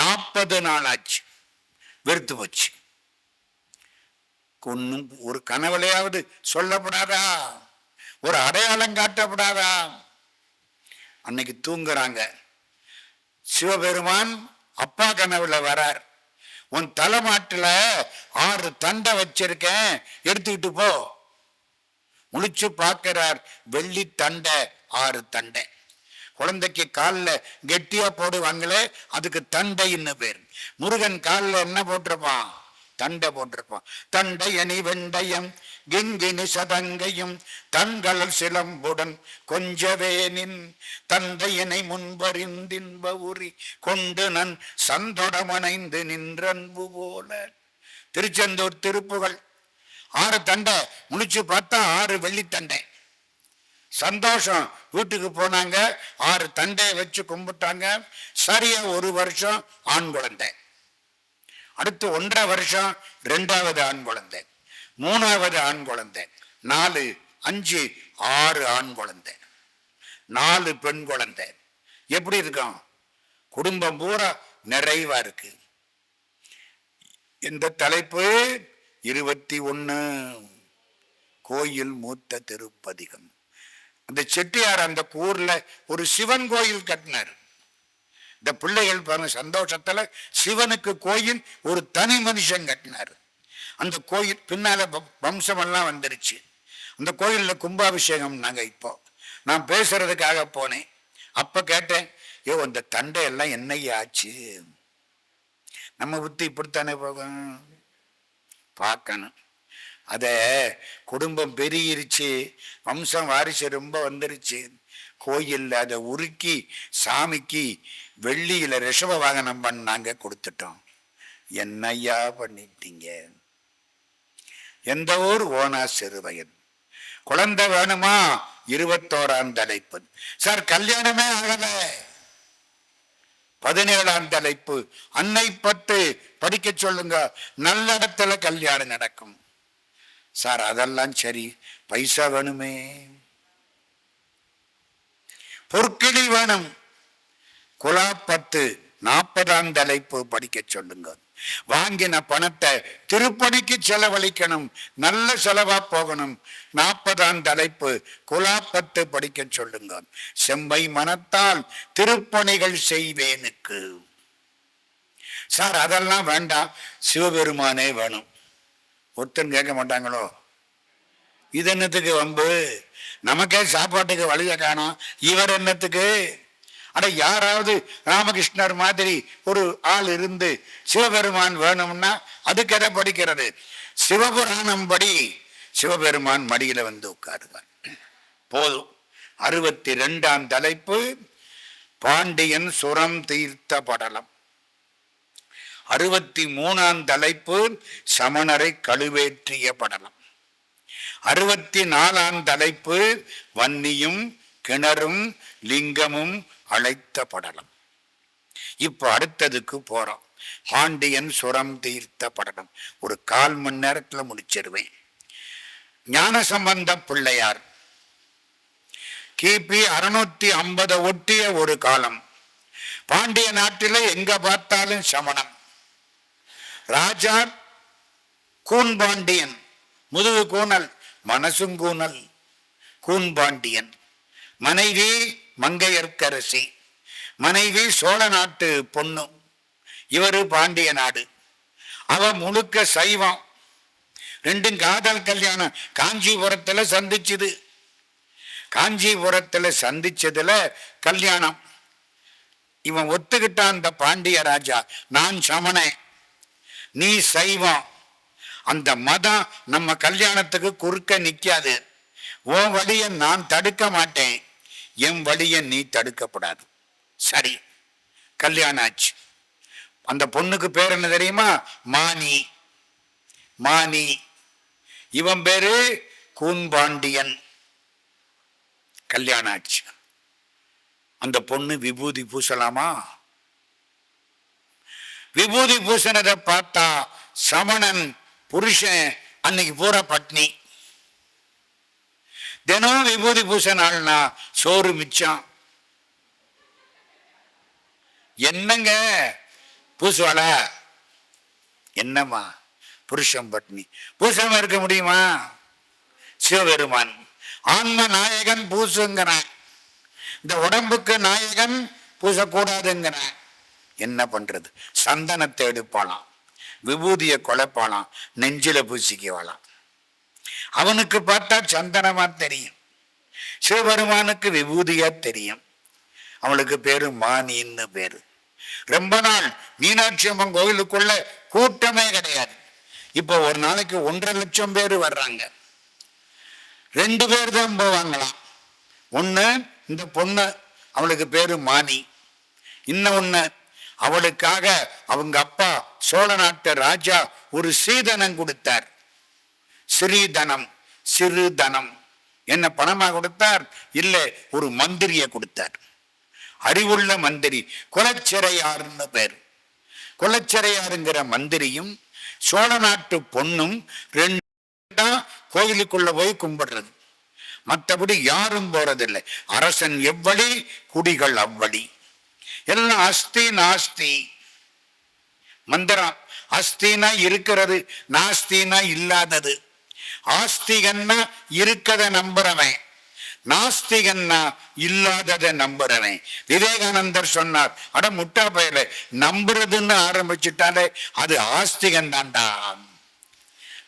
40 நாள் ஆச்சு. வெறுத்து போச்சு. ஒன்னும் ஒரு கனவுலையாவது சொல்லப்படாதா? ஒரு அடையாளம் காட்டப்படாதா? அன்னைக்கு தூங்குறாங்க. சிவபெருமான் அப்பா கனவுல வரார். உன் தலைமாட்டுல 6 தண்டை வச்சிருக்கேன், எடுத்துக்கிட்டு போ. முழிச்சு பார்க்கிறார். வெள்ளி தண்டை, 6 தண்டை. குழந்தைக்கு காலில் கெட்டியா போடுவாங்களே, அதுக்கு தண்டைன்னு பேர். முருகன் காலில் என்ன போட்டிருப்பான்? தண்டை போட்டிருப்பான். தண்டையணி வெண்டயம் கிங்கினி சதங்கையும் தன்களல் சிலம்புடன் கொஞ்சவேனின் தந்தையனை முன்பறிந்தின்ப உரி கொண்டு நன் சந்தொடமணைந்து நின்றன்பு போல. திருச்செந்தூர் திருப்புகள். 6 தண்டை. முழிச்சு பார்த்தா 6 வெள்ளித்தண்டை. சந்தோஷம். வீட்டுக்கு போனாங்க. 6 தண்டையை வச்சு கும்பிட்டாங்க. சரியா 1 வருஷம் ஆண் குழந்தை. அடுத்து 1.5 வருஷம் 2வது ஆண் குழந்தை, 3வது ஆண் குழந்தை, 4, 5, 6 ஆண் குழந்தை, 4 பெண் குழந்தை. எப்படி இருக்கும்? குடும்பம் பூரா நிறைவா இருக்கு. இந்த தலைப்பு 21 கோயில் மூத்த திருப்பதிகம். அந்த செட்டியார் அந்த ஊர்ல ஒரு சிவன் கோயில் கட்டினார். இந்த பிள்ளைகள் பாருங்க சந்தோஷத்துல சிவனுக்கு கோயில் ஒரு தனி மனுஷன் கட்டினார். அந்த கோயில் பின்னால வம்சம் எல்லாம் வந்துருச்சு. அந்த கோயில்ல கும்பாபிஷேகம். நாங்க இப்போ நான் பேசுறதுக்காக போனேன். அப்ப கேட்டேன், அந்த தண்டை எல்லாம் என்னையா ஆச்சு? நம்ம புத்தி இப்படித்தானே போகும். பார்க்கணும். அத குடும்பம் பெருகிருச்சு, வம்சம் வாரிசு ரொம்ப வந்துருச்சு. கோயில்ல அதை உருக்கி சாமிக்கு வெள்ளியில ரிஷப வாகனம் பண்ணாங்க, கொடுத்துட்டோம். என்னையா பண்ணிட்டீங்க? எந்த ஊர்? ஓனா சிறுவயன். குழந்தை வேணுமா? 21ஆம் தலைப்பு. சார் கல்யாணமே ஆகல. 17ஆம் தலைப்பு. அன்னை 10 படிக்க சொல்லுங்க, நல்ல இடத்துல கல்யாணம் நடக்கும். சார் அதெல்லாம் சரி, பைசா வேணுமே, பொற்கிளி வேணும். குலா 10 40ஆம் தலைப்பு படிக்க சொல்லுங்க. வாங்கின பணத்தை திருப்பணிக்கு செலவழிக்கணும், நல்ல செலவா போகணும். 40ஆம் தலைப்பு குலா 10 படிக்க சொல்லுங்க. செம்மை மனத்தால் திருப்பணிகள் செய்வேனுக்கு. சார் அதெல்லாம் வேண்டாம், சிவபெருமானே வேணும். ஒருத்தன் கேட்க மாட்டாங்களோ? இது என்னத்துக்கு வம்பு? நமக்கே சாப்பாட்டுக்கு வழிய காணோம், இவர் என்னத்துக்கு? அட யாராவது ராமகிருஷ்ணர் மாதிரி ஒரு ஆள் இருந்து சிவபெருமான் வேணும்னா அதுக்கு எதை படிக்கிறது? சிவபுராணம் படி. சிவபெருமான் மடியில வந்து உட்காருவார். போதும். 62ஆம் தலைப்பு பாண்டியன் சுரம் தீர்த்த படலம். 63ஆம் தலைப்பு சமணரை கழுவேற்றிய படலம். 64ஆம் தலைப்பு வன்னியும் கிணறும் லிங்கமும் அழைத்த படலம். இப்ப அடுத்ததுக்கு போறோம். பாண்டியன் சுரம் தீர்த்த படலம். ஒரு 1/4 மணி நேரத்துல முடிச்சிருவேன். ஞானசம்பந்த பிள்ளையார் கிபி 650 ஒட்டிய ஒரு காலம். பாண்டிய நாட்டில எங்க பார்த்தாலும் சமணம். ராஜா கூன்பாண்டியன், முதுகு கூனல் மனசும் கூனல். கூன்பாண்டியன் மனைவி மங்கையர்க்கரசி, மனைவி சோழ நாட்டு பொண்ணு. இவரு பாண்டிய நாடு. அவ முழுக்க சைவம். ரெண்டும் காதல் கல்யாணம் காஞ்சிபுரத்துல சந்திச்சுது. காஞ்சிபுரத்துல சந்திச்சதுல கல்யாணம். இவன் ஒத்துக்கிட்டான். அந்த பாண்டிய ராஜா, நான் சமணன், நீ சைவம், அந்த மதம் நம்ம கல்யாணத்துக்கு குறுக்க நிக்காது. உன் வழிய நான் தடுக்க மாட்டேன், என் வழிய நீ தடுக்கப்படாது. சரி, கல்யாணம் ஆச்சு. அந்த பொண்ணுக்கு பேர் என்ன தெரியுமா? மானி. மானி. இவன் பேரு கூன்பாண்டியன். கல்யாணம் ஆச்சு. அந்த பொண்ணு விபூதி பூசலாமா? விபூதி பூசனதை பார்த்தா சமணன் புருஷன் அன்னைக்கு பூரா பட்னி. தினம் விபூதி பூசனால்னா சோறு மிச்சம். என்னங்க பூசுவாள? என்னம்மா புருஷன் பட்னி, பூசாம இருக்க முடியுமா? சிவபெருமான் ஆன்ம நாயகன் பூசுங்கிறான், இந்த உடம்புக்கு நாயகன் பூசக்கூடாதுங்கிறான். என்ன பண்றது? சந்தனத்தை எடுப்பாளாம், விபூதியை கொலைப்பாளாம், நெஞ்சில பூசிக்குவாளாம். அவனுக்கு பார்த்தா சந்தனமா தெரியும், சிவபெருமானுக்கு விபூதியா தெரியும். அவளுக்கு பேரு மானின்னு பேரு. ரொம்ப நாள் மீனாட்சி அம்மன் கோவிலுக்குள்ள கூட்டமே கிடையாது. இப்போ ஒரு நாளைக்கு 1.5 லட்சம் பேர் வர்றாங்க. 2 பேர் தான் போவாங்களாம். ஒண்ணு இந்த பொண்ணு, அவளுக்கு பேரு மானி. இன்னொன்னு, அவளுக்காக அவங்க அப்பா சோழ நாட்டு ராஜா ஒரு சீதனம் கொடுத்தார். ஸ்ரீதனம், சிறுதனம். என்ன பணமா கொடுத்தார்? இல்ல, ஒரு மந்திரிய கொடுத்தார். அறிவுள்ள மந்திரி, குலச்சிறையார்னு பேர். குலச்சிறையாருங்கிற மந்திரியும் சோழ நாட்டு பொண்ணும் 2 கோயிலுக்குள்ள போய் கும்பிடுறது. மற்றபடி யாரும் போறதில்லை. அரசன் எவ்வளி, குடிகள் அவ்வளி. எல்லாம் அஸ்தி நாஸ்தி மந்திரம். அஸ்தினா இருக்கிறது, நாஸ்தினா இல்லாதது. ஆஸ்திகன்னா இருக்கத நம்புறவன், நாஸ்திகன்னா இல்லாததை நம்புறவன். விவேகானந்தர் சொன்னார், அட முட்டா பயல, நம்புறதுன்னு ஆரம்பிச்சுட்டாலே அது ஆஸ்திகன் தான்டா.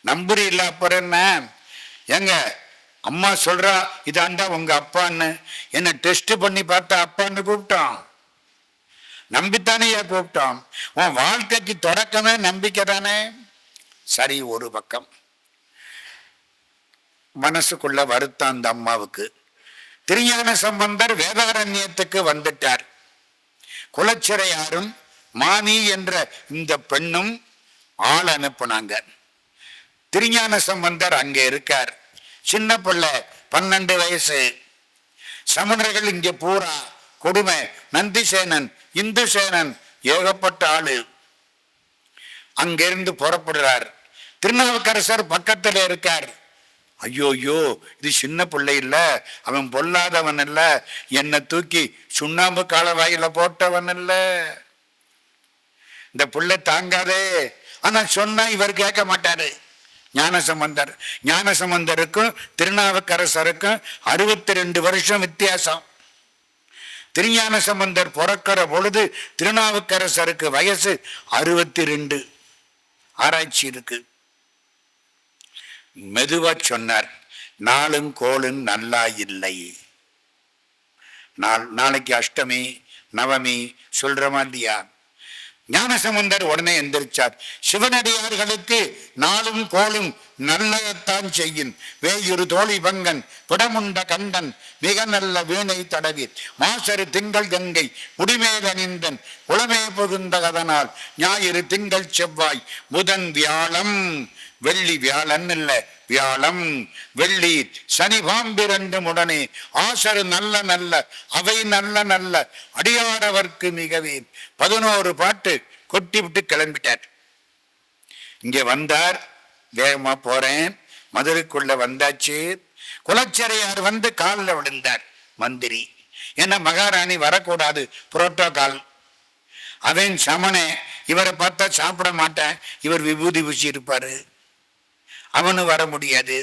நம்புறி இல்ல அப்புறம் என்ன? எங்க அம்மா சொல்றா இதாண்டா உங்க அப்பான்னு. என்ன டெஸ்ட் பண்ணி பார்த்தா அப்பான்னு கூப்பிட்டோம், நம்பித்தானே கூப்பிட்டோம். உன் வாழ்க்கைக்கு தொடக்கமே நம்பிக்கை தானே. சரி, ஒரு பக்கம். மனசுக்குள்ள வருத்தம் அந்த அம்மாவுக்கு. திருஞான சம்பந்தர் வேதாரண்யத்துக்கு வந்துட்டார். குலச்சிறையாரும் மானி என்ற இந்த பெண்ணும் ஆள் அனுப்புனாங்க. திருஞான சம்பந்தர் அங்கே இருக்கார். சின்ன பிள்ளை, 12 வயசு. சமணர்கள் இங்க பூரா கொடுமை. நந்திசேனன், இந்துசேனன், ஏகப்பட்ட ஆளு. அங்கிருந்து புறப்படுறார். திருநாவுக்கரசர் பக்கத்துல இருக்கார். ஐயோயோ, இது சின்ன பிள்ளை இல்ல, அவன் பொல்லாதவன் இல்ல, என்னை தூக்கி சுண்ணாம்பு காலவாயில போட்டவன் இல்ல, இந்த பிள்ளை தாங்காதே. ஆனா சொன்னா இவர் கேட்க மாட்டாரு. ஞானசம்பந்தர், ஞானசம்பந்தருக்கும் திருநாவுக்கரசருக்கும் 62 வருஷம் வித்தியாசம். திருஞான சம்பந்தர் பிறக்கிற பொழுது திருநாவுக்கரசருக்கு வயசு 62. ஆராய்ச்சி இருக்கு. மெதுவா சொன்னார், நாளும் கோளும் நல்லா இல்லை. நாளைக்கு அஷ்டமி நவமி சொல்றமா இல்லையா? ஞானசம்பந்தர் உடனே எந்திரிச்சார். சிவனடியார்களுக்கு நாளும் கோளும் நல்லதான் செய்யின் வேயுறு தோழி பங்கன் விடமுண்ட கண்டன் மிக நல்ல வீணை தடவி மாசரு திங்கள் கங்கை முடிமேல் அணிந்தன் உளமே புகுந்த கதனால் ஞாயிறு திங்கள் செவ்வாய் புதன் வியாழம் வெள்ளி வியாழன் இல்ல வியாழம் வெள்ளி சனி பாம்பிரண்டும் உடனே ஆசரு நல்ல நல்ல அவை நல்ல நல்ல அடியாரவர்க்கு மிகவே 11 பாட்டு கொட்டி விட்டு கிளம்பிட்டார். இங்க வந்தார், வேகமா போறேன், மதுரைக்குள்ள வந்தாச்சு. குலச்சரையார் வந்து காலில் விழுந்தார் மந்திரி. ஏன்னா மகாராணி வரக்கூடாது, புரோட்டோகால். அவன் சமனே, இவரை பார்த்தா சாப்பிட மாட்டேன், இவர் விபூதி பூசி இருப்பாரு, அவனு வர முடியாது.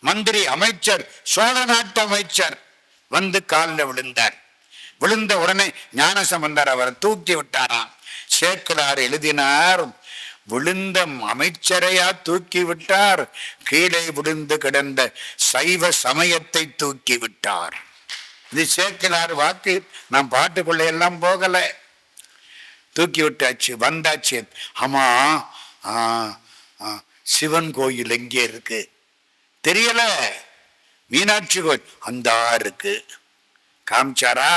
மந்திரி அமைச்சர், சோழ நாட்டு அமைச்சர் வந்து காலில் விழுந்தார். விழுந்த உடனே ஞானசம்பந்தர் அவரை தூக்கி விட்டாராம். சேக்கிழார் எழுதினார், விழுந்த அமைச்சரையா தூக்கி விட்டார், கீழே விழுந்து கிடந்த சைவ சமயத்தை தூக்கி விட்டார். இது சேக்கிழார் வாக்கு. நான் பாட்டுக்குள்ள எல்லாம் போகல, தூக்கி விட்டாச்சு. வந்தாச்சு. ஆமா, சிவன் கோயில் எங்கே இருக்கு தெரியல, மீனாட்சி கோயில் அந்த இருக்கு காமிச்சாரா.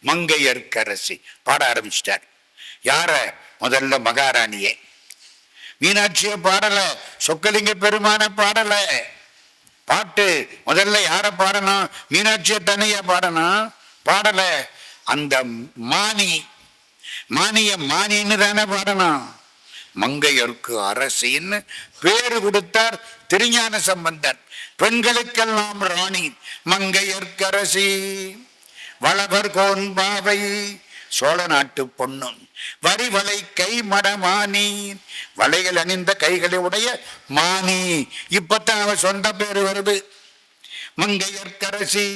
மங்கையர்க்கரசி பாட ஆரம்பிச்சிட்டார். யார? முதல்ல மகாராணியே. மீனாட்சிய பாடல, சொக்கலிங்க பெருமான பாடல. பாட்டு முதல்ல யார பாடணும்? மீனாட்சிய தனிய பாடணும், பாடல. அந்த மானிய மானின்னு தானே பாடணும். மங்கையர்க்கு அரசின்னு பேரு கொடுத்தார் திருஞான சம்பந்தர். பெண்களுக்கெல்லாம் ராணி மங்கையர்க்கரசி. வளவர் கோன்பாவை சோழ நாட்டு பொண்ணும் வரிவளை கை மடமானி, வளைகள் அணிந்த கைகளை உடைய மானி. இப்பத்தான் அவ சொந்த பேரு வருது. மங்கையர்க்கரசி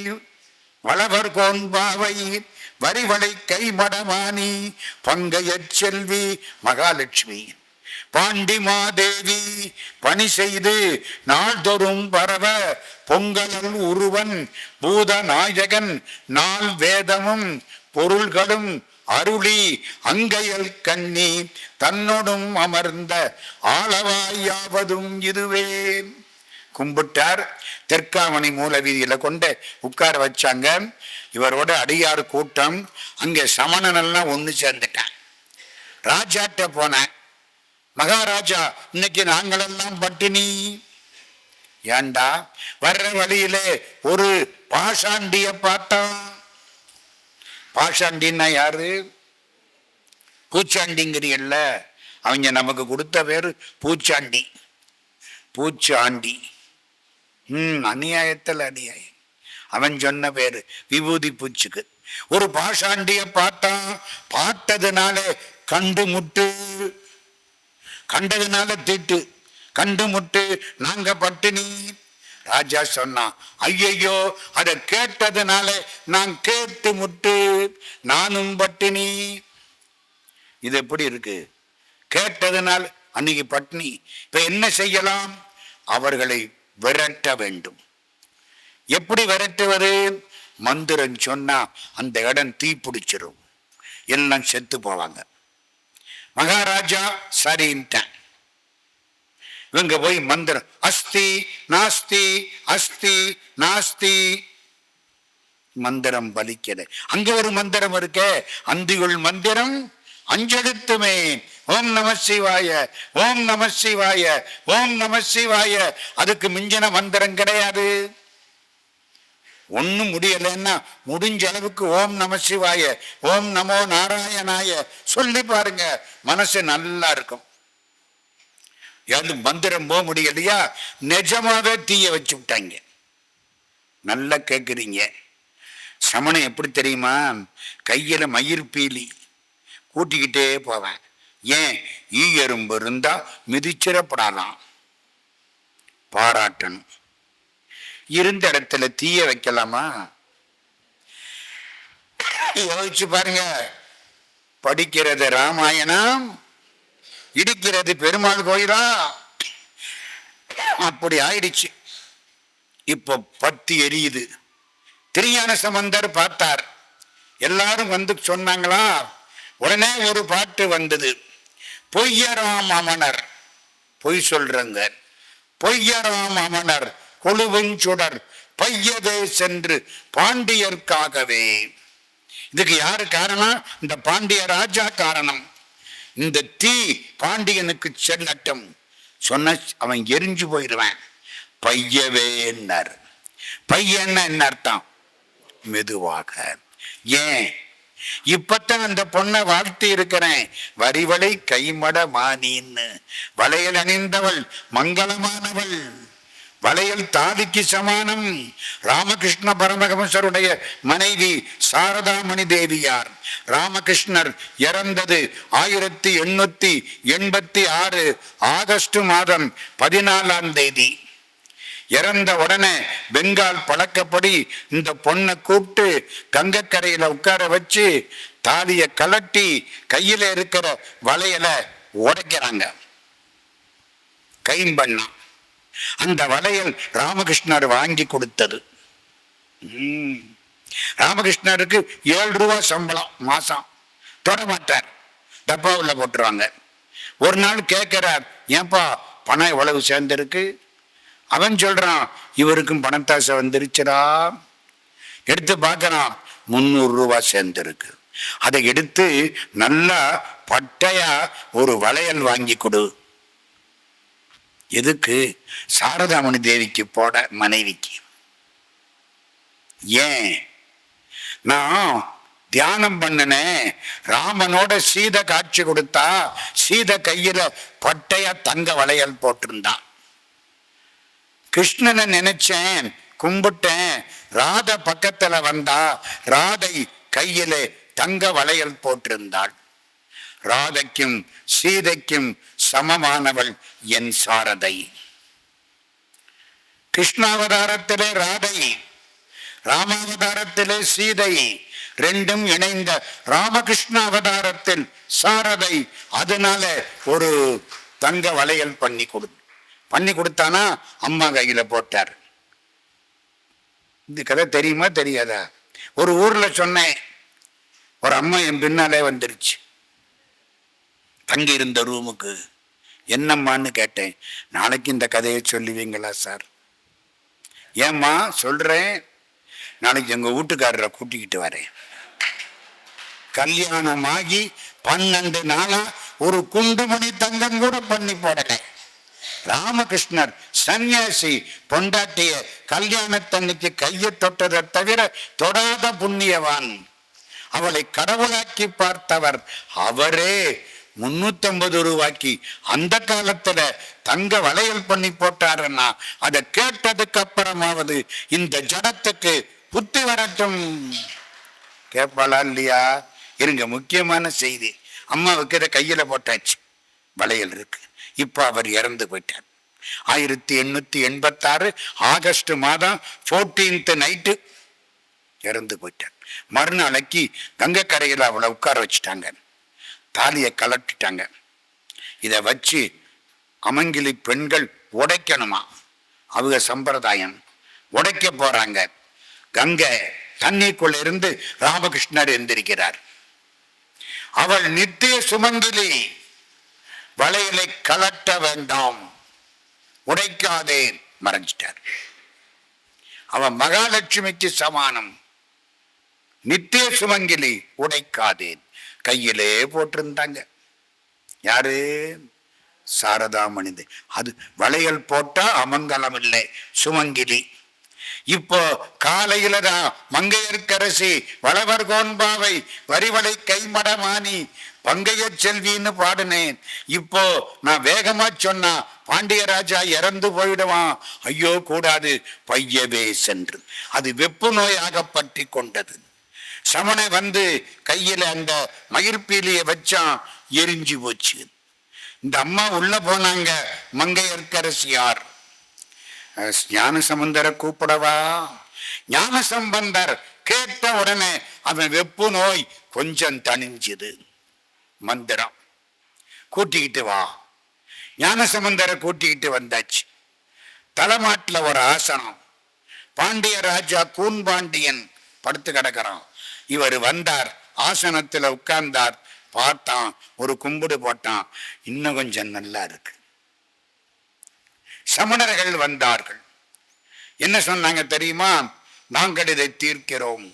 வளவர் கோன்பாவை வரிவளை கை மடமானி பங்கைய செல்வி மகாலட்சுமி பாண்டி மாதேவி பணி செய்து நாள்தோறும் பரவ பொங்கலல் உருவன் பூத நாயகன் நாள் வேதமும் பொருள்களும் அருளி அங்கையல் கண்ணி தன்னோடும் அமர்ந்த ஆளவாயாவதும் இதுவே. கும்பிட்டார். தெற்காமணி மூல வீதியில கொண்டு உட்கார வச்சாங்க. இவரோட அடியார் கூட்டம். அங்கே சமணனெல்லாம் ஒண்ணு சேர்ந்துட்டான். ராஜாட்ட போன, மகாராஜா இன்னைக்கு நாங்களெல்லாம் பட்டினி. ஏண்டா? வர்ற வழியிலே ஒரு பாஷாண்டிய பார்த்தோம். பாஷாண்டின்னா யாரு? பூச்சாண்டிங்கிறீல்ல, அவங்க நமக்கு கொடுத்த பேரு பூச்சாண்டி. பூச்சாண்டி அநியாயத்தில் அநியாயம். அவன் சொன்ன பேரு விபூதி பூச்சுக்கு. ஒரு பாஷாண்டிய பார்த்தான். பார்த்ததுனால கண்டு முட்டு, கண்டதுனால தீட்டு, கண்டு முட்டு, நாங்க பட்டினி. ராஜா சொன்னான், ஐயையோ அதை கேட்டதுனால நான் கேட்டு முட்டு, நானும் பட்டினி. இது எப்படி இருக்கு? கேட்டதுனால அன்னைக்கு பட்டினி. இப்ப என்ன செய்யலாம்? அவர்களை விரட்ட வேண்டும். எப்படி விரட்டுவது? மந்திரம் சொன்னா அந்த இடம் தீ பிடிச்சிரும், எல்லாம் செத்து போவாங்க. மகாராஜா சரின்ட்டான். இவங்க போய் மந்திரம் அஸ்தி நாஸ்தி அஸ்தி நாஸ்தி, மந்திரம் பலிக்கல. அங்க ஒரு மந்திரம் இருக்க, அந்தியுள் மந்திரம் அஞ்செழுத்துமே. ஓம் நம சிவாய, ஓம் நம சிவாய, ஓம் நம சிவாய. அதுக்கு மிஞ்சின மந்திரம் கிடையாது. ஒன்னும் முடியலன்னா முடிஞ்ச அளவுக்கு ஓம் நம சிவாய, ஓம் நமோ நாராயணாய சொல்லி பாருங்க, மனசு நல்லா இருக்கும். யாரு மந்திரம் போக முடியலையா? நிஜமாவே தீய வச்சு விட்டாங்க. நல்லா கேட்குறீங்க. சமணம் எப்படி தெரியுமா? கையில மயிர் பீலி கூட்டிக்கிட்டே போவேன். ஏன்? ஈ எறும்பு இருந்தா மிதிச்சிடப்படாதான், பாராட்டணும். இருந்த இடத்துல தீய வைக்கலாமா? யோசிச்சு பாருங்க. படிக்கிறது ராமாயணம், இடிக்கிறது பெருமாள் கோயிலா? அப்படி ஆயிடுச்சு. இப்போ பத்தி எரியுது. திருஞான சம்பந்தர் பார்த்தார். எல்லாரும் வந்து சொன்னாங்களா? உடனே ஒரு பாட்டு வந்தது. பொய்யராம் அமனர், பொய் சொல்றங்க, பொய்யராம் அமனர் கொழுவஞ்சுடர் பையதே சென்று பாண்டியர்க்காகவே. இதுக்கு யாரு காரணம்? இந்த பாண்டிய ராஜா காரணம். இந்த தீ பாண்டியனுக்கு செல்லட்டும் சொன்ன அவன் எரிஞ்சு போயிடுவான். பையவேன்னர். பையன்னா என்ன அர்த்தம்? மெதுவாக. ஏன்? இப்பத்தான் அந்த பொண்ணை வாழ்த்தி இருக்கிறேன். வரிவளை கைமட மானின்னு. வளையல் அணிந்தவள் மங்களமானவள். வளையல் தாதிக்கு சமானம். ராமகிருஷ்ண பரமஹம்சருடைய மனைவி சாரதாமணி தேவியார். ராமகிருஷ்ணர் இறந்தது 1886 ஆகஸ்ட் மாதம் 14 இறந்த உடனே பெங்கால் பழக்கப்படி இந்த பொண்ணை கூப்பிட்டு கங்கக்கரையில உட்கார வச்சு தாலிய கலட்டி கையில இருக்கிற வளையல உடைக்கிறாங்க. கைம்பண்ணா. அந்த வளையல் ராமகிருஷ்ணர் வாங்கி கொடுத்தது. ராமகிருஷ்ணருக்கு 7 ரூபாய் சம்பளம் மாசம். தொட மாட்டார், டப்பாவில் போட்டுருவாங்க. ஒரு நாள் கேட்கிறார், ஏன்பா பணம் எவ்வளவு சேர்ந்திருக்கு? அவன் சொல்றான், இவருக்கும் பணத்தாசை வந்துருச்சுடா. எடுத்து பார்க்கறான், 300 ரூபாய் சேர்ந்திருக்கு. அதை எடுத்து நல்லா பட்டையா ஒரு வளையல் வாங்கி கொடு. எதுக்கு? சாரதாமணி தேவிக்கு போட, மனைவிக்கு. ஏன்? நான் தியானம் பண்ணினேன், ராமனோட சீதை காட்சி கொடுத்தா சீதை கையில பட்டையா தங்க வளையல் போட்டிருந்தான். கிருஷ்ணனை நினைச்சேன், கும்பிட்டேன். ராதை பக்கத்துல வந்தா ராதை கையில தங்க வளையல் போட்டிருந்தாள். ராதைக்கும் சீதைக்கும் சமமானவள் என் சாரதை. கிருஷ்ணாவதாரத்திலே ராதை, ராமாவதாரத்திலே சீதை, ரெண்டும் இணைந்த ராமகிருஷ்ண அவதாரத்தில் சாரதை. அதனால ஒரு தங்க வளையல் பண்ணி கொடுத்தானா, அம்மா கையில போட்டார். இந்த கதை தெரியுமா தெரியாதா? ஒரு ஊர்ல சொன்னேன், ஒரு அம்மா என் பின்னாலே வந்துருச்சு. தங்கி இருந்த ரூமுக்கு. என்னம்மான்னு கேட்டேன். நாளைக்கு இந்த கதையை சொல்லுவீங்களா சார்? ஏம்மா? சொல்றேன், நாளைக்கு எங்க வீட்டுக்காரரை கூட்டிக்கிட்டு வரேன். கல்யாணமாகி 12 நாளா ஒரு குண்டுமணி தங்கம் கூட பண்ணி போடலை. ராமகிருஷ்ணர் சன்னியாசி பொண்டாட்டிய கல்யாணத்தன்னைக்கு கையை தொட்டதை தவிர தொடாத புண்ணியவான். அவளை கடவுளாக்கி பார்த்தவர் அவரே. 350 ரூபாய்க்கு அந்த காலத்துல தங்க வளையல் பண்ணி போட்டாருன்னா அதை கேட்டதுக்கு அப்புறமாவது இந்த ஜடத்துக்கு புத்தி வரட்டும். கேட்பாளா இல்லையா? இருங்க, முக்கியமான செய்தி. அம்மாவுக்கு இதை கையில போட்டாச்சு, வளையல் இருக்கு. இப்ப அவர் இறந்து போயிட்டார். 1886 ஆகஸ்ட் மாதம் 14th நைட்டு இறந்து போயிட்டார். மறுநாளைக்கு கங்கை கரையில் அவளை உட்கார வச்சுட்டாங்க, தாலியை கலட்டிட்டாங்க. இதை வச்சு அமங்கிலி பெண்கள் உடைக்கணுமா, அவங்க சம்பிரதாயம். உடைக்க போறாங்க. கங்கை தண்ணிக்குள்ள இருந்து ராமகிருஷ்ணர் எந்திரிக்கிறார். அவள் நித்திய சுமங்கிலி, வளையலை கலட்ட வேண்டாம், உடைக்காதே, மறைஞ்சிட்டார். அவன் மகாலட்சுமிக்கு சமானம். நித்திய சுமங்கிலி, உடைக்காதேன். கையிலே போட்டிருந்தாங்க. யாரு? சாரதாமணி. அது வளையல் போட்டா அமங்கலம் இல்லை, சுமங்கிலி. இப்போ காலையில தான் மங்கையர்க்கரசி வளவர் கோன்பாவை வரிவளை கைமடமானி பங்கைய செல்வின்னு பாடினேன். இப்போ நான் வேகமா சொன்னா பாண்டியராஜா இறந்து போயிடுவான். ஐயோ கூடாது, பையவே சென்று. அது வெப்பு நோயாக பற்றி கொண்டது. சமணை வந்து கையில அந்த மயிர்பீலிய வச்சான், எரிஞ்சு போச்சு. இந்த அம்மா உள்ள போனாங்க. மங்கையர்க்கரசியார், ஞானசம்பந்தரை கூப்பிடவா? ஞானசம்பந்தர் கேட்ட உடனே அவன் வெப்பு நோய் கொஞ்சம் தணிஞ்சுது. மந்திரம் கூட்டிக்கிட்டு வா. ஞானசம்பந்தரை கூட்டிக்கிட்டு வந்தாச்சு. தலைமாட்டில் ஒரு ஆசனம். பாண்டிய ராஜா கூன்பாண்டியன் படுத்து கிடக்கிறான். இவர் வந்தார், ஆசனத்துல உட்கார்ந்தார். பார்த்தான், ஒரு கும்பிடு போட்டான். இன்னும் கொஞ்சம் நல்லா இருக்கு. சமணர்கள் வந்தார்கள். என்ன சொன்னாங்க தெரியுமா? நாங்கள் இதை தீர்க்கிறோம்.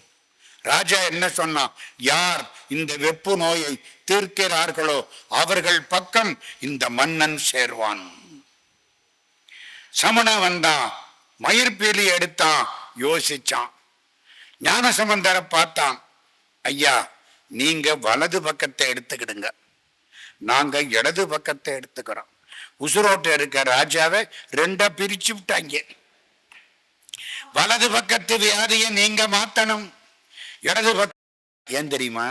ராஜா என்ன சொன்னான்? யார் இந்த வெப்பு நோயை தீர்க்கிறார்களோ அவர்கள் பக்கம் இந்த மன்னன் சேர்வான். சமண வந்தான், மயிர்பீலி எடுத்தான், யோசிச்சான். ஞானசம்பந்தரை பார்த்தான். ஐயா, நீங்க வலது பக்கத்தை எடுத்துக்கிடுங்க, நாங்க இடது பக்கத்தை எடுத்துக்கிறோம். உசுரோட்ட இருக்க ராஜாவை ரெண்டா பிரிச்சு விட்டாங்க. வலது பக்கத்து வியாதியை நீங்க மாத்தணும், இடது பக்கம். ஏன் தெரியுமா?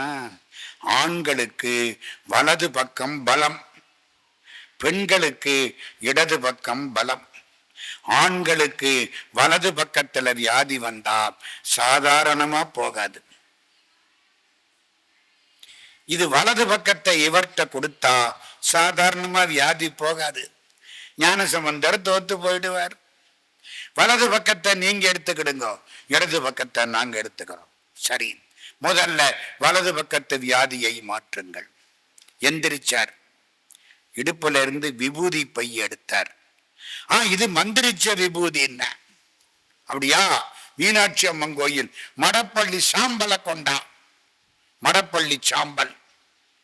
ஆண்களுக்கு வலது பக்கம் பலம், பெண்களுக்கு இடது பக்கம் பலம். ஆண்களுக்கு வலது பக்கத்துல வியாதி வந்தா சாதாரணமா போகாது. இது வலது பக்கத்தை இவர்கிட்ட கொடுத்தா சாதாரணமா வியாதி போகாது. ஞானசம்பந்தர் தோத்து போயிடுவார். வலது பக்கத்தை நீங்க எடுத்துக்கிடுங்க, இடது பக்கத்தை நாங்க எடுத்துக்கிறோம். சரி, முதல்ல வலது பக்கத்து வியாதியை மாற்றுங்கள். எந்திரிச்சார், இடுப்புல இருந்து விபூதி பை எடுத்தார். இது மந்திரிச்ச விபூதி. என்ன அப்படியா? மீனாட்சி அம்மன் கோயில் மடப்பள்ளி சாம்பலை கொண்டா, மடப்பள்ளி சாம்பல்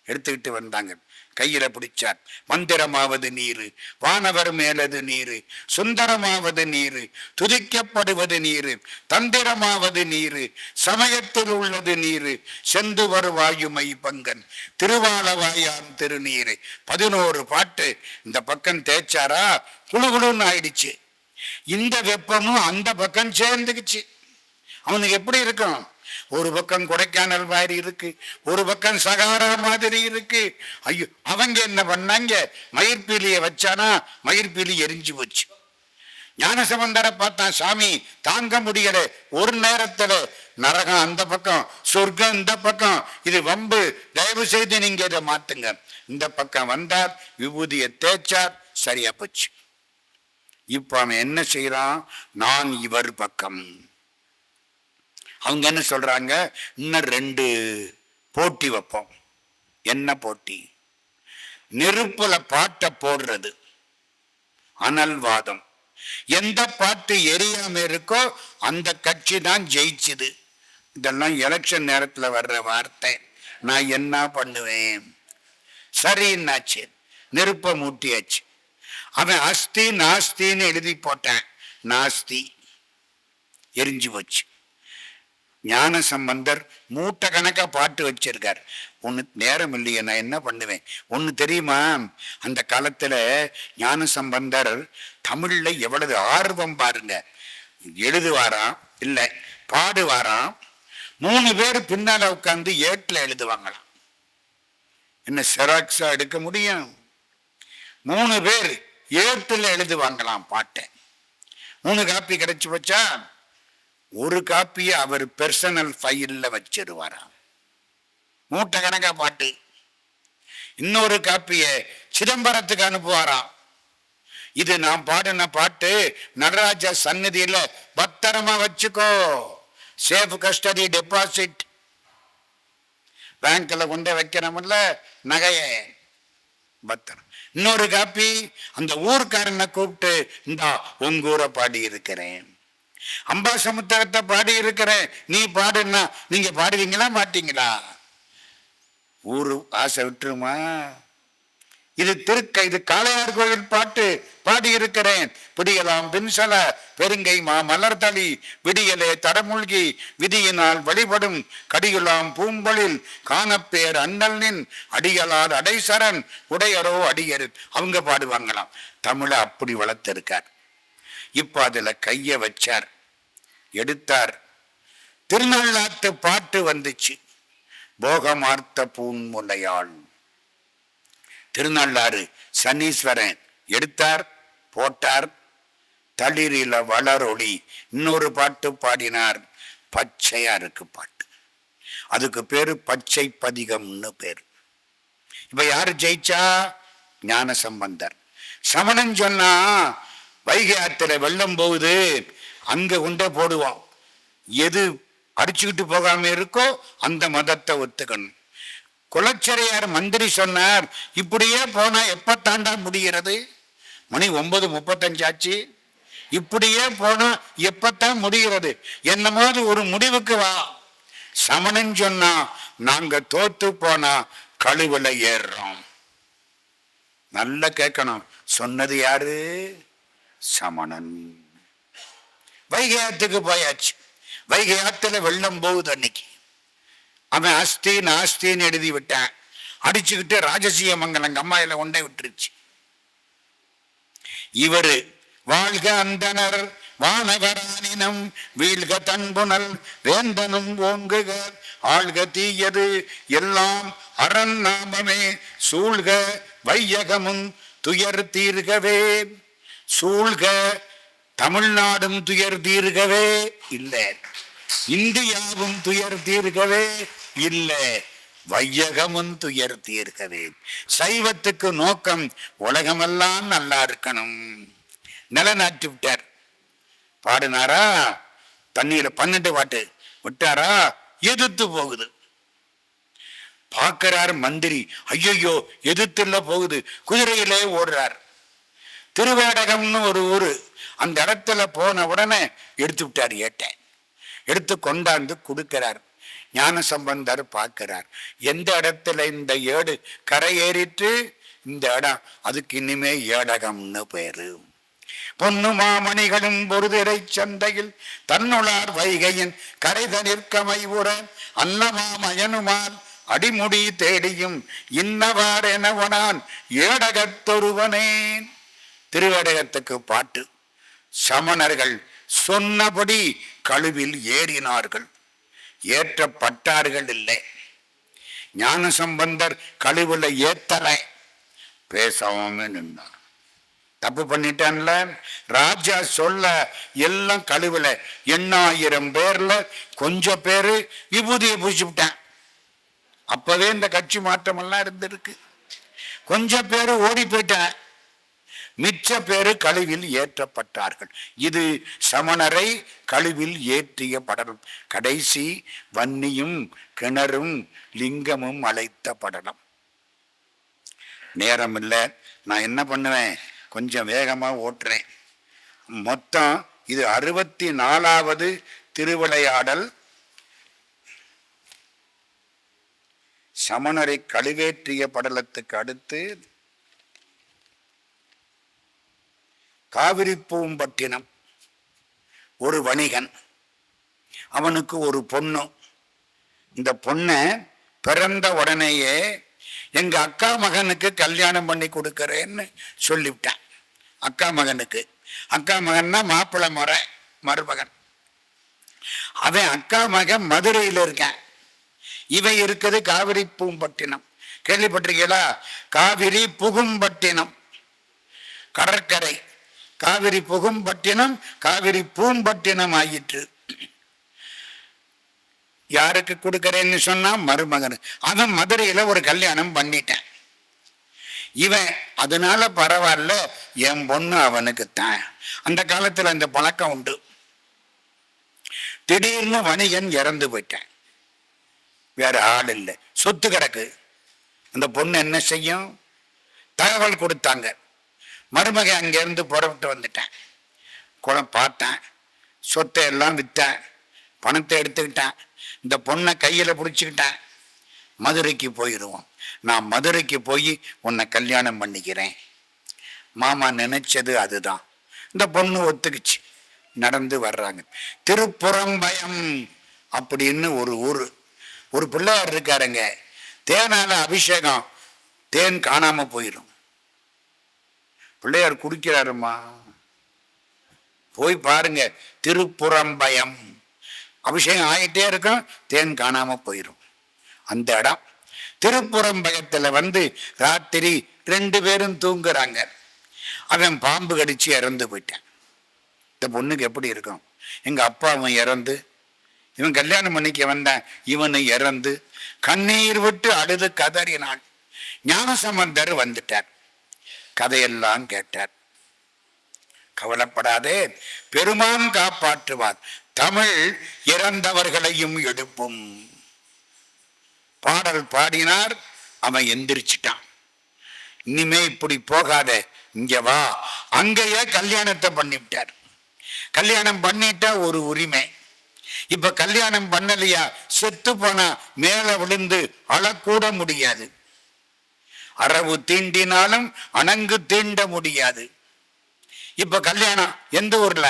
எடுத்துக்கிட்டு வந்தாங்க. கையில பிடிச்சார். மந்திரமாவது நீரு, வானவர் மேலது நீரு, சுந்தரமாவது நீரு, துதிக்கப்படுவது நீரு, தந்திரமாவது நீரு, சமயத்தில் உள்ளது நீரு, செந்து வருவாயுமை பங்கன், திருவாலவாயான் திருநீரு. 11 பாட்டு இந்த பக்கம் தேய்ச்சாரா, குழுகுழுன்னு ஆயிடுச்சு. இந்த வெப்பமும் அந்த பக்கம் சேர்ந்துக்குச்சு. அவனுக்கு எப்படி இருக்கும்? ஒரு பக்கம் கொடைக்கானல் மாதிரி இருக்கு, ஒரு பக்கம் சகாரா மாதிரி இருக்கு. ஐயோ, அவங்க என்ன பண்ணாங்க? மயிர்பீலிய வச்சானா, மயிர்பீலி எரிஞ்சு போச்சு. ஞானசம்பந்தரை பார்த்தான். சாமி, தாங்க முடியல, ஒரு நேரத்துல நரகம் அந்த பக்கம், சொர்க்கம் இந்த பக்கம், இது வம்பு, தயவு செய்து நீங்க இதை மாத்துங்க. இந்த பக்கம் வந்தார், விபூதியை தேய்ச்சார், சரியா போச்சு. இப்ப அவன் என்ன செய்யறான்? நான் இவர் பக்கம். அவங்க என்ன சொல்றாங்க? இன்னும் 2 போட்டி வைப்போம். என்ன போட்டி? நெருப்புல பாட்டை போடுறது, அனல்வாதம். எந்த பாட்டு எரியாம இருக்கோ அந்த கட்சி தான் ஜெயிச்சுது. இதெல்லாம் எலெக்ஷன் நேரத்துல வர்ற வார்த்தை. நான் என்ன பண்ணுவேன்? சரின்னாச்சு, நெருப்ப மூட்டியாச்சு. அவன் அஸ்தி நாஸ்தின்னு எழுதி போட்டான். நாஸ்தி எரிஞ்சு போச்சு. ஞானசம்பந்தர் மூட்டை கணக்கா பாட்டு வச்சிருக்கார். ஒண்ணு நேரம் இல்லையே, நான் என்ன பண்ணுவேன்? ஒண்ணு தெரியுமா? அந்த காலத்துல ஞானசம்பந்தர் தமிழ்ல எவ்வளவு ஆர்வம் பாருங்க. எழுதுவாராம், இல்ல பாடுவாராம். 3 பேர் பின்னால உட்கார்ந்து ஏட்டுல எழுதுவாங்களாம். என்ன செராக்ஸா எடுக்க முடியும்? 3 பேர் ஏட்டுல எழுதுவாங்களாம் பாட்டை. 3 காப்பி கிடைச்சு வச்சா ஒரு காப்பியை அவர் பெர்சனல் ஃபைல்ல வச்சிருவாராம். மூட்டை கணக்கா பாட்டு. இன்னொரு காப்பியை சிதம்பரத்துக்கு அனுப்புவாராம். இது நான் பாடின பாட்டு, நடராஜா சன்னதியில பத்திரமா வச்சுக்கோ, சேஃப் கஸ்டடி டெபாசிட். பேங்க்ல கொண்டு வைக்கிறோம்ல நகைய, பத்திரம். இன்னொரு காப்பி அந்த ஊர்க்காரனை கூப்பிட்டு, இந்தா உங்க ஊரை பாடி இருக்கிறேன், அம்பாசமுத்திரத்தை பாடி இருக்கிறேன், நீ பாடுனா நீங்க பாடுவீங்களா மாட்டீங்களா? ஊரு ஆசை விட்டுருமா? இது இது காளையார் கோயில் பாட்டு பாடி இருக்கிறேன். பிடியலாம் பின்சல பெருங்கை மா மலர்தளி விடியலே தடமுழ்கி விதியினால் வழிபடும் கடியுலாம் பூம்பொழில் காணப்பேர் அண்ணல்னின் அடிகளால் அடைசரன் உடையரோ அடியரு. அவங்க பாடுவாங்களாம். தமிழை அப்படி வளர்த்திருக்கார். இப்ப அதுல கைய வச்சார், எடுத்தார். திருநள்ளாத்து பாட்டு வந்துச்சு. போகமார்த்த பூன்முலையாள். திருநள்ளாறு சனீஸ்வரன் எடுத்தார், போட்டார். தளிரில வளரொளி இன்னொரு பாட்டு பாடினார். பச்சையா இருக்கு பாட்டு, அதுக்கு பேரு பச்சை பதிகம்னு பேரு. இப்ப யாரு ஜெயிச்சா? ஞானசம்பந்தர். சமணன் சொன்னா வைகை ஆத்துல வெள்ளம் போகுது, அங்க கொண்டே போடுவான். எது அடிச்சுக்கிட்டு போகாம இருக்கோ அந்த மதத்தை ஒத்துக்கணும். குலச்சரையார் மந்திரி சொன்னார், இப்படியே போனா எப்ப தாண்டா முடிகிறது? மணி 9:35 ஆச்சு. இப்படியே போனா எப்பத்தான் முடிகிறது? என்னமாவது ஒரு முடிவுக்கு வா. சமணன் சொன்னா, நாங்க தோத்து போனா கழுவுல ஏறுறோம். நல்லா கேட்கணும். சொன்னது யாரு? சமணன். வைகை ஆத்துக்கு போயாச்சு. வைகை ஆத்துல வெள்ளம் போகுது. அன்னைக்கு அவன் அஸ்தி நாஸ்தின்னு எழுதி விட்டான். அடிச்சுக்கிட்டு ராஜசீய மங்கலம் கம்மாயில கொண்டே விட்டுருச்சு. இவரு வாழ்க அந்தனர் வானவரானினம் வீழ்க தன்புணல் வேந்தனும் ஓங்குக ஆழ்க தீயது எல்லாம் அரண் நாமமே சூழ்க வையகமும் துயர் தீர்கவே. சூழ்க தமிழ்நாடும் துயர் தீர்கவே இல்லை, இந்தியாவும் துயர் தீர்கவே இல்லை, வையகமும் துயர் தீர்க்கவே. சைவத்துக்கு நோக்கம் உலகமெல்லாம் நல்லா இருக்கணும். நிலநாட்டி விட்டார். பாடினாரா? தண்ணியில 12 பாட்டு விட்டாரா? எதிர்த்து போகுது. பார்க்கிறார் மந்திரி. ஐயோ, எதிர்த்துல போகுது. குதிரையிலே ஓடுறார். திருவேடகம்னு ஒரு ஊரு. அந்த இடத்துல போன உடனே எடுத்து விட்டார். ஏட்டை எடுத்து கொண்டாந்து கொடுக்கிறார். ஞான சம்பந்தர் பார்க்கிறார். எந்த இடத்துல இந்த ஏடு கரை ஏறிட்டு, இந்த இடம் அதுக்கு இனிமே ஏடகம்னு பேரு. பொன்னு மாமணிகளும் பொருதிரை சந்தையில் தன்னுளார் வைகையின் கரைதனிற்கமை உற அன்னமாமயனுமால் அடிமுடி தேடியும் இன்னவார் எனவனான் ஏடகத்தொருவனேன். திருவேடகத்துக்கு பாட்டு. சமணர்கள் சொன்னபடி கழுவில் ஏறினார்கள், ஏற்றப்பட்டார்கள் இல்லை. ஞான சம்பந்தர் கழுவுல ஏத்தலை, பேசாம நின்றார். தப்பு பண்ணிட்டான்ல. ராஜா சொல்ல எல்லாம் கழுவுல 8000 பேர்ல கொஞ்சம் பேரு விபூதியை பூசிவிட்டான். அப்பவே இந்த கட்சி மாற்றம் எல்லாம் இருந்திருக்கு. கொஞ்சம் பேரு ஓடி போயிட்டான், மிச்ச பேரு கழுவில் ஏற்றப்பட்டார்கள். இது சமணரை கழுவில் ஏற்றிய படலம். கடைசி வன்னியும் கிணறும் லிங்கமும் அழைத்த படலம். நேரம் இல்லை, நான் என்ன பண்ணுவேன், கொஞ்சம் வேகமா ஓட்டுறேன். மொத்தம் இது 64வது திருவிளையாடல். சமணரை கழுவேற்றிய படலத்துக்கு அடுத்து காவிரிப்பூம்பட்டினம். ஒரு வணிகன், அவனுக்கு ஒரு பொண்ணு. இந்த பொண்ணை பிறந்த உடனேயே எங்க அக்கா மகனுக்கு கல்யாணம் பண்ணி கொடுக்கறேன்னு சொல்லிவிட்டான். அக்கா மகனுக்கு. அக்கா மகன்னா மாப்பிள்ளை முறை மருமகன். அவன் அக்கா மகன் மதுரையில் இருக்கான். இவன் இருக்குது காவிரி பூம்பட்டினம். கேள்விப்பட்டிருக்கீங்களா? காவிரி புகும்பட்டினம் கடற்கரை. காவிரி புகும்பட்டினம் காவிரி பூம்பட்டினம் ஆயிற்று. யாருக்கு கொடுக்கறேன்னு சொன்னா மருமகன். அவன் மதுரையில ஒரு கல்யாணம் பண்ணிட்டான். இவன் அதனால பரவாயில்ல, என் பொண்ணு அவனுக்குத்தான். அந்த காலத்துல அந்த பழக்கம் உண்டு. திடீர்னு வணிகன் இறந்து போயிட்டான். வேற ஆள் இல்லை, சொத்து கிடக்கு. அந்த பொண்ணு என்ன செய்யும்? தகவல் கொடுத்தாங்க. மருமகன் அங்கிருந்து புறப்பட்டு வந்துட்டான். குளம் பார்த்தான், சொத்தை எல்லாம் வித்தான், பணத்தை எடுத்துக்கிட்டான். இந்த பொண்ணை கையில பிடிச்சுக்கிட்டான். மதுரைக்கு போயிடுவோம், நான் மதுரைக்கு போய் உன்னை கல்யாணம் பண்ணிக்கிறேன். மாமா நினைச்சது அதுதான். இந்த பொண்ணு ஒத்துக்குச்சு. நடந்து வர்றாங்க. திருப்புறம்பயம் அப்படின்னு ஒரு ஊரு. ஒரு பிள்ளையார் இருக்காருங்க. தேனால அபிஷேகம், தேன் காணாம போயிடும். பிள்ளையார் குடிக்கிறாருமா, போய் பாருங்க. திருப்புறம்பயம் அபிஷேகம் ஆகிட்டே இருக்கும், தேன் காணாம போயிடும். அந்த இடம் திருப்புறம்பயத்துல ராத்திரி 2 பேரும் தூங்குறாங்க. அவன் பாம்பு கடிச்சு இறந்து போயிட்டான். இந்த பொண்ணுக்கு எப்படி இருக்கும்? எங்க அப்பா அவன் இறந்து, இவன் கல்யாணம் பண்ணிக்க வந்தான், இவனு இறந்து கண்ணீர் விட்டு அழுது கதறினான். ஞானசம்பந்தர் வந்துட்டார். கதையெல்லாம் கேட்டார். கவலைப்படாதே, பெருமான் காப்பாற்றுவார். தமிழ் இறந்தவர்களையும் எடுப்பும். பாடல் பாடினார். அவன் எந்திரிச்சிட்டான். இனிமே இப்படி போகாத, இங்க வா. அங்கேயே கல்யாணத்தை பண்ணிவிட்டார். கல்யாணம் பண்ணிட்டா ஒரு உரிமை. இப்ப கல்யாணம் பண்ணலையா, செத்து போனா மேல விழுந்து அழக்கூட முடியாது. அரவு தீண்டினாலும் அணங்கு தீண்ட முடியாது. இப்ப கல்யாணம் எந்த ஊர்ல?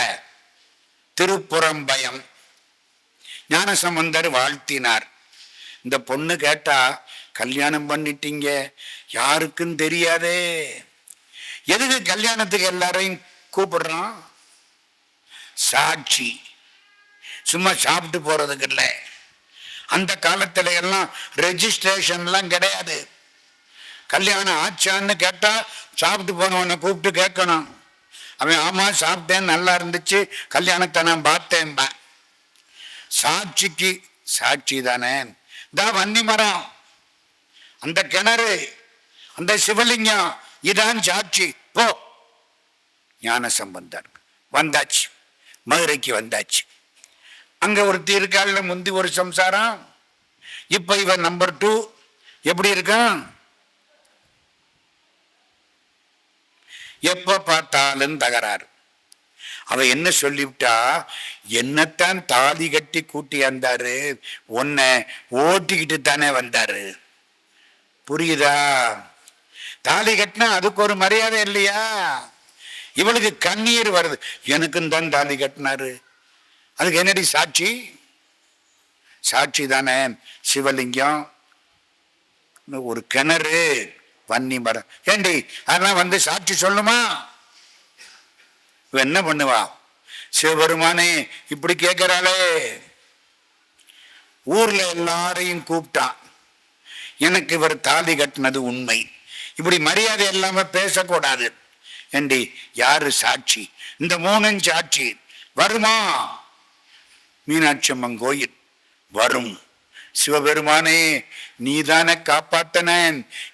திருப்புறம்பயம். ஞானசம்பந்தர் வாழ்த்தினார். இந்த பொண்ணு கேட்டா, கல்யாணம் பண்ணிட்டீங்க, யாருக்கும் தெரியாதே. எதுக்கு கல்யாணத்துக்கு எல்லாரையும் கூப்பிடுறான்? சாட்சி. சும்மா சாப்பிட்டு போறதுக்கு இல்லை. அந்த காலத்துல எல்லாம் ரெஜிஸ்ட்ரேஷன்லாம் கிடையாது. கல்யாணம் ஆச்சான்னு கேட்டா சாப்பிட்டு போனவனை கூப்பிட்டு கேட்கணும். அவன் ஆமா சாப்பிட்டேன், நல்லா இருந்துச்சு, கல்யாணத்தை நான் பார்த்தேன். சாட்சிக்கு சாட்சி தானே. தான் வன்னி மரம், அந்த கிணறு, அந்த சிவலிங்கம், இதான் சாட்சி. போ. ஞானசம்பந்தர் வந்தாச்சு, மதுரைக்கு வந்தாச்சு. அங்க ஒருத்தி இருக்காள், முந்தி ஒரு சம்சாரம். இப்ப இவன் நம்பர் 2 எப்படி இருக்கான்? எப்ப பார்த்தாலும் தகராறு. அவ என்ன சொல்லிவிட்டா, என்னத்தான் தாலி கட்டி கூட்டி வந்தாரு, உன்னை ஓட்டிக்கிட்டு தானே வந்தாரு. புரியுதா? தாலி கட்டினா அதுக்கு ஒரு மரியாதை இல்லையா? இவளுக்கு கண்ணீர் வருது, எனக்கும் தான் தாலி கட்டினாரு. அதுக்கு என்னடி சாட்சி? சாட்சி தானே சிவலிங்கம், ஒரு கிணறு, வன்னி மரம். ஏண்டி அதெல்லாம் வந்து சாட்சி சொல்லுமா? என்ன பண்ணுவா? சிவபெருமானே இப்படி கேட்கிறாளே. ஊர்ல எல்லாரையும் கூப்பிட்டான், எனக்கு இவர் தாலி கட்டினது உண்மை, இப்படி மரியாதை இல்லாம பேசக்கூடாது. ஏண்டி யாரு சாட்சி? இந்த 3 சாட்சி. வருமா? மீனாட்சி அம்மன் கோயில் வரும். சிவபெருமானே நீதானே காப்பாத்தன,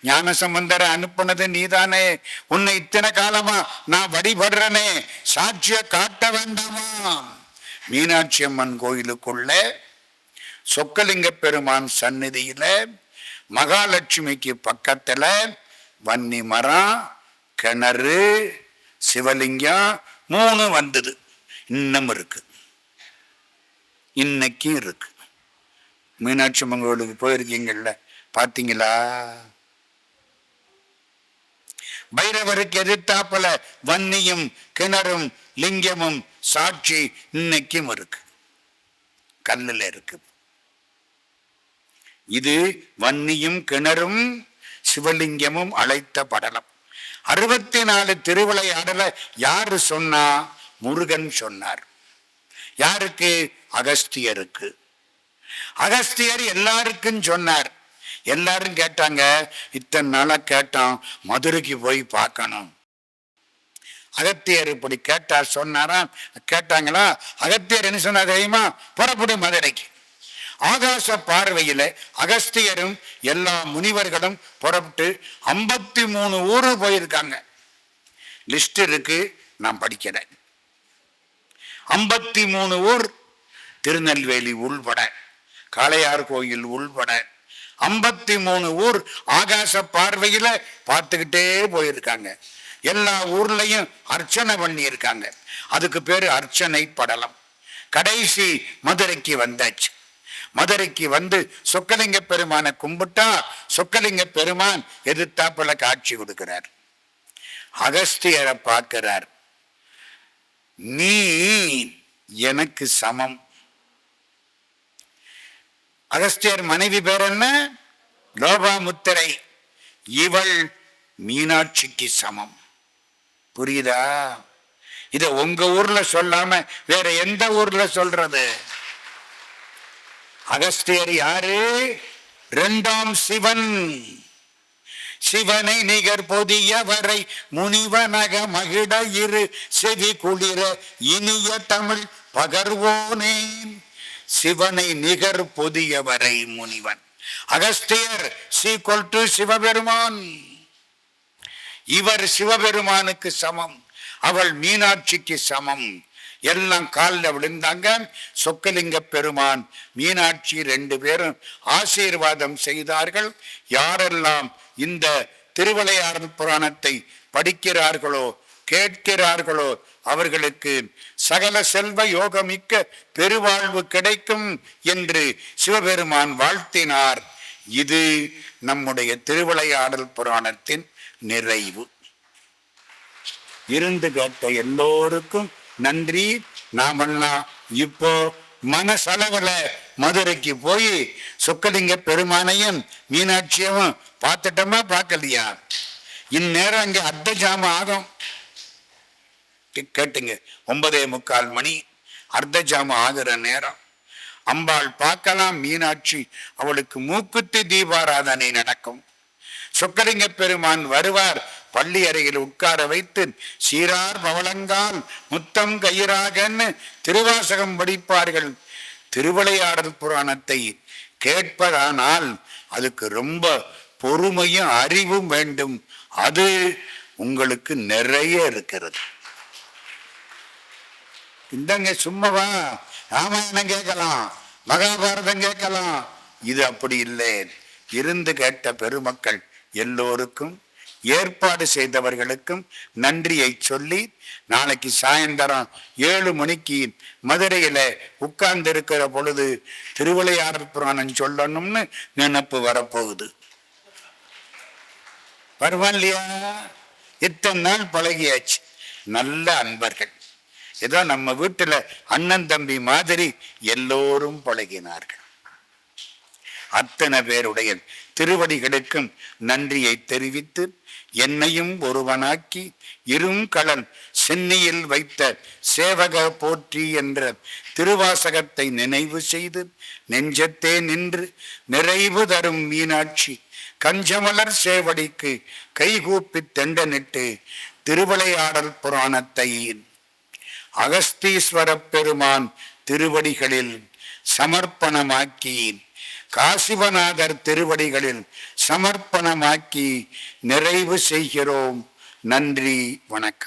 ஞானசம்பந்தரை அனுப்புனது நீதானே, உன்னை இத்தனை காலமா நான் வழிபடுறனே, சாட்சிய காட்ட வேண்டாமா? மீனாட்சி அம்மன் கோயிலுக்குள்ள சொக்கலிங்க பெருமான் சந்நிதியில மகாலட்சுமிக்கு பக்கத்துல வன்னி மரம், கிணறு, சிவலிங்கம் 3 வந்தது. இன்னும் இருக்கு, இன்னைக்கும் இருக்கு. மீனாட்சி அம்மன் கோயிலுக்கு போயிருக்கீங்கல்ல, பாத்தீங்களா? பைரவருக்கு எதிர்த்தாப்புல வன்னியும் கிணறும் லிங்கமும் சாட்சி இன்னைக்கும் இருக்கு, கல்லுல இருக்கு. இது வன்னியும் கிணறும் சிவலிங்கமும் அழைத்த படலம். 64 திருவிளையாடல யாரு சொன்னா? முருகன் சொன்னார். யாருக்கு? அகஸ்தியருக்கு. அகஸ்தியர் எல்லாருக்கும் சொன்னார். எல்லாரும் கேட்டாங்க, இத்தனை நாளா கேட்டோம், மதுரைக்கு போய் பார்க்கணும். அகத்தியர் இப்படி கேட்டார், சொன்னாரா? கேட்டாங்களா? அகத்தியர் என்ன சொன்னார் தெரியுமா? புறப்படு மதுரைக்கு. ஆகாச பார்வையில அகஸ்தியரும் எல்லா முனிவர்களும் புறப்பட்டு 53 ஊரு போயிருக்காங்க. லிஸ்ட் இருக்கு, நான் படிக்கிறேன். 53 ஊர், திருநெல்வேலி உள்பட, காளையார் கோயில் உள்பட 53 ஊர் ஆகாச பார்வையில பார்த்துக்கிட்டே போயிருக்காங்க. எல்லா ஊர்லயும் அர்ச்சனை பண்ணி இருக்காங்க. அதுக்கு பேரு அர்ச்சனை படலம். கடைசி மதுரைக்கு வந்தாச்சு. மதுரைக்கு வந்து சொக்கலிங்க பெருமானை கும்பிட்டா சொக்கலிங்க பெருமான் எதிர்த்தாப்புல காட்சி கொடுக்கிறார். அகஸ்தியரை பார்க்கிறார். நீ எனக்கு சமம். அகஸ்தியர் மனைவி பேர் என்ன? லோபாமுத்திரை. இவள் மீனாட்சிக்கு சமம். புரியுதா? இத உங்க ஊர்ல சொல்லாம வேற எந்த ஊர்ல சொல்றது? அகஸ்தியர் யாரு? 2ஆம் சிவன். சிவனை நிகர் பொதியவரை முனிவனக மகிட இரு செவி குளிர இனிய தமிழ் பகர்வோனே. சிவனை நிகர் பொதியவரை முனிவன். Agathiyar equal to Sivaperuman. இவர் சிவபெருமானுக்கு சமம், அவள் மீனாட்சிக்கு சமம். எல்லாம் காலில் விழுந்தாங்க. சொக்கலிங்க பெருமான் மீனாட்சி 2 பேரும் ஆசீர்வாதம் செய்தார்கள். யாரெல்லாம் இந்த திருவிளையாடல் புராணத்தை படிக்கிறார்களோ கேட்கிறார்களோ அவர்களுக்கு சகல செல்வ யோகமிக்க பெருவாழ்வு கிடைக்கும் என்று சிவபெருமான் வாழ்த்தினார். இது நம்முடைய திருவிளையாடல் புராணத்தின் நிறைவு. இருந்து கேட்ட எல்லோருக்கும் நன்றி. நாமெல்லாம் இப்போ மனசளவுல மதுரைக்கு போய் சொக்கலிங்க பெருமானையும் மீனாட்சியவும் பார்த்துட்டோமா பார்க்கலையா? இந்நேரம் அங்க அர்த்த ஜாமம் ஆகும். கேட்டுங்க, 9:45 மணி அர்த்த ஜாமம் ஆகிற நேரம். அம்பாள் பார்க்கலாம் மீனாட்சி, அவளுக்கு மூக்குத்தி தீபாராதனை நடக்கும். சொக்கலிங்க பெருமான் வருவார், பள்ளி அறையில் உட்கார வைத்து சீரார் பவளங்கால் முத்தம் கயிறாகன்னு திருவாசகம் படிப்பார்கள். திருவிளையாடல் புராணத்தை கேட்பதானால் அதுக்கு ரொம்ப பொறுமையும் அறிவும் வேண்டும். அது உங்களுக்கு நிறைய இருக்கிறது. இந்தங்க சும்மாவா ராமாயணம் கேட்கலாம், மகாபாரதம் கேட்கலாம். இது அப்படி இல்லை. இருந்து கேட்ட பெருமக்கள் எல்லோருக்கும், ஏற்பாடு செய்தவர்களுக்கும் நன்றியை சொல்லி, நாளைக்கு சாயந்தரம் 7 மணிக்கு மதுரையில உட்கார்ந்து இருக்கிற பொழுது திருவிளையாடல் புராணம் சொல்லணும்னு நினைப்பு வரப்போகுது. பரவாயில்லையா? இத்தனை நாள் பழகியாச்சு. நல்ல அன்பர்கள். ஏதோ நம்ம வீட்டுல அண்ணன் தம்பி மாதிரி எல்லோரும் பழகினார்கள். அத்தனை பேருடைய திருவடிகளுக்கும் நன்றியை தெரிவித்து, என்னையும் ஒருவனாக்கி இருங்கடல் சென்னையில் வைத்த சேவக போற்றி என்ற திருவாசகத்தை நினைவு செய்து, நெஞ்சத்தே நின்று நிறைவு தரும் மீனாட்சி கஞ்சமலர் சேவடிக்கு கைகூப்பி தெண்டனிட்டு திருவிளையாடல் புராணத்தை அகஸ்தீஸ்வர பெருமான் திருவடிகளில் சமர்ப்பணமாக்கி, காசிவநாதர் திருவடிகளில் சமர்ப்பணமாக்கி நிறைவு செய்கிறோம். நன்றி, வணக்கம்.